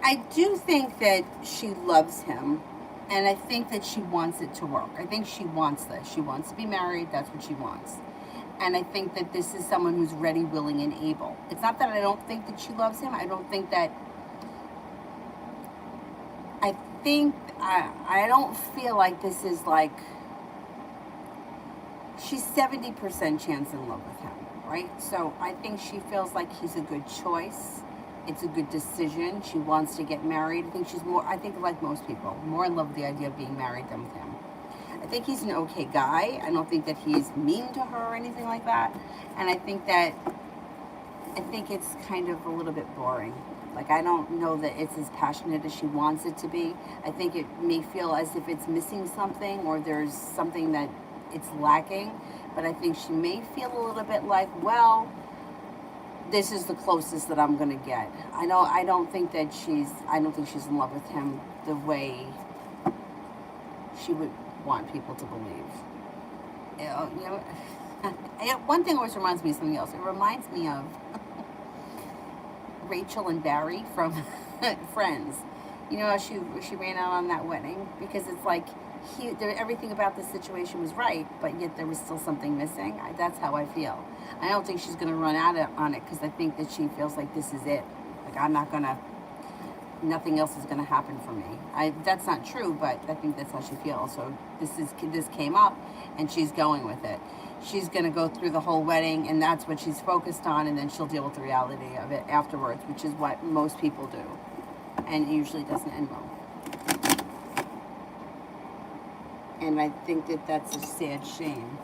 I do think that she loves him, and I think that she wants it to work. I think she wants this. She wants to be married. That's what she wants. And I think that this is someone who's ready, willing, and able. It's not that I don't think that she loves him. I don't think that. I think I don't feel like this is like she's 70% chance in love with him, right? So I think she feels like he's a good choice. It's a good decision. She wants to get married. I think like most people, more in love with the idea of being married than with him. I think he's an okay guy. I don't think that he's mean to her or anything like that. And I think it's kind of a little bit boring. Like, I don't know that it's as passionate as she wants it to be. I think it may feel as if it's missing something or there's something that it's lacking. But I think she may feel a little bit like, well, this is the closest that I'm gonna get. I don't think she's in love with him the way she would want people to believe. You know, one thing always reminds me of something else. It reminds me of Rachel and Barry from Friends. You know, she ran out on that wedding because it's like everything about the situation was right, but yet there was still something missing. That's how I feel. I don't think she's going to run out on it because I think that she feels like this is it. Like I'm not going to, nothing else is going to happen for me. That's not true, but I think that's how she feels. So this came up, and she's going with it. She's going to go through the whole wedding, and that's what she's focused on, and then she'll deal with the reality of it afterwards, which is what most people do, and it usually doesn't end well. And I think that that's a sad shame.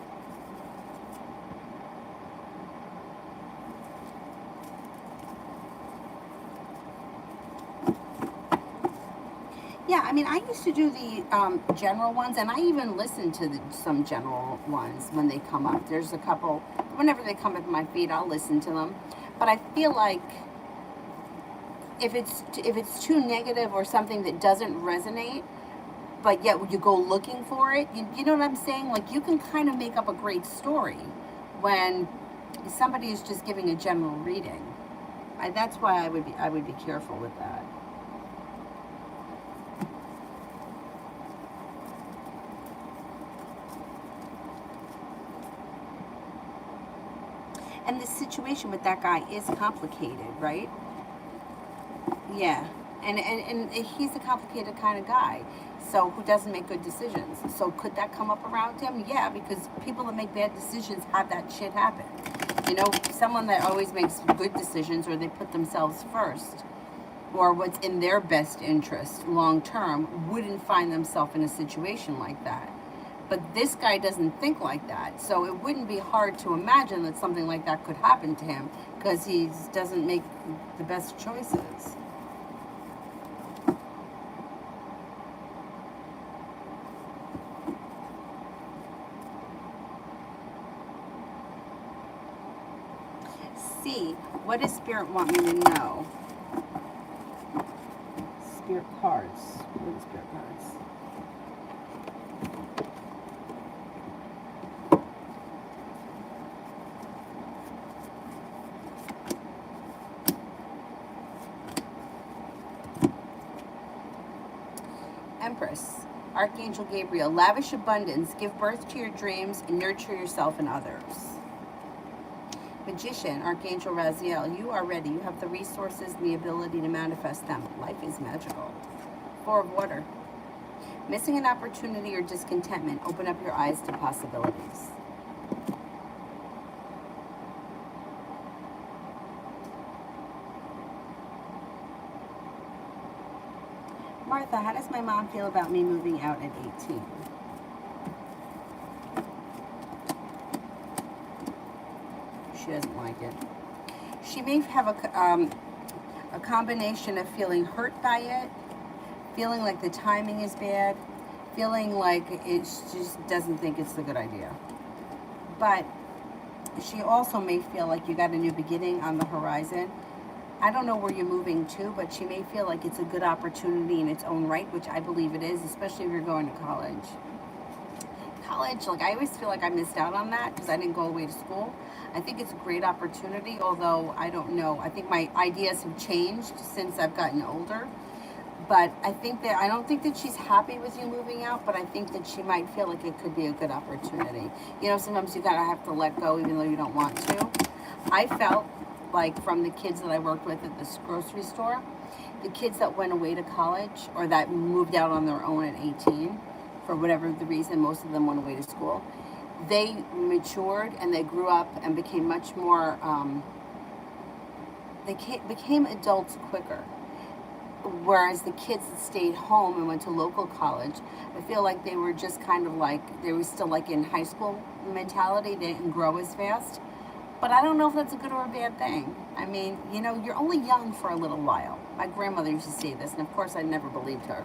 Yeah, I mean, I used to do the general ones, and I even listen to some general ones when they come up. There's a couple, whenever they come up my feed, I'll listen to them. But I feel like if it's too negative or something that doesn't resonate, but yet you go looking for it, you know what I'm saying? Like, you can kind of make up a great story when somebody is just giving a general reading. That's why I would be careful with that. And the situation with that guy is complicated, right? Yeah. And he's a complicated kind of guy, so who doesn't make good decisions. So could that come up around him? Yeah, because people that make bad decisions have that shit happen. You know, someone that always makes good decisions, or they put themselves first, or what's in their best interest long term, wouldn't find themselves in a situation like that. But this guy doesn't think like that, so it wouldn't be hard to imagine that something like that could happen to him because he doesn't make the best choices. See, what does Spirit want me to know? Spirit cards. What are Spirit cards? Empress, Archangel Gabriel, lavish abundance, give birth to your dreams and nurture yourself and others. Magician, Archangel Raziel, you are ready. You have the resources and the ability to manifest them. Life is magical. Four of Water, missing an opportunity or discontentment, open up your eyes to possibilities. Martha, how does my mom feel about me moving out at 18? She doesn't like it. She may have a combination of feeling hurt by it, feeling like the timing is bad, feeling like it just doesn't think it's a good idea. But she also may feel like you got a new beginning on the horizon. I don't know where you're moving to, but she may feel like it's a good opportunity in its own right, which I believe it is, especially if you're going to college. College, like, I always feel like I missed out on that because I didn't go away to school. I think it's a great opportunity, although I don't know. I think my ideas have changed since I've gotten older. But I don't think that she's happy with you moving out, but I think that she might feel like it could be a good opportunity. You know, sometimes you gotta have to let go even though you don't want to. I felt like from the kids that I worked with at this grocery store, the kids that went away to college or that moved out on their own at 18, for whatever the reason, most of them went away to school, they matured and they grew up and became much more, became adults quicker. Whereas the kids that stayed home and went to local college, I feel like they were just kind of like, they were still like in high school mentality. They didn't grow as fast. But I don't know if that's a good or a bad thing. I mean, you know, you're only young for a little while. My grandmother used to say this, and of course I never believed her.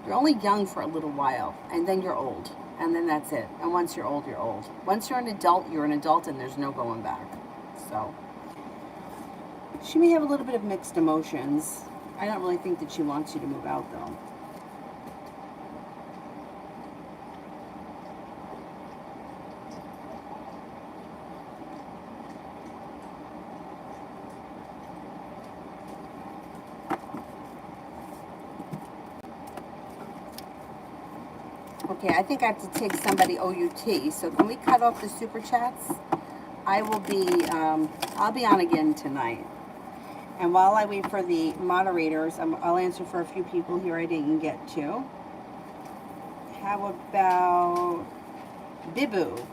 You're only young for a little while, and then you're old. And then that's it. And once you're old, you're old. Once you're an adult, and there's no going back. So, she may have a little bit of mixed emotions. I don't really think that she wants you to move out, though. Okay, I think I have to take somebody OUT. So can we cut off the super chats? I will be, I'll be on again tonight. And while I wait for the moderators, I'll answer for a few people here I didn't get to. How about Bibu?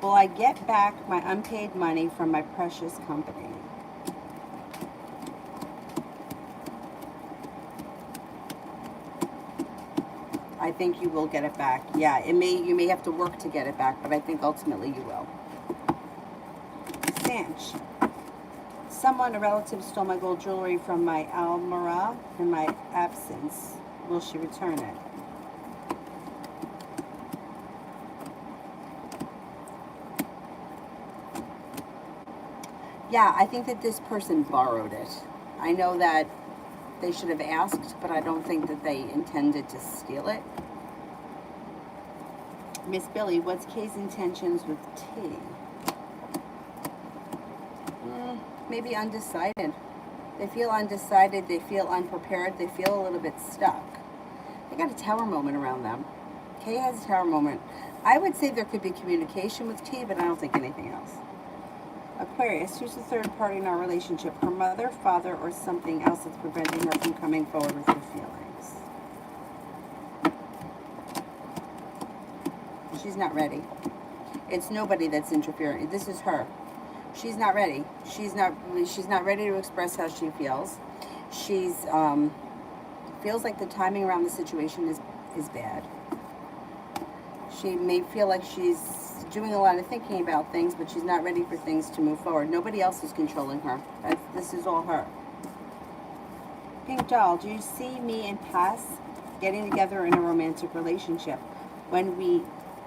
Will I get back my unpaid money from my precious company? I think you will get it back. Yeah, you may have to work to get it back, but I think ultimately you will. Sanch. Someone, a relative, stole my gold jewelry from my almirah in my absence. Will she return it? Yeah, I think that this person borrowed it. I know that they should have asked, but I don't think that they intended to steal it. Miss Billy, what's Kay's intentions with T? Maybe undecided. They feel undecided, they feel unprepared, they feel a little bit stuck. They got a tower moment around them. Kay has a tower moment. I would say there could be communication with T, but I don't think anything else. Aquarius, who's the third party in our relationship? Her mother, father, or something else that's preventing her from coming forward with her feelings? She's not ready. It's nobody that's interfering. This is her. She's not ready. She's not ready to express how she feels. She's feels like the timing around the situation is bad. She may feel like she's doing a lot of thinking about things, but she's not ready for things to move forward. Nobody else is controlling her. This is all her. Pink Doll, do you see me and Pass getting together in a romantic relationship? When we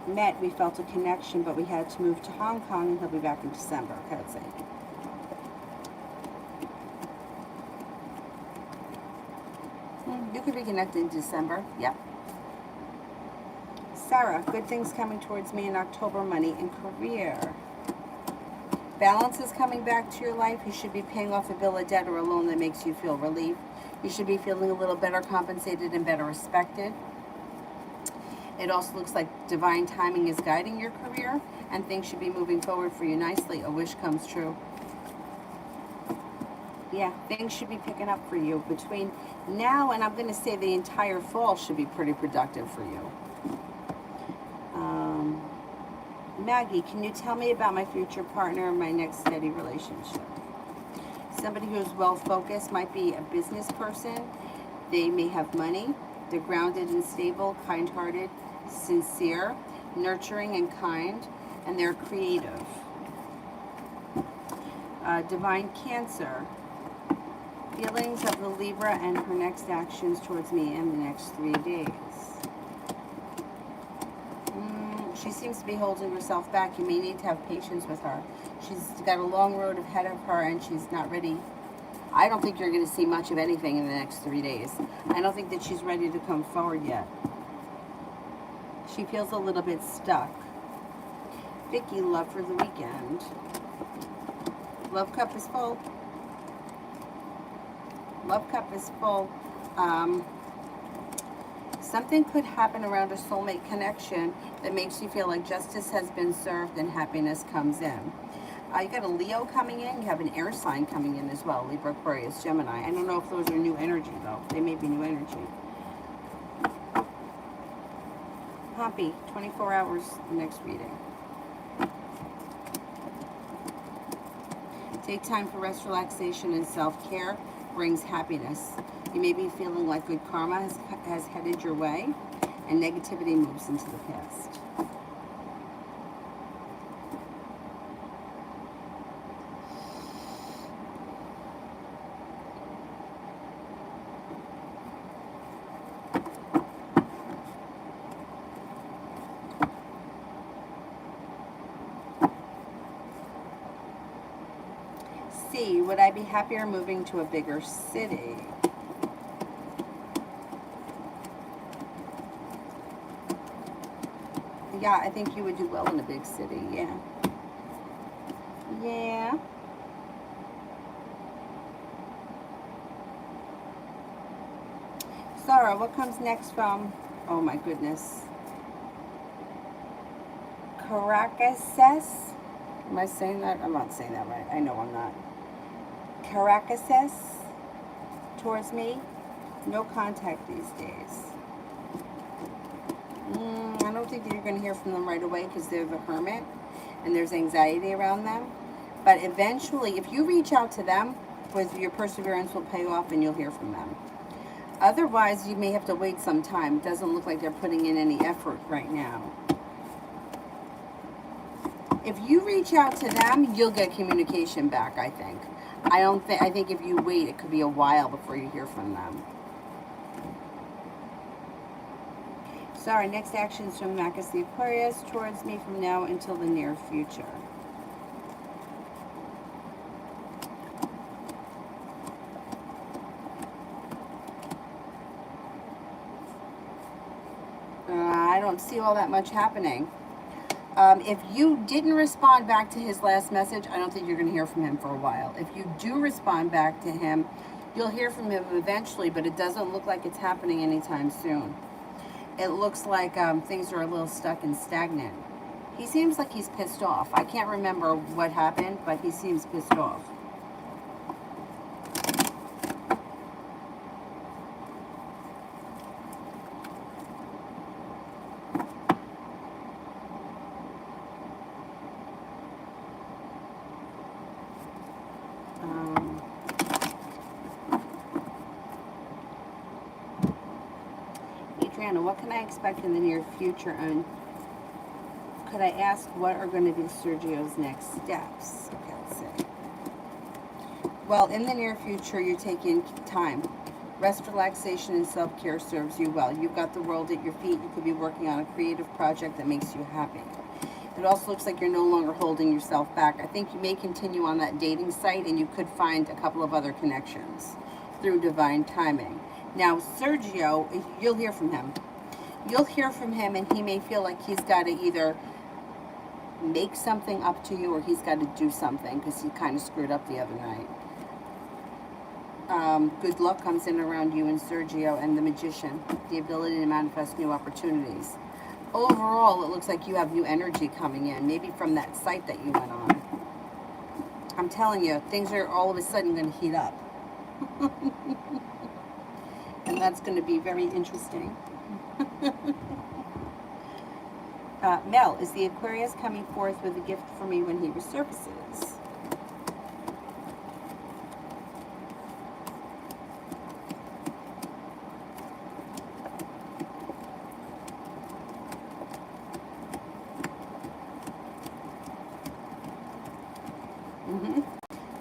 met, we felt a connection, but we had to move to Hong Kong, and he'll be back in December. Okay, let's see. You could be connected in December. Yep. Sarah, good things coming towards me in October, money and career. Balance is coming back to your life. You should be paying off a bill of debt or a loan that makes you feel relief. You should be feeling a little better compensated and better respected. It also looks like divine timing is guiding your career, and things should be moving forward for you nicely. A wish comes true. Yeah, things should be picking up for you between now and I'm going to say the entire fall should be pretty productive for you. Maggie, can you tell me about my future partner and my next steady relationship? Somebody who is well focused, might be a business person. They may have money. They're grounded and stable, kind-hearted, sincere, nurturing and kind, and they're creative. Divine Cancer. Feelings of the Libra and her next actions towards me in the next 3 days. She seems to be holding herself back. You may need to have patience with her. She's got a long road ahead of her, and she's not ready. I don't think you're going to see much of anything in the next 3 days. I don't think that she's ready to come forward yet. She feels a little bit stuck. Vicky, love for the weekend. Love cup is full. Love cup is full. Something could happen around a soulmate connection that makes you feel like justice has been served and happiness comes in. You got a Leo coming in. You have an air sign coming in as well. Libra, Aquarius, Gemini. I don't know if those are new energy, though. They may be new energy. Poppy, 24 hours, next reading. Take time for rest, relaxation, and self-care. Brings happiness. You may be feeling like good karma has headed your way, and negativity moves into the past. C, would I be happier moving to a bigger city? Yeah, I think you would do well in a big city, yeah. Yeah. Sarah, what comes next from, oh my goodness, Caracas. Am I saying that? I'm not saying that right. I know I'm not. Caracas towards me. No contact these days. I don't think that you're going to hear from them right away because they're the hermit and there's anxiety around them. But eventually, if you reach out to them, with your perseverance will pay off and you'll hear from them. Otherwise, you may have to wait some time. It doesn't look like they're putting in any effort right now. If you reach out to them, you'll get communication back, I think. I think if you wait, it could be a while before you hear from them. So our next action is from Marcus the Aquarius towards me from now until the near future. I don't see all that much happening. If you didn't respond back to his last message, I don't think you're going to hear from him for a while. If you do respond back to him, you'll hear from him eventually, but it doesn't look like it's happening anytime soon. It looks like things are a little stuck and stagnant. He seems like he's pissed off. I can't remember what happened, but he seems pissed off. Adriana, what can I expect in the near future? And could I ask what are going to be Sergio's next steps? Okay, let's see. Well, in the near future, you're taking time. Rest, relaxation, and self-care serves you well. You've got the world at your feet. You could be working on a creative project that makes you happy. It also looks like you're no longer holding yourself back. I think you may continue on that dating site and you could find a couple of other connections through divine timing. Now, Sergio, you'll hear from him. You'll hear from him and he may feel like he's got to either make something up to you or he's got to do something because he kind of screwed up the other night. Good luck comes in around you and Sergio and the Magician, the ability to manifest new opportunities. Overall, it looks like you have new energy coming in, maybe from that site that you went on. I'm telling you, things are all of a sudden going to heat up. And that's going to be very interesting. Mel, is the Aquarius coming forth with a gift for me when he resurfaces?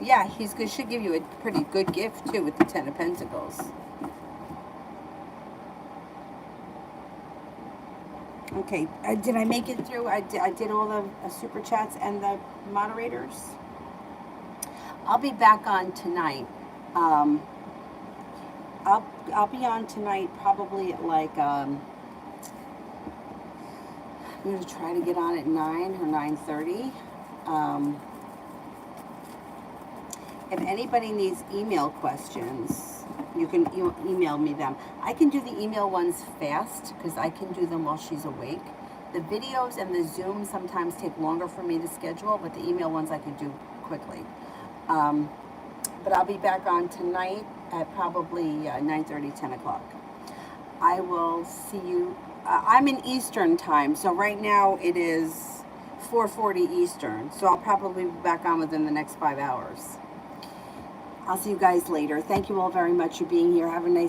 Yeah, should give you a pretty good gift too with the Ten of Pentacles. Okay, did I make it through? I did all the super chats and the moderators. I'll be back on tonight. I'll be on tonight probably at like I'm going to try to get on at 9 or 9:30. If anybody needs email questions, you can email me them. I can do the email ones fast because I can do them while she's awake. The videos and the Zoom sometimes take longer for me to schedule, but the email ones I can do quickly. But I'll be back on tonight at probably 9:30, 10 o'clock. I will see you. I'm in Eastern time, so right now it is 4:40 Eastern, so I'll probably be back on within the next 5 hours. I'll see you guys later. Thank you all very much for being here. Have a nice